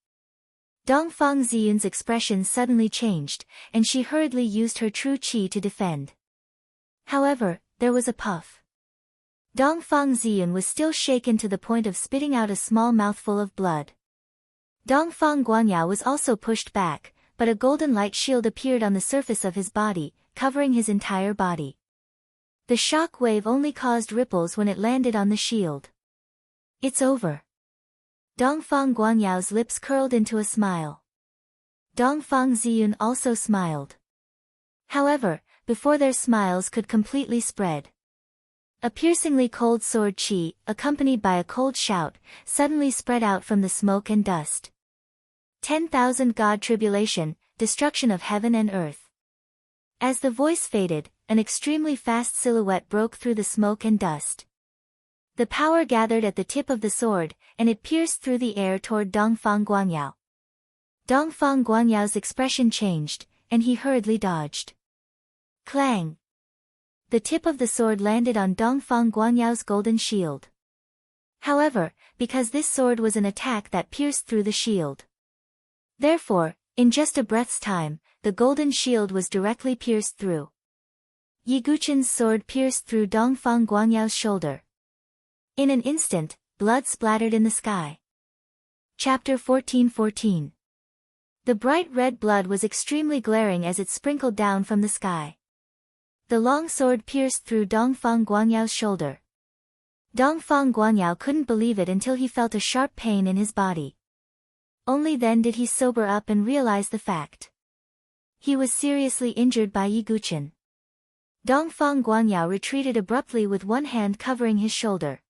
Dongfang Ziyun's expression suddenly changed, and she hurriedly used her true qi to defend. However, there was a puff. Dongfang Ziyun was still shaken to the point of spitting out a small mouthful of blood. Dongfang Guanyao was also pushed back, but a golden light shield appeared on the surface of his body, covering his entire body. The shock wave only caused ripples when it landed on the shield. It's over. Dongfang Guanyao's lips curled into a smile. Dongfang Ziyun also smiled. However, before their smiles could completely spread, a piercingly cold sword qi, accompanied by a cold shout, suddenly spread out from the smoke and dust. 10,000 God tribulation, destruction of heaven and earth. As the voice faded, an extremely fast silhouette broke through the smoke and dust. The power gathered at the tip of the sword, and it pierced through the air toward Dongfang Guanyao. Dongfang Guanyao's expression changed, and he hurriedly dodged. Clang! The tip of the sword landed on Dongfang Guanyao's golden shield. However, because this sword was an attack that pierced through the shield. Therefore, in just a breath's time, the golden shield was directly pierced through. Yi Guqin's sword pierced through Dongfang Guanyao's shoulder. In an instant, blood splattered in the sky. Chapter 14:14. The bright red blood was extremely glaring as it sprinkled down from the sky. The long sword pierced through Dongfang Guanyao's shoulder. Dongfang Guanyao couldn't believe it until he felt a sharp pain in his body. Only then did he sober up and realize the fact. He was seriously injured by Yi Guqin. Dongfang Guanyao retreated abruptly with one hand covering his shoulder.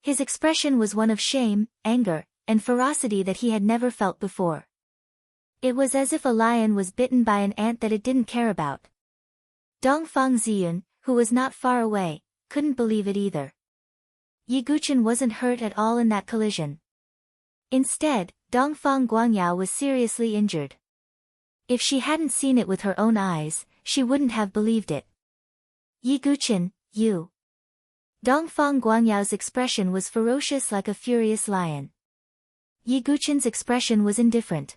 His expression was one of shame, anger, and ferocity that he had never felt before. It was as if a lion was bitten by an ant that it didn't care about. Dongfang Ziyun, who was not far away, couldn't believe it either. Yi Guqin wasn't hurt at all in that collision. Instead, Dongfang Guanyao was seriously injured. If she hadn't seen it with her own eyes, she wouldn't have believed it. Yi Guqin, you. Dongfang Guanyao's expression was ferocious like a furious lion. Yi Guqin's expression was indifferent.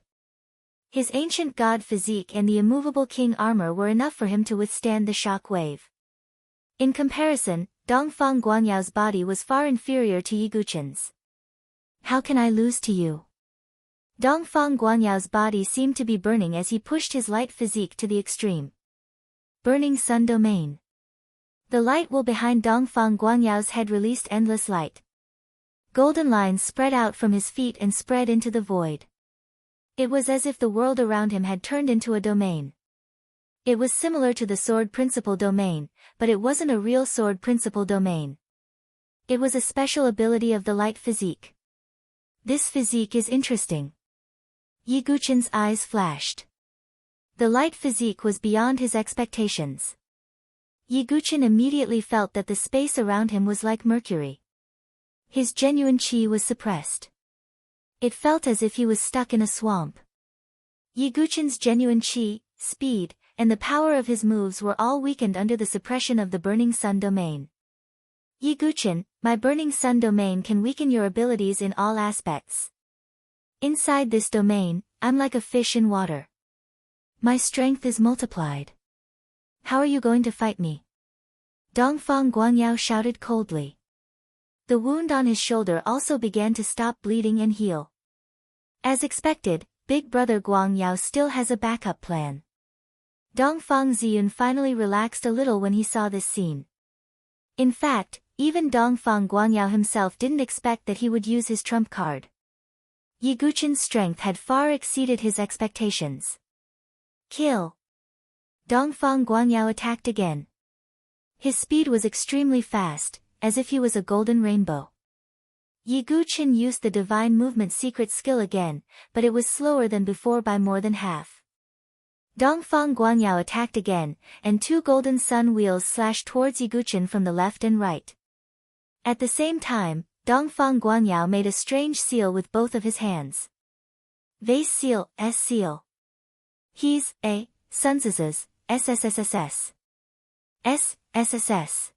His ancient god physique and the immovable king armor were enough for him to withstand the shock wave. In comparison, Dongfang Guanyao's body was far inferior to Yi Guqin's. How can I lose to you? Dongfang Guanyao's body seemed to be burning as he pushed his light physique to the extreme. Burning Sun Domain. The light wall behind Dongfang Guanyao's head released endless light. Golden lines spread out from his feet and spread into the void. It was as if the world around him had turned into a domain. It was similar to the sword principal domain, but it wasn't a real sword principal domain. It was a special ability of the light physique. This physique is interesting. Yi Guqin's eyes flashed. The light physique was beyond his expectations. Yi Guqin immediately felt that the space around him was like mercury. His genuine qi was suppressed. It felt as if he was stuck in a swamp. Yi Guqin's genuine qi, speed, and the power of his moves were all weakened under the suppression of the Burning Sun domain. Yi Guqin, my Burning Sun domain can weaken your abilities in all aspects. Inside this domain, I'm like a fish in water. My strength is multiplied. How are you going to fight me? Dongfang Guanyao shouted coldly. The wound on his shoulder also began to stop bleeding and heal. As expected, Big Brother Guangyao still has a backup plan. Dongfang Ziyun finally relaxed a little when he saw this scene. In fact, even Dongfang Guanyao himself didn't expect that he would use his trump card. Yi Guqin's strength had far exceeded his expectations. Kill! Dongfang Guanyao attacked again. His speed was extremely fast, as if he was a golden rainbow. Yi Guqin used the divine movement secret skill again, but it was slower than before by more than half. Dongfang Guanyao attacked again, and two golden sun wheels slashed towards Yi Guqin from the left and right. At the same time, Dongfang Guanyao made a strange seal with both of his hands. Vase seal, S seal. He's, A, Sunz's, SSSSS. SSS.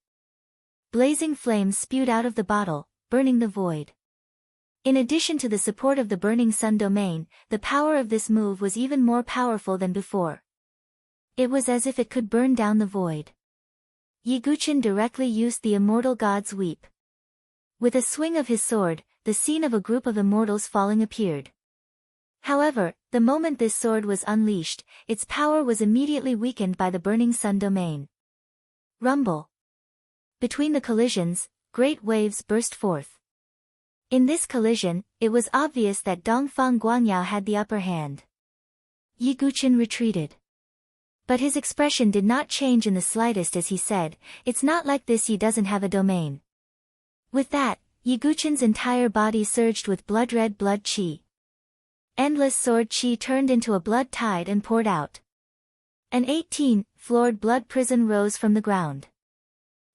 Blazing flames spewed out of the bottle, burning the void. In addition to the support of the Burning Sun domain, the power of this move was even more powerful than before. It was as if it could burn down the void. Yiguchen directly used the immortal god's weep. With a swing of his sword, the scene of a group of immortals falling appeared. However, the moment this sword was unleashed, its power was immediately weakened by the Burning Sun domain. Rumble. Between the collisions, great waves burst forth. In this collision, it was obvious that Dongfang Guanyao had the upper hand. Yiguchen retreated. But his expression did not change in the slightest as he said, "It's not like this, he doesn't have a domain." With that, Yiguchen's entire body surged with blood-red blood qi. Endless sword qi turned into a blood tide and poured out. An 18-floored blood prison rose from the ground.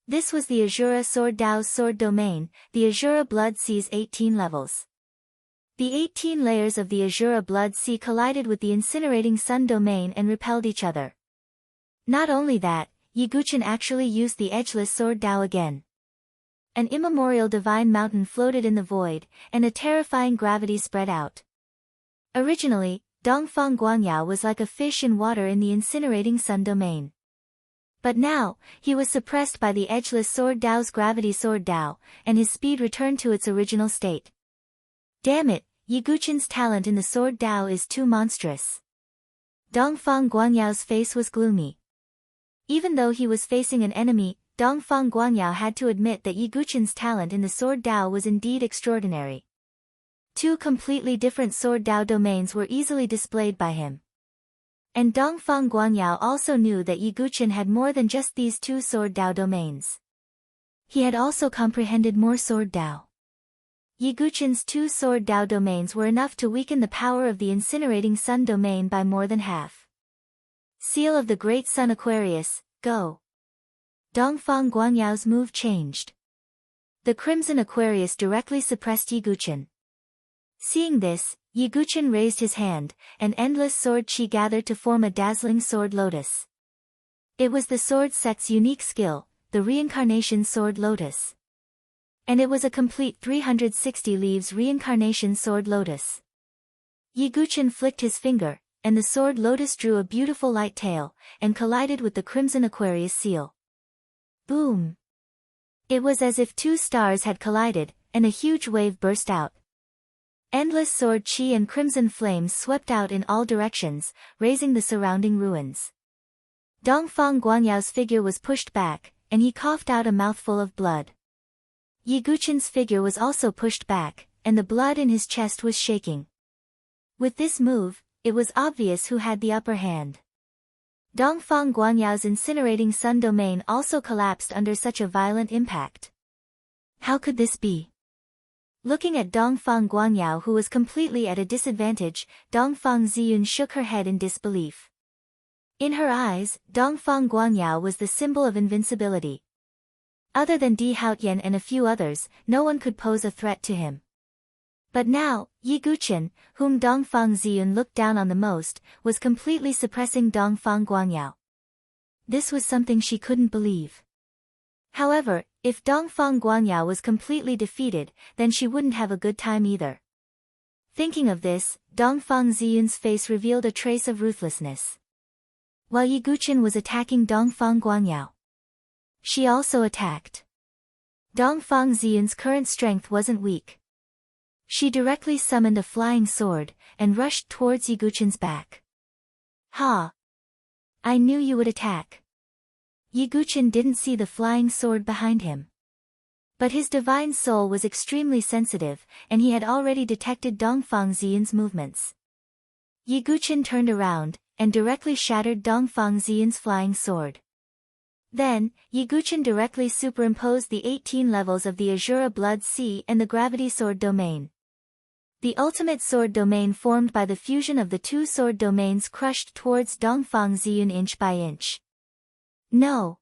This was the Azura Sword Dao's sword domain. The Azura blood sees 18 levels. The 18 layers of the Azura blood sea collided with the incinerating sun domain and repelled each other. Not only that, Yiguchen actually used the edgeless sword Dao again. An immemorial divine mountain floated in the void, and a terrifying gravity spread out. Originally, Dongfang Guanyao was like a fish in water in the incinerating sun domain. But now, he was suppressed by the edgeless sword Dao's gravity sword Dao, and his speed returned to its original state. Damn it, Yiguchen's talent in the sword Dao is too monstrous. Dongfang Guanyao's face was gloomy. Even though he was facing an enemy, Dongfang Guanyao had to admit that Yiguchen's talent in the sword Dao was indeed extraordinary. Two completely different sword Dao domains were easily displayed by him. And Dongfang Guanyao also knew that Yiguchen had more than just these two sword Dao domains. He had also comprehended more sword Dao. Yiguchen's two sword Dao domains were enough to weaken the power of the incinerating sun domain by more than half. Seal of the Great Sun Aquarius, go. Dongfang Guanyao's move changed. The Crimson Aquarius directly suppressed Yiguchen. Seeing this, Yiguchen raised his hand, and endless sword qi gathered to form a dazzling sword lotus. It was the sword sect's unique skill, the reincarnation sword lotus. And it was a complete 360 leaves reincarnation sword lotus. Yiguchen flicked his finger, and the sword lotus drew a beautiful light tail, and collided with the Crimson Aquarius seal. Boom! It was as if two stars had collided, and a huge wave burst out. Endless sword qi and crimson flames swept out in all directions, raising the surrounding ruins. Dongfang Guanyao's figure was pushed back, and he coughed out a mouthful of blood. Yiguchen's figure was also pushed back, and the blood in his chest was shaking. With this move, it was obvious who had the upper hand. Dongfang Guanyao's incinerating sun domain also collapsed under such a violent impact. How could this be? Looking at Dongfang Guanyao, who was completely at a disadvantage, Dongfang Ziyun shook her head in disbelief. In her eyes, Dongfang Guanyao was the symbol of invincibility. Other than Di Haotian and a few others, no one could pose a threat to him. But now, Yiguchen, whom Dongfang Ziyun looked down on the most, was completely suppressing Dongfang Guanyao. This was something she couldn't believe. However, if Dongfang Guanyao was completely defeated, then she wouldn't have a good time either. Thinking of this, Dongfang Ziyun's face revealed a trace of ruthlessness. While Yiguchen was attacking Dongfang Guanyao, she also attacked. Dongfang Ziyun's current strength wasn't weak. She directly summoned a flying sword, and rushed towards Yiguchen's back. Ha! I knew you would attack. Yiguchen didn't see the flying sword behind him. But his divine soul was extremely sensitive, and he had already detected Dongfang Ziyun's movements. Yiguchen turned around, and directly shattered Dongfang Ziyun's flying sword. Then, Yiguchen directly superimposed the 18 levels of the Azura Blood Sea and the Gravity Sword domain. The ultimate sword domain formed by the fusion of the two sword domains crushed towards Dongfang Ziyun inch by inch. No!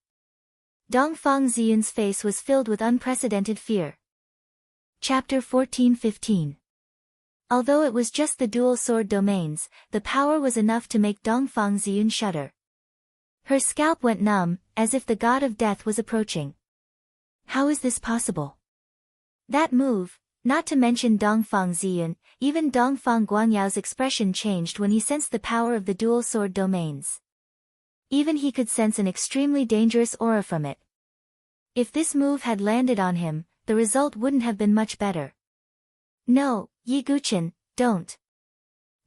Dongfang Ziyun's face was filled with unprecedented fear. Chapter 14-15. Although it was just the dual sword domains, the power was enough to make Dongfang Ziyun shudder. Her scalp went numb, as if the god of death was approaching. How is this possible? That move, Not to mention Dongfang Ziyun, even Dongfang Guanyao's expression changed when he sensed the power of the dual sword domains. Even he could sense an extremely dangerous aura from it. If this move had landed on him, the result wouldn't have been much better. No, Yi Guchen, don't.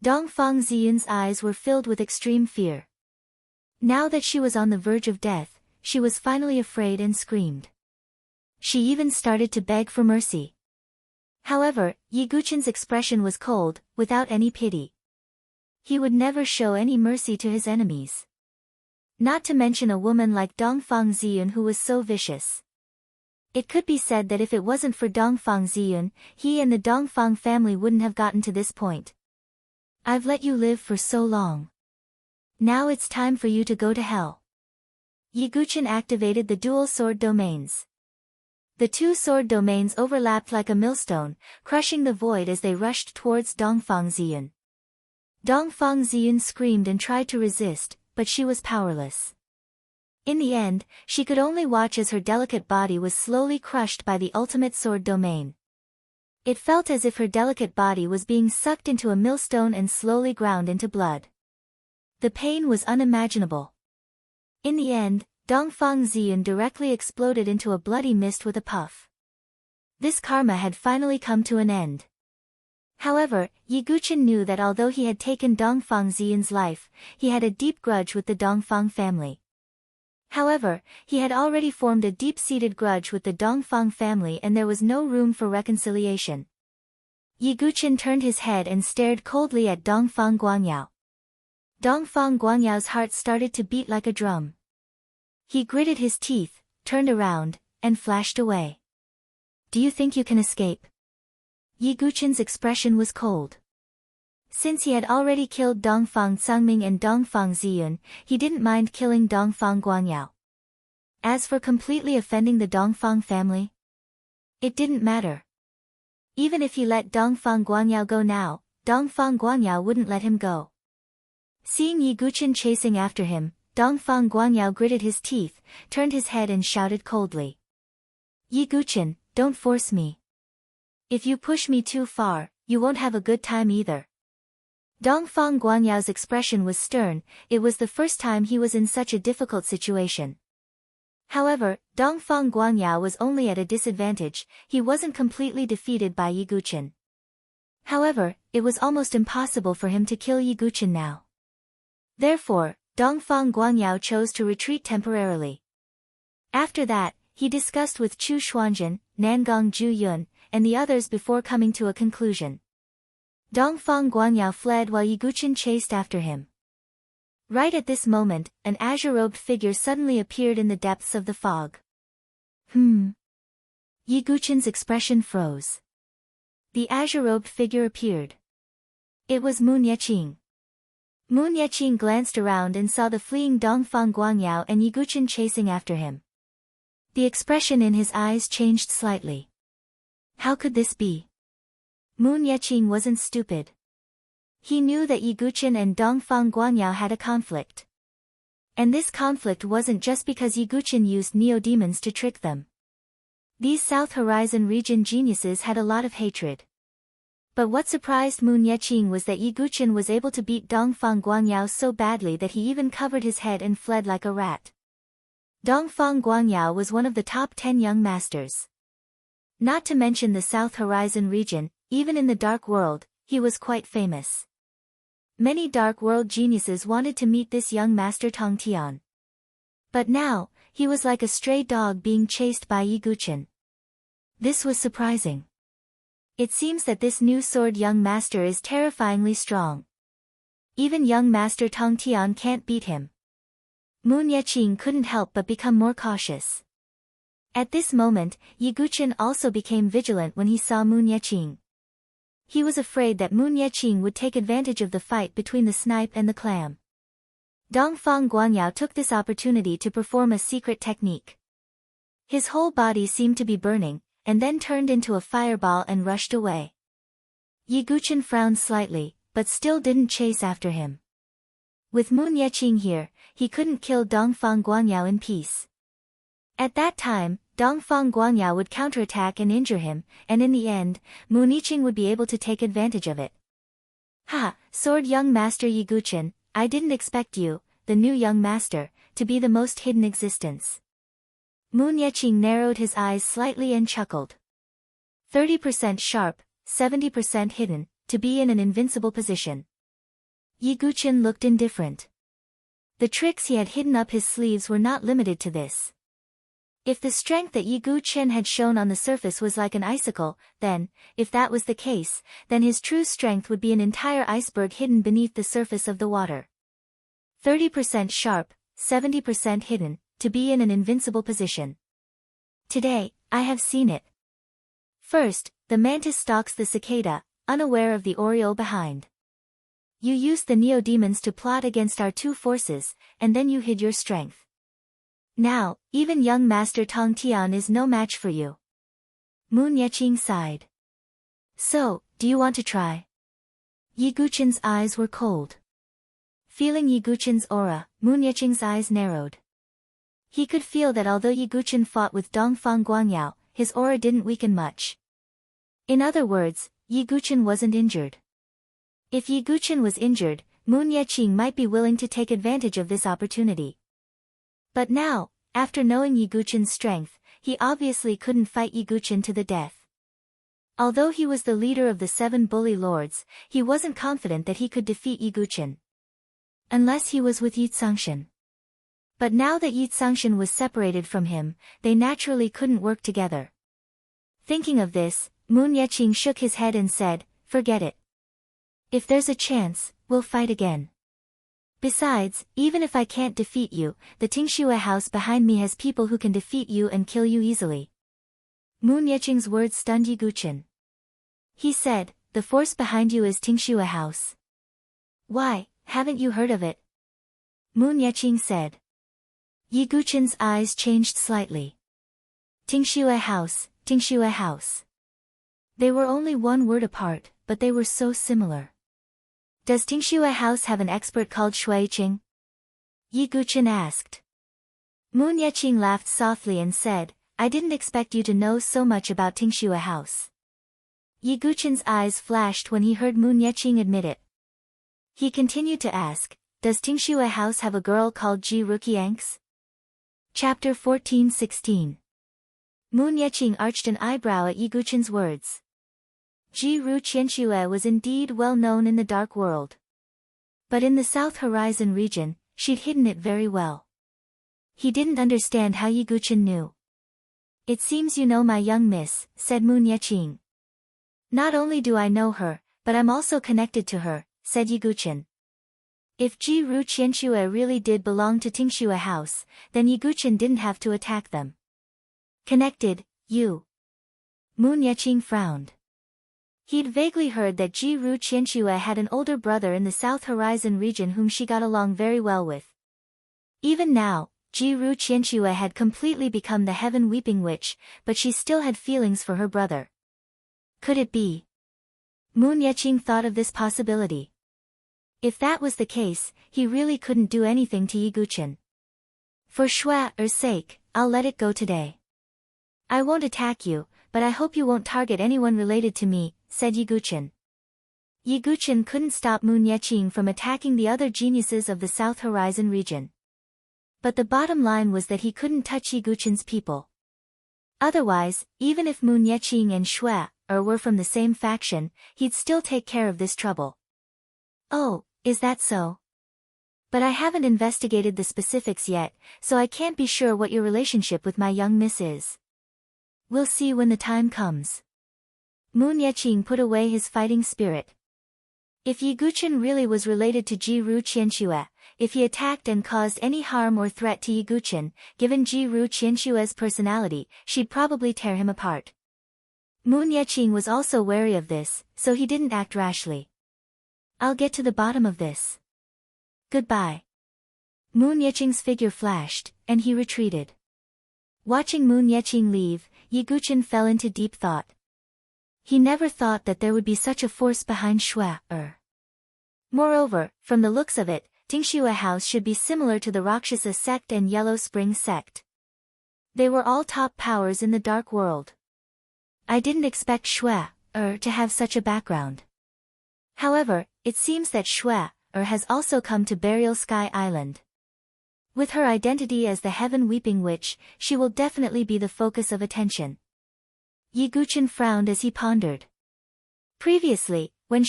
Dongfang Ziyun's eyes were filled with extreme fear. Now that she was on the verge of death, she was finally afraid and screamed. She even started to beg for mercy. However, Yi Guchen's expression was cold, without any pity. He would never show any mercy to his enemies. Not to mention a woman like Dongfang Ziyun who was so vicious. It could be said that if it wasn't for Dongfang Ziyun, he and the Dongfang family wouldn't have gotten to this point. I've let you live for so long. Now it's time for you to go to hell. Yi Guchen activated the dual sword domains. The two sword domains overlapped like a millstone, crushing the void as they rushed towards Dongfang Ziyun. Dongfang Ziyun screamed and tried to resist, but she was powerless. In the end, she could only watch as her delicate body was slowly crushed by the ultimate sword domain. It felt as if her delicate body was being sucked into a millstone and slowly ground into blood. The pain was unimaginable. In the end, Dongfang Ziyun directly exploded into a bloody mist with a puff. This karma had finally come to an end. However, Yi Guchen knew that although he had taken Dongfang Ziyun's life, he had a deep grudge with the Dongfang family. However, he had already formed a deep-seated grudge with the Dongfang family and there was no room for reconciliation. Yi Guchen turned his head and stared coldly at Dongfang Guanyao. Dongfang Guanyao's heart started to beat like a drum. He gritted his teeth, turned around, and flashed away. Do you think you can escape? Yi Guchen's expression was cold. Since he had already killed Dongfang Cangming and Dongfang Ziyun, he didn't mind killing Dongfang Guanyao. As for completely offending the Dongfang family, it didn't matter. Even if he let Dongfang Guanyao go now, Dongfang Guanyao wouldn't let him go. Seeing Yi Guchen chasing after him, Dongfang Guanyao gritted his teeth, turned his head and shouted coldly. Yi Guchen, don't force me. If you push me too far, you won't have a good time either. Dongfang Guanyao's expression was stern, it was the first time he was in such a difficult situation. However, Dongfang Guanyao was only at a disadvantage, he wasn't completely defeated by Yi Guchen. However, it was almost impossible for him to kill Yi Guchen now. Therefore, Dongfang Guanyao chose to retreat temporarily. After that, he discussed with Chu Xuanzhen, Nangong Zhu-yun, and the others before coming to a conclusion. Dongfang Guanyao fled while Yi Guchen chased after him. Right at this moment, an azure-robed figure suddenly appeared in the depths of the fog. Yi Guchen's expression froze. The azure-robed figure appeared. It was Moon Yeqing. Moon Yeqing glanced around and saw the fleeing Dongfang Guanyao and Yi Guchen chasing after him. The expression in his eyes changed slightly. How could this be? Moon Yeqing wasn't stupid. He knew that Yi Guchen and Dongfang Guanyao had a conflict. And this conflict wasn't just because Yi Guchen used neo-demons to trick them. These South Horizon region geniuses had a lot of hatred. But what surprised Moon Yeqing was that Yi Guchen was able to beat Dongfang Guanyao so badly that he even covered his head and fled like a rat. Dongfang Guanyao was one of the top 10 young masters. Not to mention the South Horizon region, even in the Dark World, he was quite famous. Many Dark World geniuses wanted to meet this young master Tong Tian. But now, he was like a stray dog being chased by Yi Guchen. This was surprising. It seems that this new sword young master is terrifyingly strong. Even young master Tong Tian can't beat him. Moon Yeqing couldn't help but become more cautious. At this moment, Yi Guchen also became vigilant when he saw Moon Yeqing. He was afraid that Moon Yeqing would take advantage of the fight between the snipe and the clam. Dongfang Guanyao took this opportunity to perform a secret technique. His whole body seemed to be burning, and then turned into a fireball and rushed away. Yi Guchen frowned slightly, but still didn't chase after him. With Moon Yeqing here, he couldn't kill Dongfang Guanyao in peace. At that time, Dongfang Guangyao would counterattack and injure him, and in the end, Mu Niqing would be able to take advantage of it. Ha, soared young master Yi Guqin, I didn't expect you, the new young master, to be the most hidden existence. Mu Niqing narrowed his eyes slightly and chuckled. 30% sharp, 70% hidden, to be in an invincible position. Yi Guqin looked indifferent. The tricks he had hidden up his sleeves were not limited to this. If the strength that Yi Guqin had shown on the surface was like an icicle, then, if that was the case, then his true strength would be an entire iceberg hidden beneath the surface of the water. 30% sharp, 70% hidden, to be in an invincible position. Today, I have seen it. First, the mantis stalks the cicada, unaware of the oriole behind. You used the neo-demons to plot against our two forces, and then you hid your strength. Now, even young Master Tong Tian is no match for you. Mu Niqing sighed. So, do you want to try? Yi Guqin's eyes were cold. Feeling Yi Guqin's aura, Mu Niqing's eyes narrowed. He could feel that although Yi Guqin fought with Dongfang Guangyao, his aura didn't weaken much. In other words, Yi Guqin wasn't injured. If Yi Guqin was injured, Mu Niqing might be willing to take advantage of this opportunity. But now, after knowing Yi Guqin's strength, he obviously couldn't fight Yi Guqin to the death. Although he was the leader of the 7 bully lords, he wasn't confident that he could defeat Yi Guqin. Unless he was with Yi Tsangshan. But now that Yi Tsangshan was separated from him, they naturally couldn't work together. Thinking of this, Mu Niqing shook his head and said, forget it. If there's a chance, we'll fight again. Besides, even if I can't defeat you, the Tingxue house behind me has people who can defeat you and kill you easily. Mu Niqing's words stunned Yi Guqin. He said, the force behind you is Tingxue house. Why, haven't you heard of it? Mu Niqing said. Yi Guqin's eyes changed slightly. Tingxue house, Tingxue house. They were only one word apart, but they were so similar. Does Tingxue house have an expert called Shuiqing? Yi Guqin asked. Mu Niqing laughed softly and said, I didn't expect you to know so much about Tingxue house. Yi Guqin's eyes flashed when he heard Mu Niqing admit it. He continued to ask, does Tingxue house have a girl called Ji Ruqiang's? Chapter 14-16. Mu Niqing arched an eyebrow at Yi Guqin's words. Ji Ru Qianxue was indeed well known in the dark world. But in the South Horizon region, she'd hidden it very well. He didn't understand how Yi Guqin knew. It seems you know my young miss, said Mu Niqing. Not only do I know her, but I'm also connected to her, said Yi Guqin. If Ji Ru Qianxue really did belong to Tingxue house, then Yi Guqin didn't have to attack them. Connected, you. Mu Niqing frowned. He'd vaguely heard that Ji Ru Qianxue had an older brother in the South Horizon region whom she got along very well with. Even now, Ji Ru Qianxue had completely become the heaven weeping witch, but she still had feelings for her brother. Could it be? Mu Niqing thought of this possibility. If that was the case, he really couldn't do anything to Yi Guqin. For Shui's sake, I'll let it go today. I won't attack you, but I hope you won't target anyone related to me, said Yi Guqin. Yi Guqin couldn't stop Mu Niqing from attacking the other geniuses of the South Horizon region. But the bottom line was that he couldn't touch Yi Guqin's people. Otherwise, even if Mu Niqing and Shui were from the same faction, he'd still take care of this trouble. Oh, is that so? But I haven't investigated the specifics yet, so I can't be sure what your relationship with my young miss is. We'll see when the time comes. Mu Niqing put away his fighting spirit. If Yi Guqin really was related to Ji Ru Qianxue, if he attacked and caused any harm or threat to Yi Guqin, given Ji Ru Qianxue's personality, she'd probably tear him apart. Mu Niqing was also wary of this, so he didn't act rashly. I'll get to the bottom of this. Goodbye. Mu Niqing's figure flashed, and he retreated. Watching Mu Niqing leave, Yi Guqin fell into deep thought. He never thought that there would be such a force behind Shui. Moreover, from the looks of it, Tingxue house should be similar to the Rakshasa sect and Yellow Spring sect. They were all top powers in the dark world. I didn't expect to have such a background. However, it seems that has also come to Burial Sky Island. With her identity as the Heaven Weeping Witch, she will definitely be the focus of attention. Yiguchen frowned as he pondered. Previously, when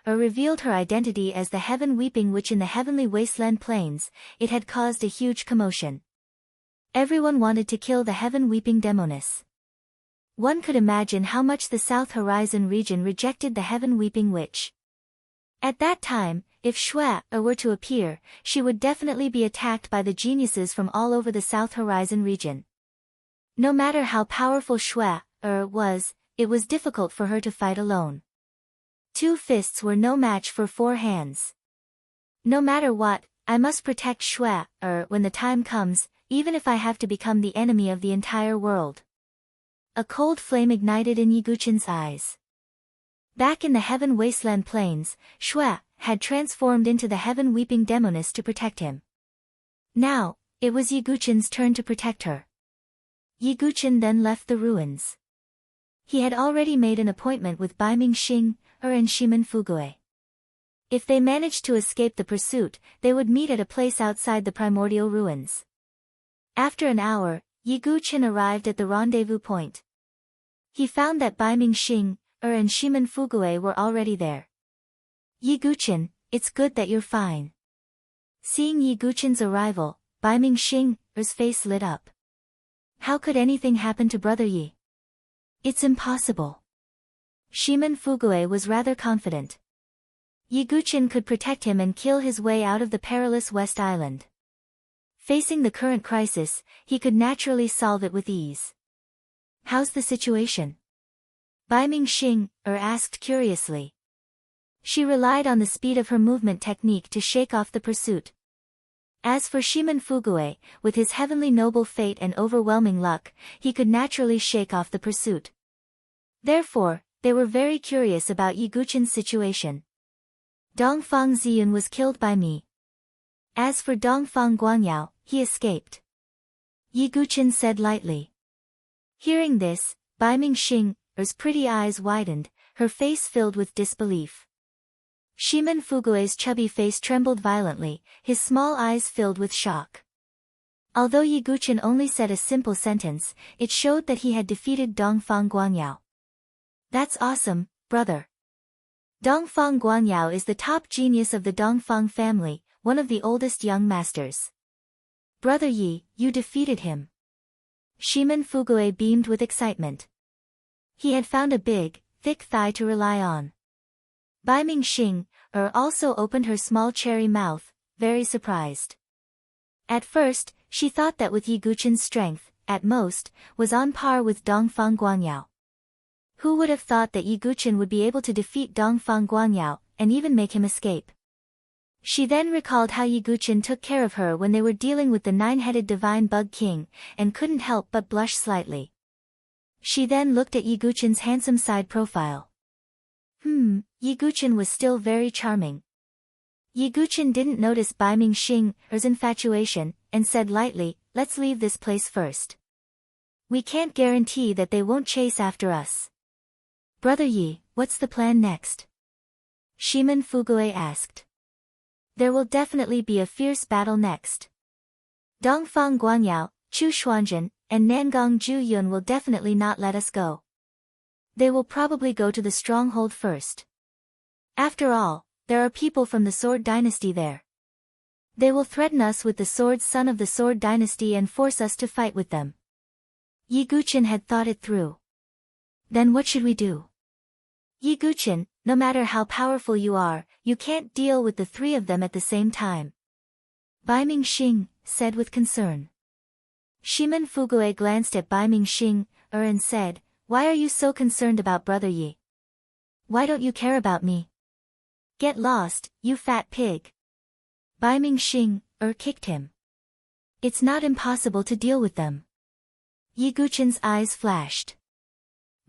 revealed her identity as the Heaven Weeping Witch in the Heavenly Wasteland Plains, it had caused a huge commotion. Everyone wanted to kill the Heaven Weeping Demoness. One could imagine how much the South Horizon region rejected the Heaven Weeping Witch. At that time, if were to appear, she would definitely be attacked by the geniuses from all over the South Horizon region. No matter how powerful was, it was difficult for her to fight alone. 2 fists were no match for 4 hands. No matter what, I must protect when the time comes, even if I have to become the enemy of the entire world. A cold flame ignited in Yiguchen's eyes. Back in the Heaven Wasteland Plains, had transformed into the Heaven Weeping Demoness to protect him. Now, it was Yiguchen's turn to protect her. Yiguchen then left the ruins. He had already made an appointment with Baiming Xing, and Shimen Fugue. If they managed to escape the pursuit, they would meet at a place outside the primordial ruins. After an hour, Yiguchen arrived at the rendezvous point. He found that Baiming Xing, and Shimen Fugue were already there. Yiguchen, it's good that you're fine. Seeing Yiguchen's arrival, Baiming Xing's face lit up. How could anything happen to Brother Yi? It's impossible. Shimen Fugue was rather confident. Yiguchen could protect him and kill his way out of the perilous West Island. Facing the current crisis, he could naturally solve it with ease. How's the situation? Baiming Xing asked curiously. She relied on the speed of her movement technique to shake off the pursuit. As for Shimen Fugue, with his heavenly noble fate and overwhelming luck, he could naturally shake off the pursuit. Therefore, they were very curious about Yiguchen's situation. Dongfang Ziyun was killed by me. As for Dongfang Guangyao, he escaped. Yiguchen said lightly. Hearing this, Baiming Xing's pretty eyes widened, her face filled with disbelief. Shimen Fugue's chubby face trembled violently, his small eyes filled with shock. Although Yiguchen only said a simple sentence, it showed that he had defeated Dongfang Guangyao. That's awesome, brother. Dongfang Guangyao is the top genius of the Dongfang family, one of the oldest young masters. Brother Yi, you defeated him. Shimen Fugue beamed with excitement. He had found a big, thick thigh to rely on. Baiming Xing also opened her small cherry mouth, very surprised. At first, she thought that with Yiguchen's strength, at most, was on par with Dongfang Guangyao. Who would have thought that Yiguchen would be able to defeat Dongfang Guangyao, and even make him escape? She then recalled how Yiguchen took care of her when they were dealing with the 9-headed Divine Bug King, and couldn't help but blush slightly. She then looked at Yiguchen's handsome side profile. Yiguchen was still very charming. Yiguchen didn't notice Baiming Xing's infatuation, and said lightly, let's leave this place first. We can't guarantee that they won't chase after us. Brother Yi, what's the plan next? Shimen Fugue asked. There will definitely be a fierce battle next. Dongfang Guangyao, Chu Xuanzhen, and Nangong Zhuyun will definitely not let us go. They will probably go to the stronghold first. After all, there are people from the Sword Dynasty there. They will threaten us with the Sword Son of the Sword Dynasty and force us to fight with them. Yiguchen had thought it through. Then what should we do? Yiguchen, no matter how powerful you are, you can't deal with the 3 of them at the same time. Baiming Xing said with concern. Shimen Fugue glanced at Baiming Xing and said, why are you so concerned about Brother Yi? Why don't you care about me? Get lost, you fat pig. Baiming Xing kicked him. It's not impossible to deal with them. Yiguchen's eyes flashed.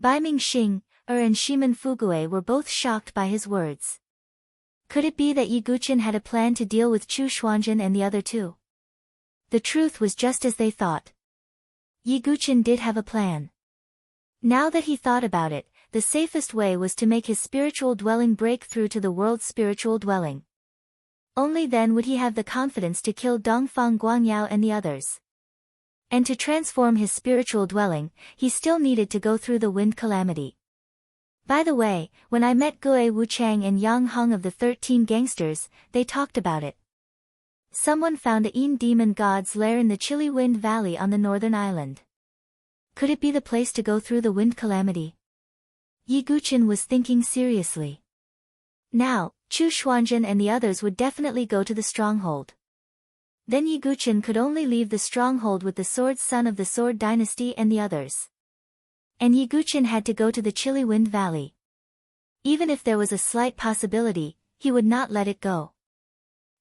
Baiming Xing and Shimen Fugue were both shocked by his words. Could it be that Yiguchen had a plan to deal with Chu Xuanzhen and the other 2? The truth was just as they thought. Yi Guqin did have a plan. Now that he thought about it, the safest way was to make his spiritual dwelling break through to the world's spiritual dwelling. Only then would he have the confidence to kill Dongfang Guangyao and the others. And to transform his spiritual dwelling, he still needed to go through the wind calamity. By the way, when I met Gue Wuchang and Yang Hong of the 13 gangsters, they talked about it. Someone found the Een demon god's lair in the chilly wind valley on the northern island. Could it be the place to go through the wind calamity? Yi Guqin was thinking seriously. Now, Chu Xuanzhen and the others would definitely go to the stronghold. Then Yi Guqin could only leave the stronghold with the sword son of the Sword Dynasty and the others. And Yi Guqin had to go to the chilly wind valley. Even if there was a slight possibility, he would not let it go.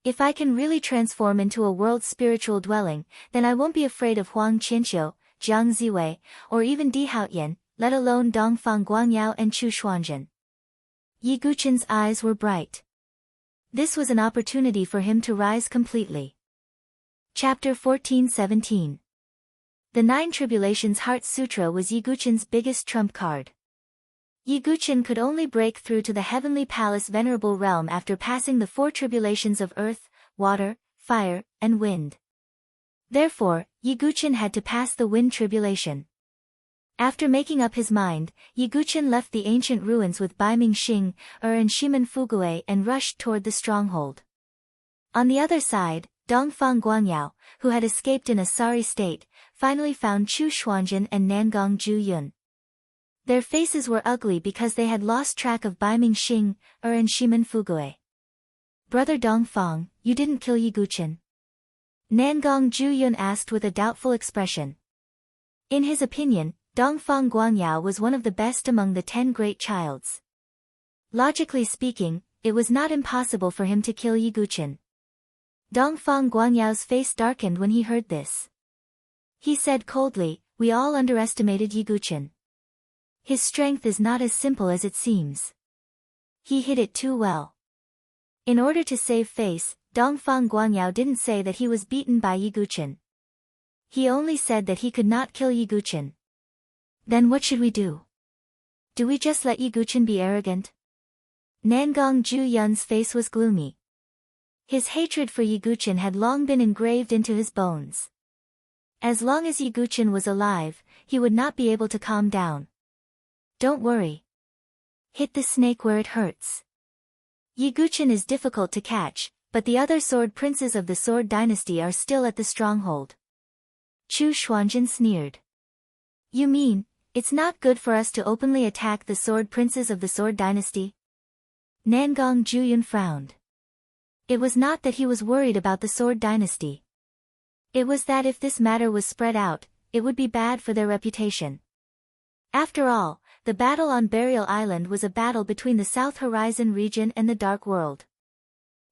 If I can really transform into a world's spiritual dwelling, then I won't be afraid of Huang Qianqiu, Jiang Ziwei, or even Di Haoyan, let alone Dongfang Guangyao and Chu Xuanzhen. Yi Guqin's eyes were bright. This was an opportunity for him to rise completely. Chapter 14-17. The Nine Tribulations Heart Sutra was Yi Guqin's biggest trump card. Yi Guqin could only break through to the heavenly palace venerable realm after passing the 4 tribulations of earth, water, fire, and wind. Therefore, Yi Guqin had to pass the wind tribulation. After making up his mind, Yi Guqin left the ancient ruins with Baiming Xing, and Shimen Fugui and rushed toward the stronghold. On the other side, Dongfang Guangyao, who had escaped in a sorry state, finally found Chu Xuanzhen and Nangong Zhuyun. Their faces were ugly because they had lost track of Baiming Xing, and Shimen Fugui. Brother Dongfang, you didn't kill Yi Guqin? Nangong Zhuyun asked with a doubtful expression. In his opinion, Dongfang Guangyao was one of the best among the 10 great childs. Logically speaking, it was not impossible for him to kill Yi Guqin. Dongfang Guangyao's face darkened when he heard this. He said coldly, "We all underestimated Yi Guqin. His strength is not as simple as it seems. He hid it too well." In order to save face, Dongfang Guangyao didn't say that he was beaten by Yi Guqin. He only said that he could not kill Yi Guqin. Then what should we do? Do we just let Yi Guqin be arrogant? Nangong Zhuyun's face was gloomy. His hatred for Yi Guqin had long been engraved into his bones. As long as Yi Guqin was alive, he would not be able to calm down. Don't worry. Hit the snake where it hurts. Yi Guqin is difficult to catch, but the other sword princes of the Sword Dynasty are still at the stronghold. Chu Xuanzhen sneered. You mean, it's not good for us to openly attack the sword princes of the Sword Dynasty? Nangong Zhuyun frowned. It was not that he was worried about the Sword Dynasty. It was that if this matter was spread out, it would be bad for their reputation. After all, the battle on Burial Island was a battle between the South Horizon region and the Dark World.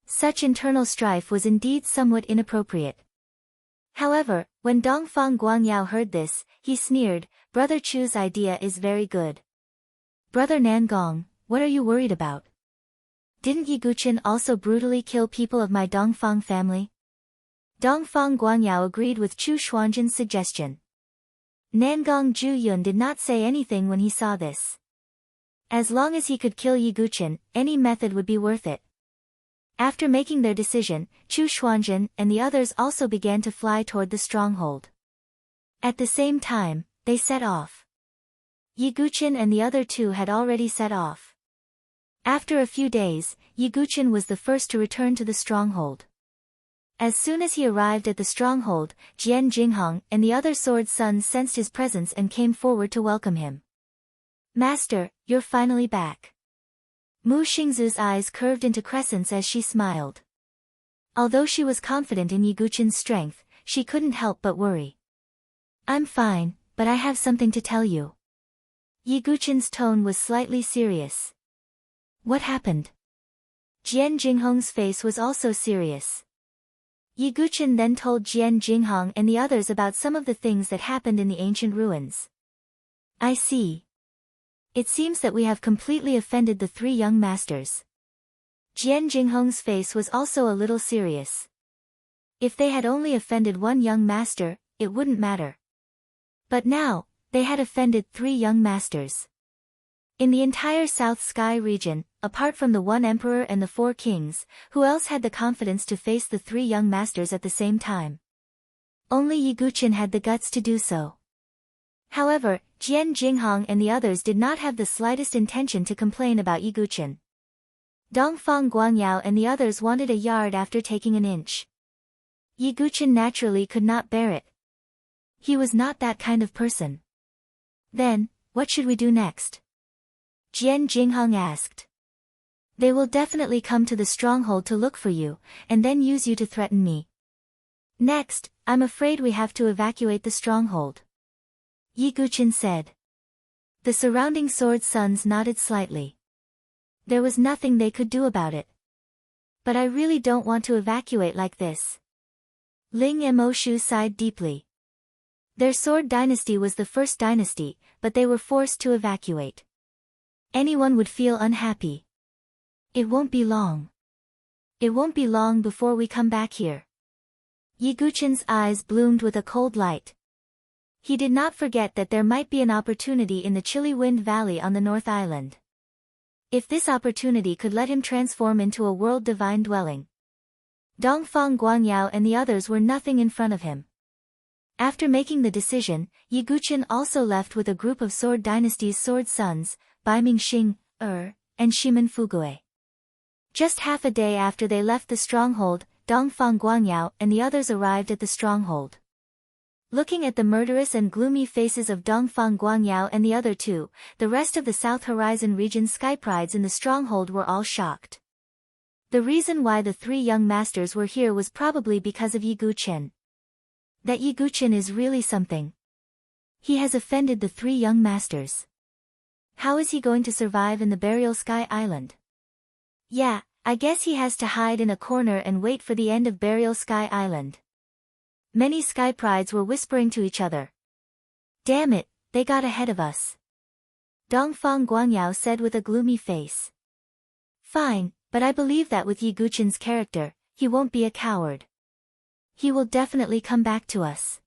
Such internal strife was indeed somewhat inappropriate. However, when Dongfang Guangyao heard this, he sneered, "Brother Chu's idea is very good. Brother Nangong, what are you worried about? Didn't Yi Guqin also brutally kill people of my Dongfang family?" Dongfang Guangyao agreed with Chu Xuanzhen's suggestion. Nangong Zhuyun did not say anything when he saw this. As long as he could kill Yi Guqin, any method would be worth it. After making their decision, Chu Xuanzhen and the others also began to fly toward the stronghold. At the same time, they set off. Yi Guqin and the other 2 had already set off. After a few days, Yi Guqin was the first to return to the stronghold. As soon as he arrived at the stronghold, Jian Jinghong and the other sword sons sensed his presence and came forward to welcome him. "Master, you're finally back." Mu Xingzu's eyes curved into crescents as she smiled. Although she was confident in Yi Guqin's strength, she couldn't help but worry. "I'm fine, but I have something to tell you." Yi Guqin's tone was slightly serious. "What happened?" Jian Jinghong's face was also serious. Yi Guqin then told Jian Jinghong and the others about some of the things that happened in the ancient ruins. "I see. It seems that we have completely offended the 3 young masters." Jian Jinghong's face was also a little serious. If they had only offended one young master, it wouldn't matter. But now, they had offended 3 young masters. In the entire South Sky region, apart from the 1 emperor and the 4 kings, who else had the confidence to face the 3 young masters at the same time? Only Yiguchen had the guts to do so. However, Jian Jinghong and the others did not have the slightest intention to complain about Yiguchen. Dongfang Guangyao and the others wanted a yard after taking an inch. Yiguchen naturally could not bear it. He was not that kind of person. Then, what should we do next? Jian Jinghong asked. They will definitely come to the stronghold to look for you, and then use you to threaten me. Next, I'm afraid we have to evacuate the stronghold. Yiguchen said. The surrounding sword sons nodded slightly. There was nothing they could do about it. But I really don't want to evacuate like this. Ling Emoshu sighed deeply. Their sword dynasty was the first dynasty, but they were forced to evacuate. Anyone would feel unhappy. It won't be long. It won't be long before we come back here. Yiguchen's eyes bloomed with a cold light. He did not forget that there might be an opportunity in the chilly Wind Valley on the North Island. If this opportunity could let him transform into a world divine dwelling. Dongfang Guangyao and the others were nothing in front of him. After making the decision, Yiguchen also left with a group of Sword Dynasty's sword sons, Baiming Xing, and Shimen Fugue. Just half a day after they left the stronghold, Dongfang Guangyao and the others arrived at the stronghold. Looking at the murderous and gloomy faces of Dongfang Guangyao and the other 2, the rest of the South Horizon region skyprides in the stronghold were all shocked. The reason why the 3 young masters were here was probably because of Yiguchen. That Yiguchen is really something. He has offended the 3 young masters. How is he going to survive in the Burial Sky Island? Yeah, I guess he has to hide in a corner and wait for the end of Burial Sky Island. Many skyprides were whispering to each other. Damn it, they got ahead of us. Dongfang Guangyao said with a gloomy face. Fine, but I believe that with Yiguchen's character, he won't be a coward. He will definitely come back to us.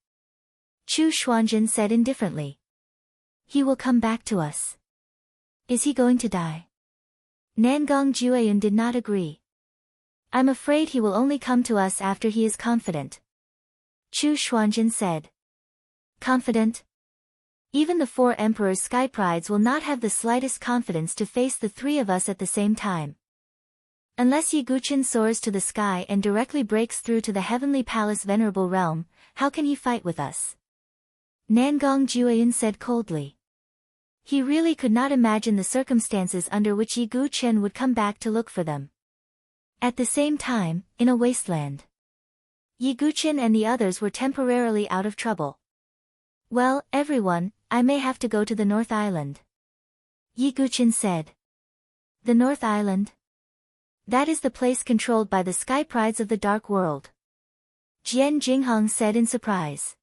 Chu Xuanjin said indifferently. He will come back to us. Is he going to die? Nangong Jueyun did not agree. I'm afraid he will only come to us after he is confident. Chu Xuanjin said. Confident? Even the 4 emperors' skyprides will not have the slightest confidence to face the 3 of us at the same time. Unless Yiguchen soars to the sky and directly breaks through to the Heavenly Palace Venerable Realm, how can he fight with us? Nangong Jueyun said coldly. He really could not imagine the circumstances under which Yiguchen would come back to look for them. At the same time, in a wasteland. Yiguchen and the others were temporarily out of trouble. Well, everyone, I may have to go to the North Island. Yiguchen said. The North Island? That is the place controlled by the skyprides of the Dark World. Jian Jinghong said in surprise.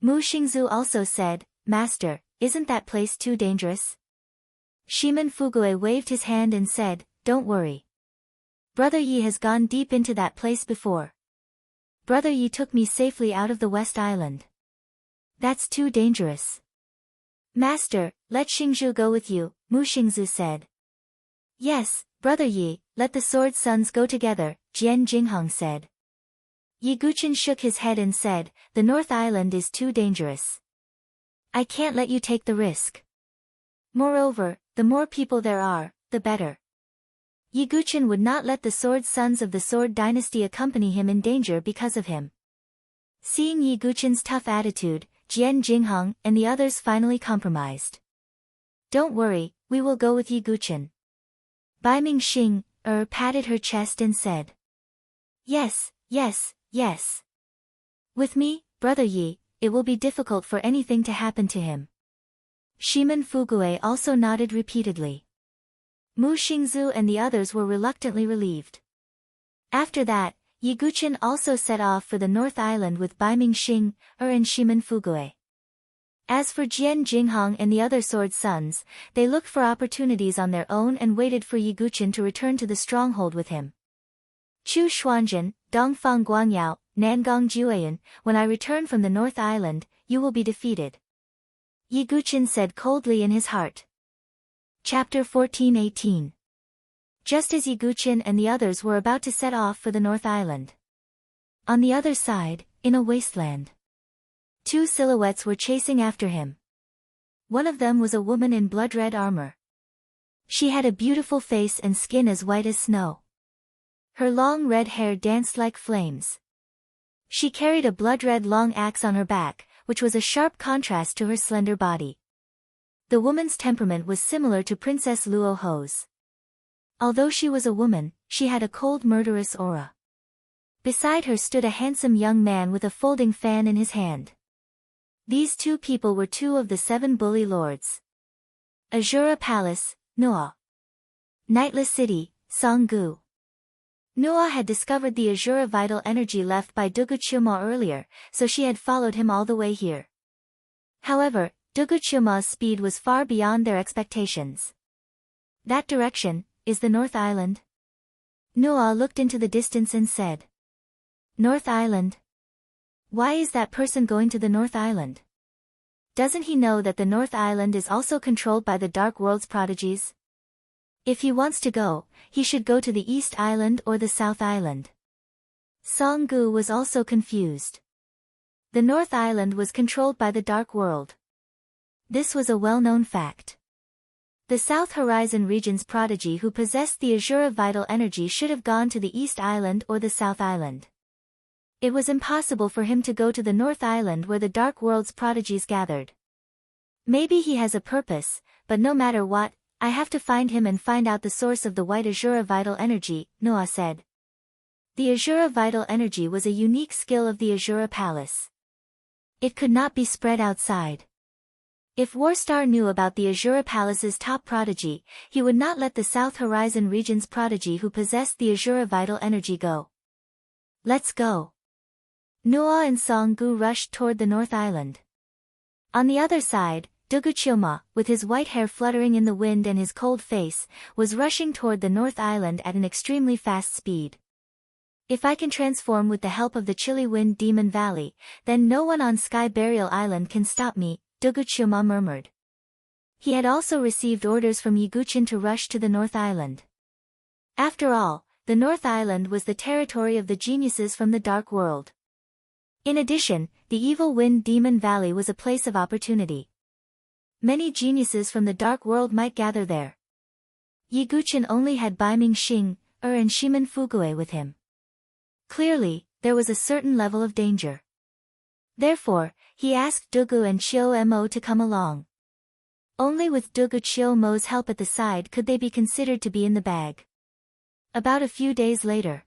Mu Xingzu also said, Master, isn't that place too dangerous? Shimen Fugue waved his hand and said, Don't worry. Brother Yi has gone deep into that place before. Brother Yi took me safely out of the West Island. That's too dangerous. Master, let Xingzhu go with you, Mu Xingzu said. Yes, Brother Yi, let the sword sons go together, Jian Jinghong said. Yiguchen shook his head and said, The North Island is too dangerous. I can't let you take the risk. Moreover, the more people there are, the better. Yiguchen would not let the sword sons of the Sword Dynasty accompany him in danger because of him. Seeing Yiguchen's tough attitude, Jian Jinghong and the others finally compromised. Don't worry, we will go with Yiguchen. Baiming Xing, patted her chest and said. Yes, yes, yes. With me, Brother Yi, it will be difficult for anything to happen to him. Shimen Fugue also nodded repeatedly. Mu Xingzu and the others were reluctantly relieved. After that, Yiguchen also set off for the North Island with Baiming Xing, and Shimen Fugue. As for Jian Jinghong and the other sword sons, they looked for opportunities on their own and waited for Yiguchen to return to the stronghold with him. Chu Xuanjin, Dongfang Guangyao, Nangong Jueyun, when I return from the North Island, you will be defeated. Yiguchin said coldly in his heart. Chapter 14:18. Just as Yiguchin and the others were about to set off for the North Island. On the other side, in a wasteland, two silhouettes were chasing after him. One of them was a woman in blood-red armor. She had a beautiful face and skin as white as snow. Her long red hair danced like flames. She carried a blood-red long axe on her back, which was a sharp contrast to her slender body. The woman's temperament was similar to Princess Luo Ho's. Although she was a woman, she had a cold murderous aura. Beside her stood a handsome young man with a folding fan in his hand. These two people were two of the 7 bully lords. Azura Palace, Noa. Nightless City, Songgu. Noa had discovered the Azura vital energy left by Duguchuma earlier, so she had followed him all the way here. However, Duguchuma's speed was far beyond their expectations. That direction is the North Island. Noa looked into the distance and said, North Island? Why is that person going to the North Island? Doesn't he know that the North Island is also controlled by the Dark World's prodigies? If he wants to go, he should go to the East Island or the South Island. Songgu was also confused. The North Island was controlled by the Dark World. This was a well-known fact. The South Horizon region's prodigy who possessed the Azura vital energy should have gone to the East Island or the South Island. It was impossible for him to go to the North Island where the Dark World's prodigies gathered. Maybe he has a purpose, but no matter what, I have to find him and find out the source of the white Azura vital energy, Noa said. The Azura vital energy was a unique skill of the Azura Palace. It could not be spread outside. If Warstar knew about the Azura Palace's top prodigy, he would not let the South Horizon region's prodigy who possessed the Azura vital energy go. Let's go. Noa and Songgu rushed toward the North Island. On the other side, Duguchuma, with his white hair fluttering in the wind and his cold face, was rushing toward the North Island at an extremely fast speed. If I can transform with the help of the chilly wind Demon Valley, then no one on Sky Burial Island can stop me, Duguchuma murmured. He had also received orders from Yiguchin to rush to the North Island. After all, the North Island was the territory of the geniuses from the Dark World. In addition, the evil wind Demon Valley was a place of opportunity. Many geniuses from the Dark World might gather there. Yiguchin only had Baiming Xing, and Shimen Fugue with him. Clearly, there was a certain level of danger. Therefore, he asked Dugu and Chiu Mo to come along. Only with Dugu Chiu Mo's help at the side could they be considered to be in the bag. About a few days later,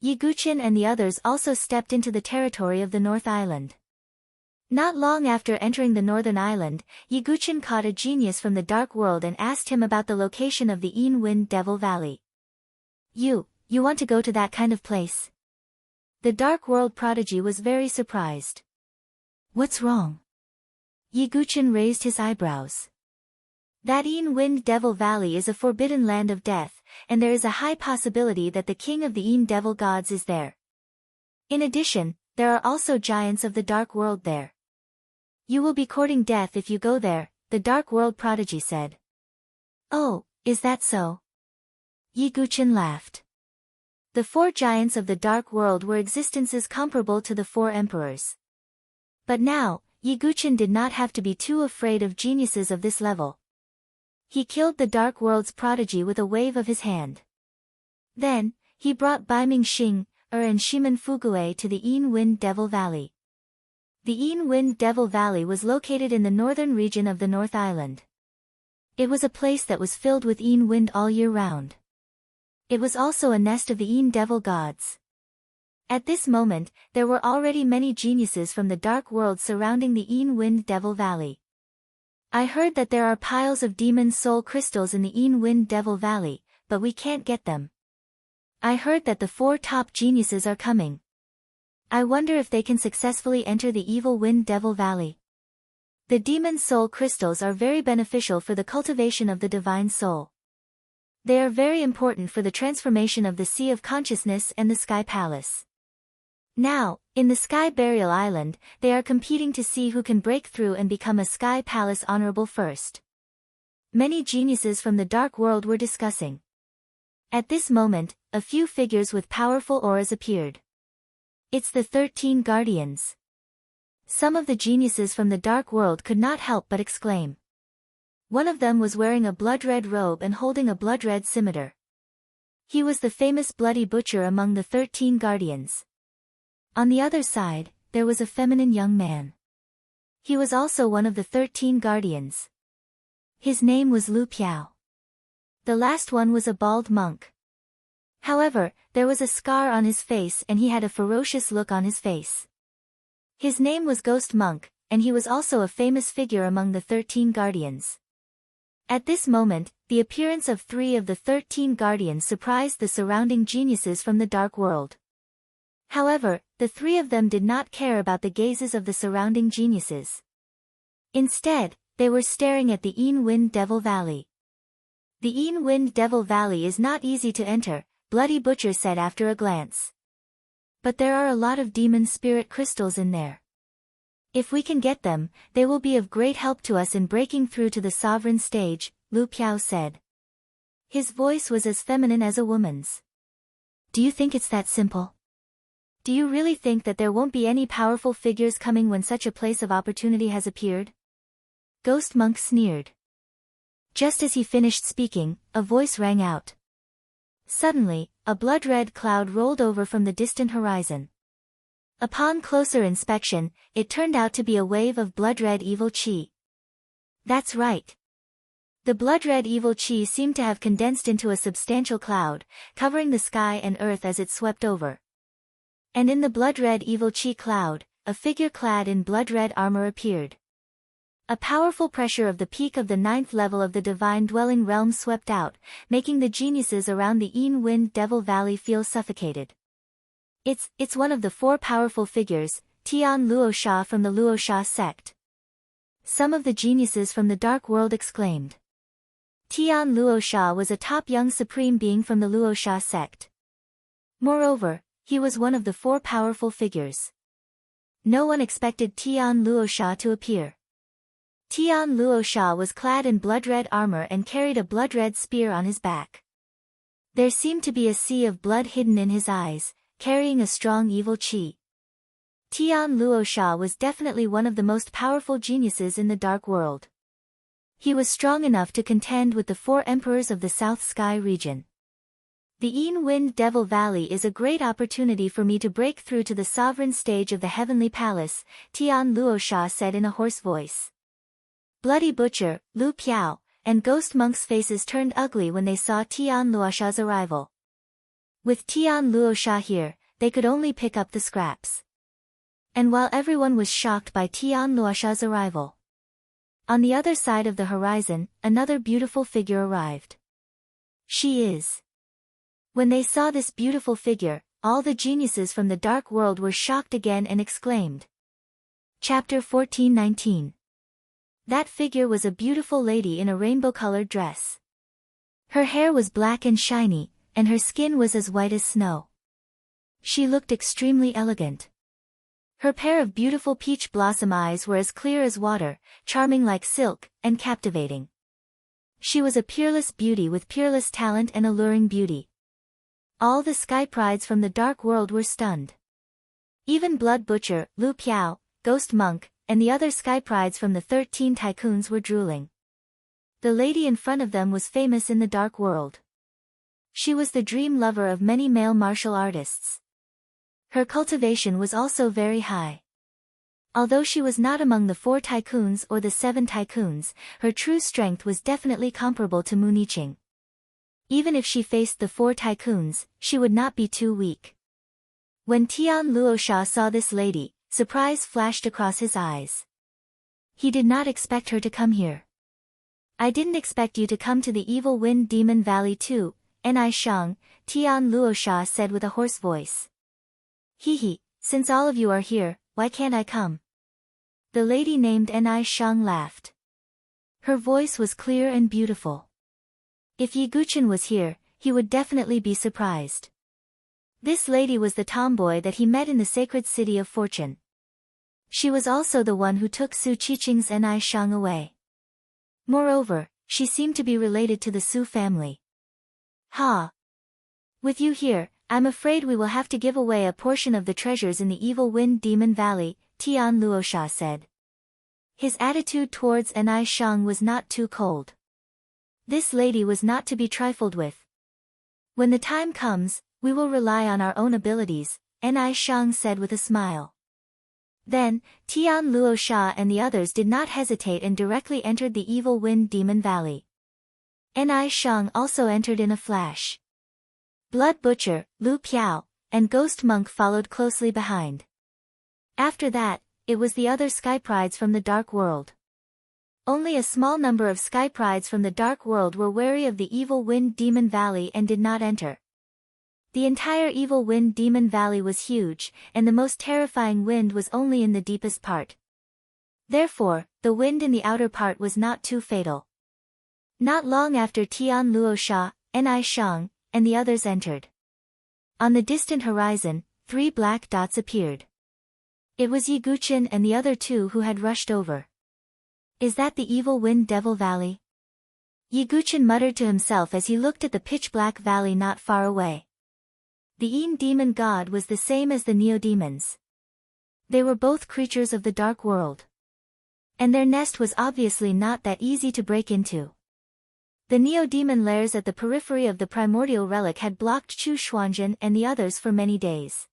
Yiguchin and the others also stepped into the territory of the North Island. Not long after entering the Northern Island, Yiguchin caught a genius from the Dark World and asked him about the location of the Een Wind Devil Valley. You want to go to that kind of place? The Dark World prodigy was very surprised. What's wrong? Yiguchin raised his eyebrows. That Een Wind Devil Valley is a forbidden land of death, and there is a high possibility that the king of the Een Devil gods is there. In addition, there are also giants of the Dark World there. You will be courting death if you go there, the Dark World prodigy said. Oh, is that so? Yiguchin laughed. The 4 giants of the Dark World were existences comparable to the 4 emperors. But now, Yiguchin did not have to be too afraid of geniuses of this level. He killed the Dark World's prodigy with a wave of his hand. Then, he brought Baiming Xing, and Shimen Fugue to the Een Wind Devil Valley. The Een Wind Devil Valley was located in the northern region of the North Island. It was a place that was filled with Een Wind all year round. It was also a nest of the Een Devil gods. At this moment, there were already many geniuses from the Dark World surrounding the Een Wind Devil Valley. I heard that there are piles of demon soul crystals in the Een Wind Devil Valley, but we can't get them. I heard that the 4 top geniuses are coming. I wonder if they can successfully enter the evil Wind Devil Valley. The demon soul crystals are very beneficial for the cultivation of the divine soul. They are very important for the transformation of the Sea of Consciousness and the Sky Palace. Now, in the Sky Burial Island, they are competing to see who can break through and become a Sky Palace honorable first. Many geniuses from the Dark World were discussing. At this moment, a few figures with powerful auras appeared. It's the 13 Guardians. Some of the geniuses from the Dark World could not help but exclaim. One of them was wearing a blood-red robe and holding a blood-red scimitar. He was the famous Bloody Butcher among the 13 Guardians. On the other side, there was a feminine young man. He was also one of the 13 Guardians. His name was Lu Piao. The last one was a bald monk. However, there was a scar on his face and he had a ferocious look on his face. His name was Ghost Monk, and he was also a famous figure among the 13 Guardians. At this moment, the appearance of 3 of the 13 Guardians surprised the surrounding geniuses from the Dark World. However, the 3 of them did not care about the gazes of the surrounding geniuses. Instead, they were staring at the Wind Devil Valley. The Wind Devil Valley is not easy to enter, Bloody Butcher said after a glance. But there are a lot of demon spirit crystals in there. If we can get them, they will be of great help to us in breaking through to the sovereign stage, Lu Piao said. His voice was as feminine as a woman's. Do you think it's that simple? Do you really think that there won't be any powerful figures coming when such a place of opportunity has appeared? Ghost Monk sneered. Just as he finished speaking, a voice rang out. Suddenly, a blood-red cloud rolled over from the distant horizon. Upon closer inspection, it turned out to be a wave of blood-red evil chi. That's right. The blood-red evil chi seemed to have condensed into a substantial cloud, covering the sky and earth as it swept over. And in the blood-red evil chi cloud, a figure clad in blood-red armor appeared. A powerful pressure of the peak of the 9th level of the Divine Dwelling Realm swept out, making the geniuses around the Wind Devil Valley feel suffocated. It's one of the 4 powerful figures, Tian Luosha from the Luosha sect. Some of the geniuses from the Dark World exclaimed. Tian Luosha was a top young supreme being from the Luosha sect. Moreover, he was one of the 4 powerful figures. No one expected Tian Luosha to appear. Tian Luosha was clad in blood-red armor and carried a blood-red spear on his back. There seemed to be a sea of blood hidden in his eyes, carrying a strong evil chi. Tian Luosha was definitely one of the most powerful geniuses in the Dark World. He was strong enough to contend with the 4 emperors of the South Sky region. The Wind Devil Valley is a great opportunity for me to break through to the sovereign stage of the Heavenly Palace, Tian Luosha said in a hoarse voice. Bloody Butcher, Lu Piao, and Ghost Monk's faces turned ugly when they saw Tian Luosha's arrival. With Tian Luosha here, they could only pick up the scraps. And while everyone was shocked by Tian Luosha's arrival, on the other side of the horizon, another beautiful figure arrived. She is. When they saw this beautiful figure, all the geniuses from the Dark World were shocked again and exclaimed. Chapter 14:19. That figure was a beautiful lady in a rainbow-colored dress. Her hair was black and shiny, and her skin was as white as snow. She looked extremely elegant. Her pair of beautiful peach blossom eyes were as clear as water, charming like silk, and captivating. She was a peerless beauty with peerless talent and alluring beauty. All the sky prides from the Dark World were stunned. Even Blood Butcher, Lu Piao, Ghost Monk, and the other sky prides from the 13 tycoons were drooling. The lady in front of them was famous in the Dark World. She was the dream lover of many male martial artists. Her cultivation was also very high. Although she was not among the 4 tycoons or the 7 tycoons, her true strength was definitely comparable to Muniching. Even if she faced the 4 tycoons, she would not be too weak. When Tian Luosha saw this lady, surprise flashed across his eyes. He did not expect her to come here. I didn't expect you to come to the Evil Wind Demon Valley too, Ni Shang, Tian Luosha said with a hoarse voice. Hee, since all of you are here, why can't I come? The lady named Ni Shang laughed. Her voice was clear and beautiful. If Yi Guchen was here, he would definitely be surprised. This lady was the tomboy that he met in the sacred city of fortune. She was also the one who took Su Qiqing's and I Shang away. Moreover, she seemed to be related to the Su family. Ha! With you here, I'm afraid we will have to give away a portion of the treasures in the evil wind demon valley, Tian Luosha said. His attitude towards Anai Shang was not too cold. This lady was not to be trifled with. When the time comes, we will rely on our own abilities, Anai Shang said with a smile. Then, Tian Luosha and the others did not hesitate and directly entered the evil wind demon valley. Anai Shang also entered in a flash. Blood Butcher, Lu Piao, and Ghost Monk followed closely behind. After that, it was the other sky prides from the Dark World. Only a small number of sky prides from the Dark World were wary of the evil wind demon valley and did not enter. The entire evil wind demon valley was huge, and the most terrifying wind was only in the deepest part. Therefore, the wind in the outer part was not too fatal. Not long after Tian Luosha, Anai Shang, and the others entered. On the distant horizon, 3 black dots appeared. It was Yi Guqin and the other 2 who had rushed over. Is that the evil wind devil valley? Yi Guqin muttered to himself as he looked at the pitch-black valley not far away. The Yin demon god was the same as the neo-demons. They were both creatures of the dark world. And their nest was obviously not that easy to break into. The neo-demon lairs at the periphery of the primordial relic had blocked Chu Xuanzhen and the others for many days.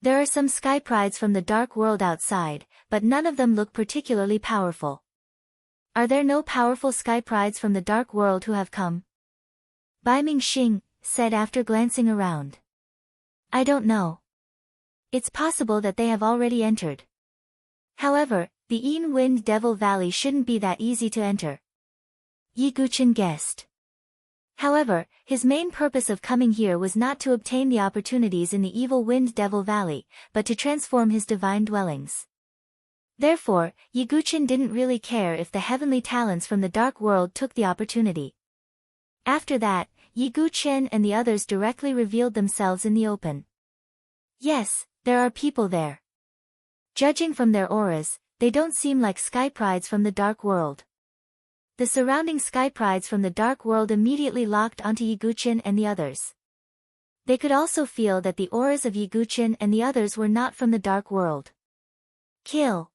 There are some sky prides from the dark world outside, but none of them look particularly powerful. Are there no powerful sky prides from the dark world who have come? Bai Mingxing said after glancing around. I don't know. It's possible that they have already entered. However, the Yin Wind Devil Valley shouldn't be that easy to enter. Yi Guqin guessed. However, his main purpose of coming here was not to obtain the opportunities in the evil Wind Devil Valley, but to transform his divine dwellings. Therefore, Yi Guqin didn't really care if the heavenly talents from the dark world took the opportunity. After that, Yi Guqin and the others directly revealed themselves in the open. Yes, there are people there. Judging from their auras, they don't seem like sky prides from the dark world. The surrounding sky prides from the dark world immediately locked onto Yi Guqin and the others. They could also feel that the auras of Yi Guqin and the others were not from the dark world. Kill.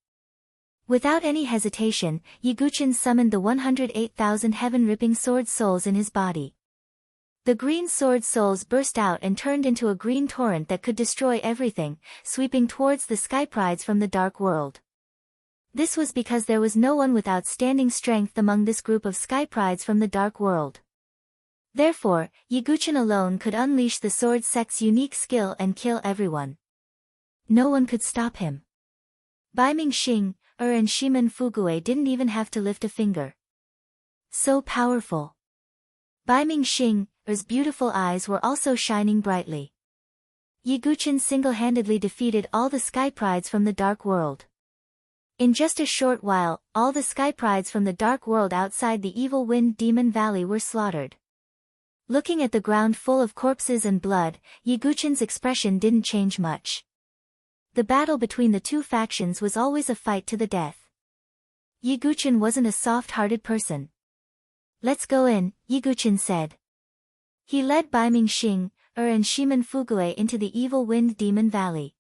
Without any hesitation, Yi Guqin summoned the 108,000 heaven-ripping sword souls in his body. The green sword souls burst out and turned into a green torrent that could destroy everything, sweeping towards the sky prides from the dark world. This was because there was no one with outstanding strength among this group of sky prides from the dark world. Therefore, Yi Guqin alone could unleash the sword sect's unique skill and kill everyone. No one could stop him. Bai Mingxing, and Shimen Fugue didn't even have to lift a finger. So powerful. Bai Mingxing's beautiful eyes were also shining brightly. Yi Guqin single-handedly defeated all the sky prides from the dark world. In just a short while, all the sky prides from the dark world outside the evil wind demon valley were slaughtered. Looking at the ground full of corpses and blood, Yi Guqin's expression didn't change much. The battle between the two factions was always a fight to the death. Yi Guqin wasn't a soft-hearted person. Let's go in, Yi Guqin said. He led Bai Mingxing, and Shimen Fugue into the evil wind demon valley.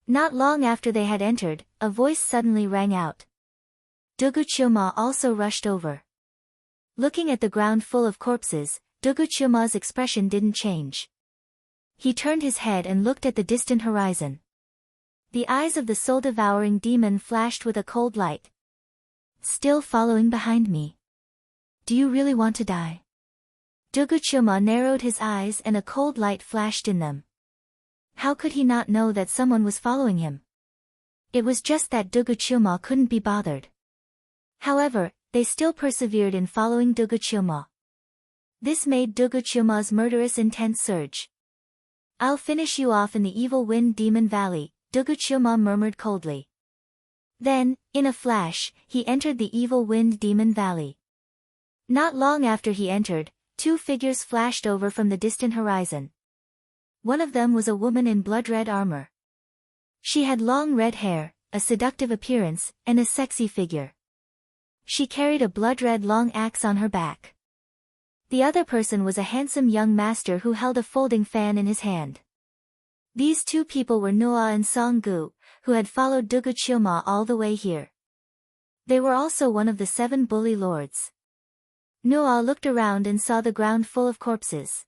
Not long after they had entered, a voice suddenly rang out. Duguqiuma also rushed over. Looking at the ground full of corpses, Duguqiuma's expression didn't change. He turned his head and looked at the distant horizon. The eyes of the soul-devouring demon flashed with a cold light. Still following behind me. Do you really want to die? Duguqiuma narrowed his eyes and a cold light flashed in them. How could he not know that someone was following him? It was just that Duguqiuma couldn't be bothered. However, they still persevered in following Duguqiuma. This made Duguqiuma's murderous intent surge. I'll finish you off in the evil wind demon valley, Duguqiuma murmured coldly. Then, in a flash, he entered the evil wind demon valley. Not long after he entered, 2 figures flashed over from the distant horizon. One of them was a woman in blood-red armor. She had long red hair, a seductive appearance, and a sexy figure. She carried a blood-red long axe on her back. The other person was a handsome young master who held a folding fan in his hand. These two people were Noah and Song-gu, who had followed Dugu-chilma all the way here. They were also one of the 7 bully lords. Noah looked around and saw the ground full of corpses.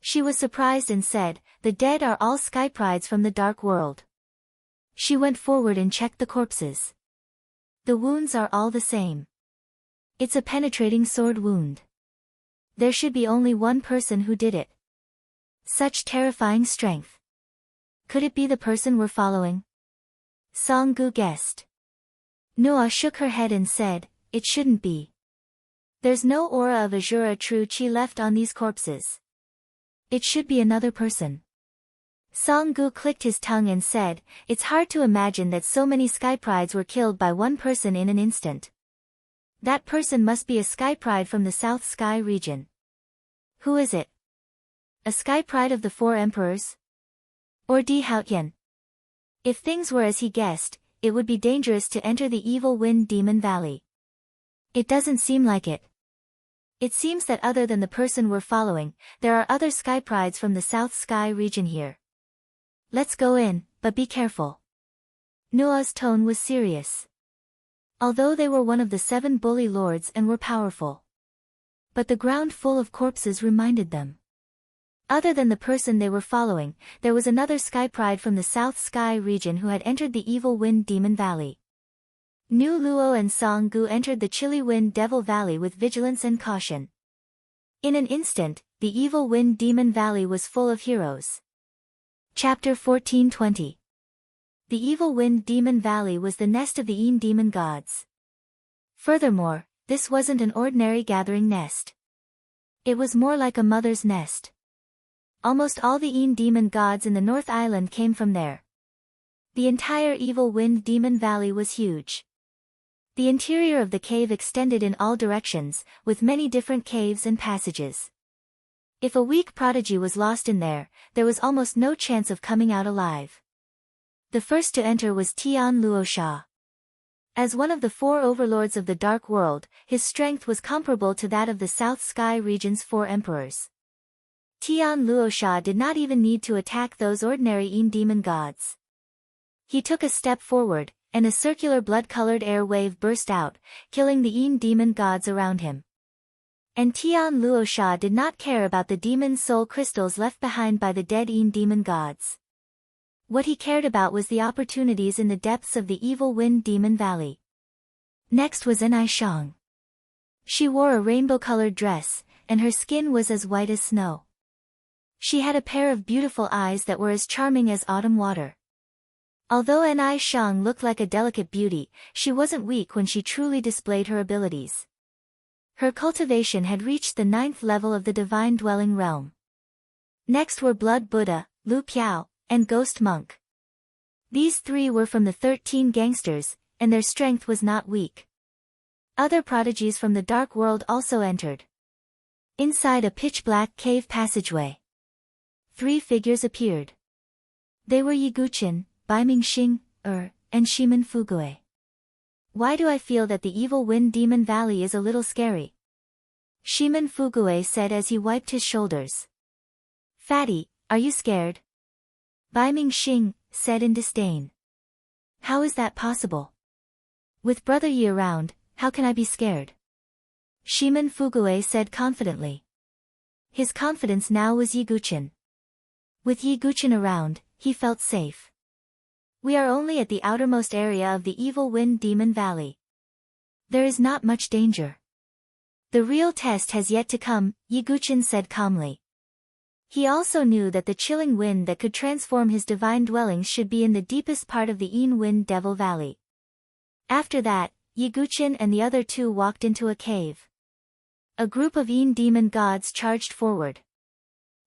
She was surprised and said, "The dead are all sky prides from the dark world." She went forward and checked the corpses. The wounds are all the same. It's a penetrating sword wound. There should be only one person who did it. Such terrifying strength. Could it be the person we're following? Song-gu guessed. Noah shook her head and said, "It shouldn't be. There's no aura of Azura true chi left on these corpses. It should be another person." Song-gu clicked his tongue and said, "It's hard to imagine that so many sky prides were killed by one person in an instant. That person must be a sky pride from the South Sky region." "Who is it? A sky pride of the 4 emperors? Or Di Haotian?" If things were as he guessed, it would be dangerous to enter the evil wind demon valley. It doesn't seem like it. It seems that other than the person we're following, there are other sky prides from the South Sky region here. Let's go in, but be careful. Noah's tone was serious. Although they were one of the 7 bully lords and were powerful. But the ground full of corpses reminded them. Other than the person they were following, there was another sky pride from the South Sky region who had entered the evil wind demon valley. Nu Luo and Song-gu entered the chilly wind devil valley with vigilance and caution. In an instant, the evil wind demon valley was full of heroes. Chapter 14:20. The evil wind demon valley was the nest of the Een demon gods. Furthermore, this wasn't an ordinary gathering nest. It was more like a mother's nest. Almost all the Een demon gods in the North Island came from there. The entire evil wind demon valley was huge. The interior of the cave extended in all directions, with many different caves and passages. If a weak prodigy was lost in there, there was almost no chance of coming out alive. The first to enter was Tian Luosha. As one of the 4 overlords of the Dark World, his strength was comparable to that of the South Sky region's 4 emperors. Tian Luosha did not even need to attack those ordinary Een demon gods. He took a step forward, and a circular blood-colored air wave burst out, killing the Een demon gods around him. And Tian Luosha did not care about the demon soul crystals left behind by the dead Een demon gods. What he cared about was the opportunities in the depths of the evil wind demon valley. Next was Enai Shang. She wore a rainbow-colored dress, and her skin was as white as snow. She had a pair of beautiful eyes that were as charming as autumn water. Although Enai Shang looked like a delicate beauty, she wasn't weak when she truly displayed her abilities. Her cultivation had reached the 9th level of the Divine Dwelling Realm. Next were Blood Buddha, Lu Piao, and Ghost Monk. These 3 were from the 13 gangsters, and their strength was not weak. Other prodigies from the Dark World also entered. Inside a pitch-black cave passageway, 3 figures appeared. They were Yiguchin, Baimingxing, and Shimen Fugue. Why do I feel that the evil wind demon valley is a little scary? Shimen Fugue said as he wiped his shoulders. Fatty, are you scared? Baimingxing said in disdain. How is that possible? With Brother Yi around, how can I be scared? Shimen Fugue said confidently. His confidence now was Yiguchin. With Yiguchin around, he felt safe. We are only at the outermost area of the evil wind demon valley. There is not much danger. The real test has yet to come, Yiguchin said calmly. He also knew that the chilling wind that could transform his divine dwellings should be in the deepest part of the Een Wind Devil Valley. After that, Yiguchin and the other 2 walked into a cave. A group of Een demon gods charged forward.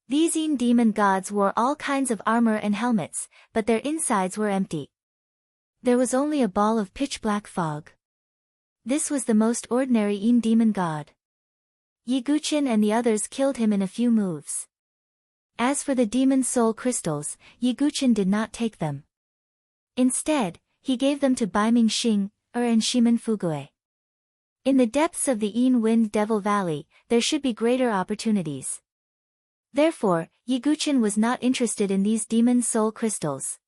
These Een demon gods wore all kinds of armor and helmets, but their insides were empty. There was only a ball of pitch-black fog. This was the most ordinary Een demon god. Yiguchin and the others killed him in a few moves. As for the demon soul crystals, Yiguchen did not take them. Instead, he gave them to Baiming Xing, and Shimen Fugue. In the depths of the Yin Wind Devil Valley, there should be greater opportunities. Therefore, Yiguchen was not interested in these demon soul crystals.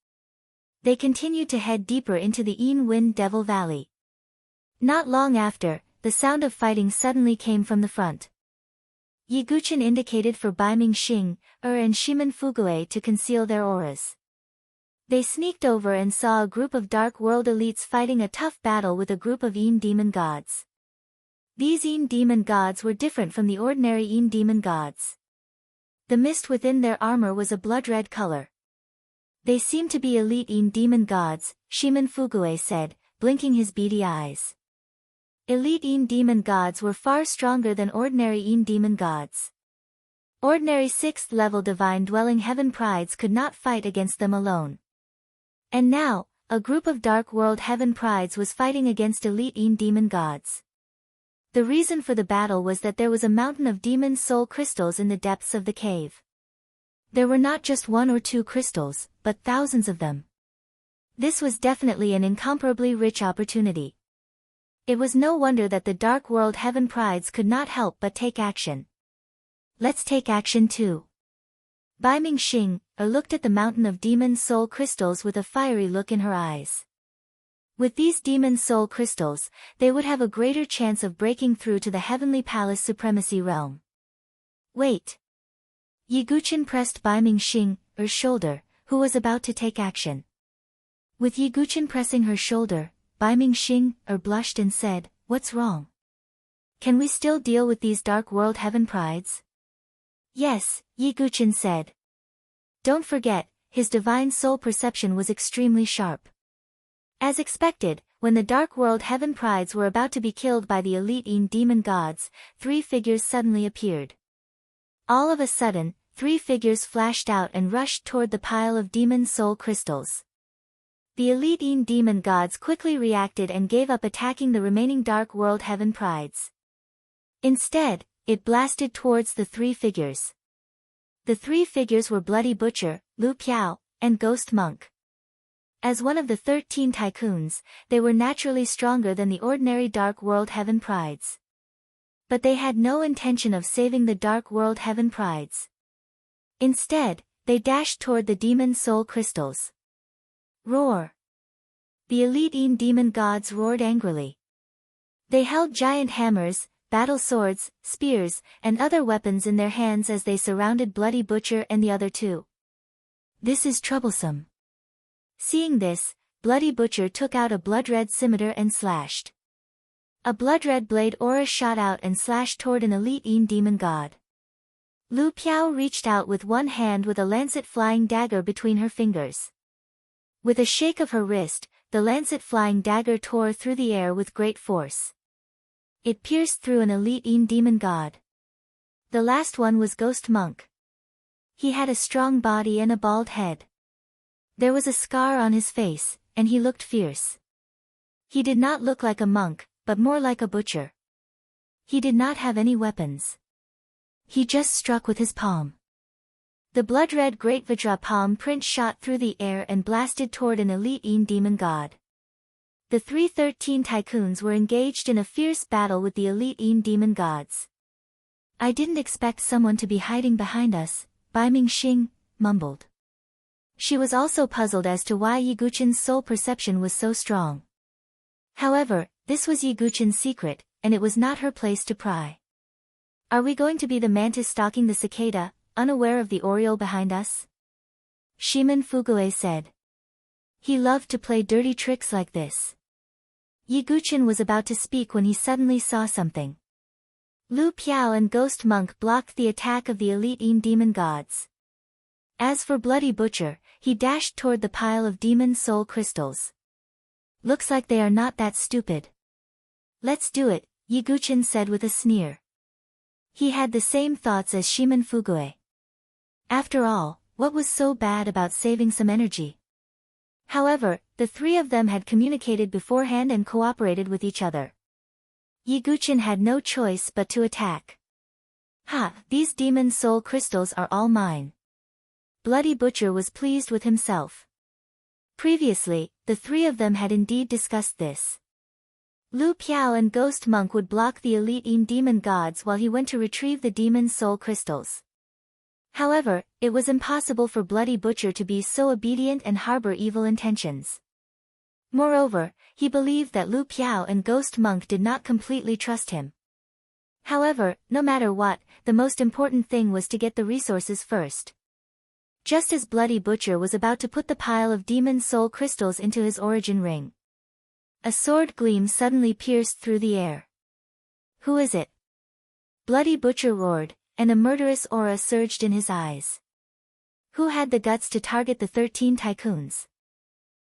They continued to head deeper into the Yin Wind Devil Valley. Not long after, the sound of fighting suddenly came from the front. Yiguchen indicated for Baiming Xing, and Shimen Fugue to conceal their auras. They sneaked over and saw a group of Dark World elites fighting a tough battle with a group of Yin demon gods. These Yin demon gods were different from the ordinary Yin demon gods. The mist within their armor was a blood-red color. They seemed to be elite Yin demon gods, Shimen Fugue said, blinking his beady eyes. Elite Yin demon gods were far stronger than ordinary Yin demon gods. Ordinary 6th level divine dwelling heaven prides could not fight against them alone. And now, a group of Dark World heaven prides was fighting against elite Yin demon gods. The reason for the battle was that there was a mountain of demon soul crystals in the depths of the cave. There were not just 1 or 2 crystals, but thousands of them. This was definitely an incomparably rich opportunity. It was no wonder that the Dark World Heaven Prides could not help but take action. Let's take action too. Baiming Xing, looked at the mountain of demon soul crystals with a fiery look in her eyes. With these demon soul crystals, they would have a greater chance of breaking through to the Heavenly Palace Supremacy Realm. Wait. Yiguchen pressed Baiming Xing's shoulder, who was about to take action. With Yiguchen pressing her shoulder, Baiming Xing blushed and said, "What's wrong? Can we still deal with these Dark World Heaven Prides?" "Yes," Yiguchen said. Don't forget, his divine soul perception was extremely sharp. As expected, when the Dark World Heaven Prides were about to be killed by the elite Yin demon gods, 3 figures suddenly appeared. All of a sudden, 3 figures flashed out and rushed toward the pile of demon soul crystals. The elite Yin demon gods quickly reacted and gave up attacking the remaining Dark World Heaven Prides. Instead, it blasted towards the 3 figures. The 3 figures were Bloody Butcher, Lu Piao, and Ghost Monk. As one of the 13 tycoons, they were naturally stronger than the ordinary Dark World Heaven Prides. But they had no intention of saving the Dark World Heaven Prides. Instead, they dashed toward the demon soul crystals. Roar! The elite Yin demon gods roared angrily. They held giant hammers, battle swords, spears, and other weapons in their hands as they surrounded Bloody Butcher and the other 2. This is troublesome. Seeing this, Bloody Butcher took out a blood-red scimitar and slashed. A blood-red blade aura shot out and slashed toward an elite Yin demon god. Lu Piao reached out with one hand with a lancet-flying dagger between her fingers. With a shake of her wrist, the lancet-flying dagger tore through the air with great force. It pierced through an elite Yin demon god. The last one was Ghost Monk. He had a strong body and a bald head. There was a scar on his face, and he looked fierce. He did not look like a monk, but more like a butcher. He did not have any weapons. He just struck with his palm. The blood-red Great Vajra palm print shot through the air and blasted toward an elite Yin demon god. The 313 tycoons were engaged in a fierce battle with the elite Yin demon gods. "I didn't expect someone to be hiding behind us," Baiming Xing mumbled. She was also puzzled as to why Yiguchen's soul perception was so strong. However, this was Yiguchen's secret, and it was not her place to pry. "Are we going to be the mantis stalking the cicada, unaware of the oriole behind us?" Shimen Fugue said. He loved to play dirty tricks like this. Yiguchen was about to speak when he suddenly saw something. Lu Piao and Ghost Monk blocked the attack of the elite Yin demon gods. As for Bloody Butcher, he dashed toward the pile of demon soul crystals. "Looks like they are not that stupid." "Let's do it," Yiguchen said with a sneer. He had the same thoughts as Shimen Fugue. After all, what was so bad about saving some energy? However, the 3 of them had communicated beforehand and cooperated with each other. Yiguchen had no choice but to attack. "Ha, these demon soul crystals are all mine." Bloody Butcher was pleased with himself. Previously, the three of them had indeed discussed this. Lu Piao and Ghost Monk would block the elite demon gods while he went to retrieve the demon's soul crystals. However, it was impossible for Bloody Butcher to be so obedient and harbor evil intentions. Moreover, he believed that Lu Piao and Ghost Monk did not completely trust him. However, no matter what, the most important thing was to get the resources first. Just as Bloody Butcher was about to put the pile of demon soul crystals into his origin ring, a sword gleam suddenly pierced through the air. "Who is it?" Bloody Butcher roared, and a murderous aura surged in his eyes. Who had the guts to target the 13 tycoons?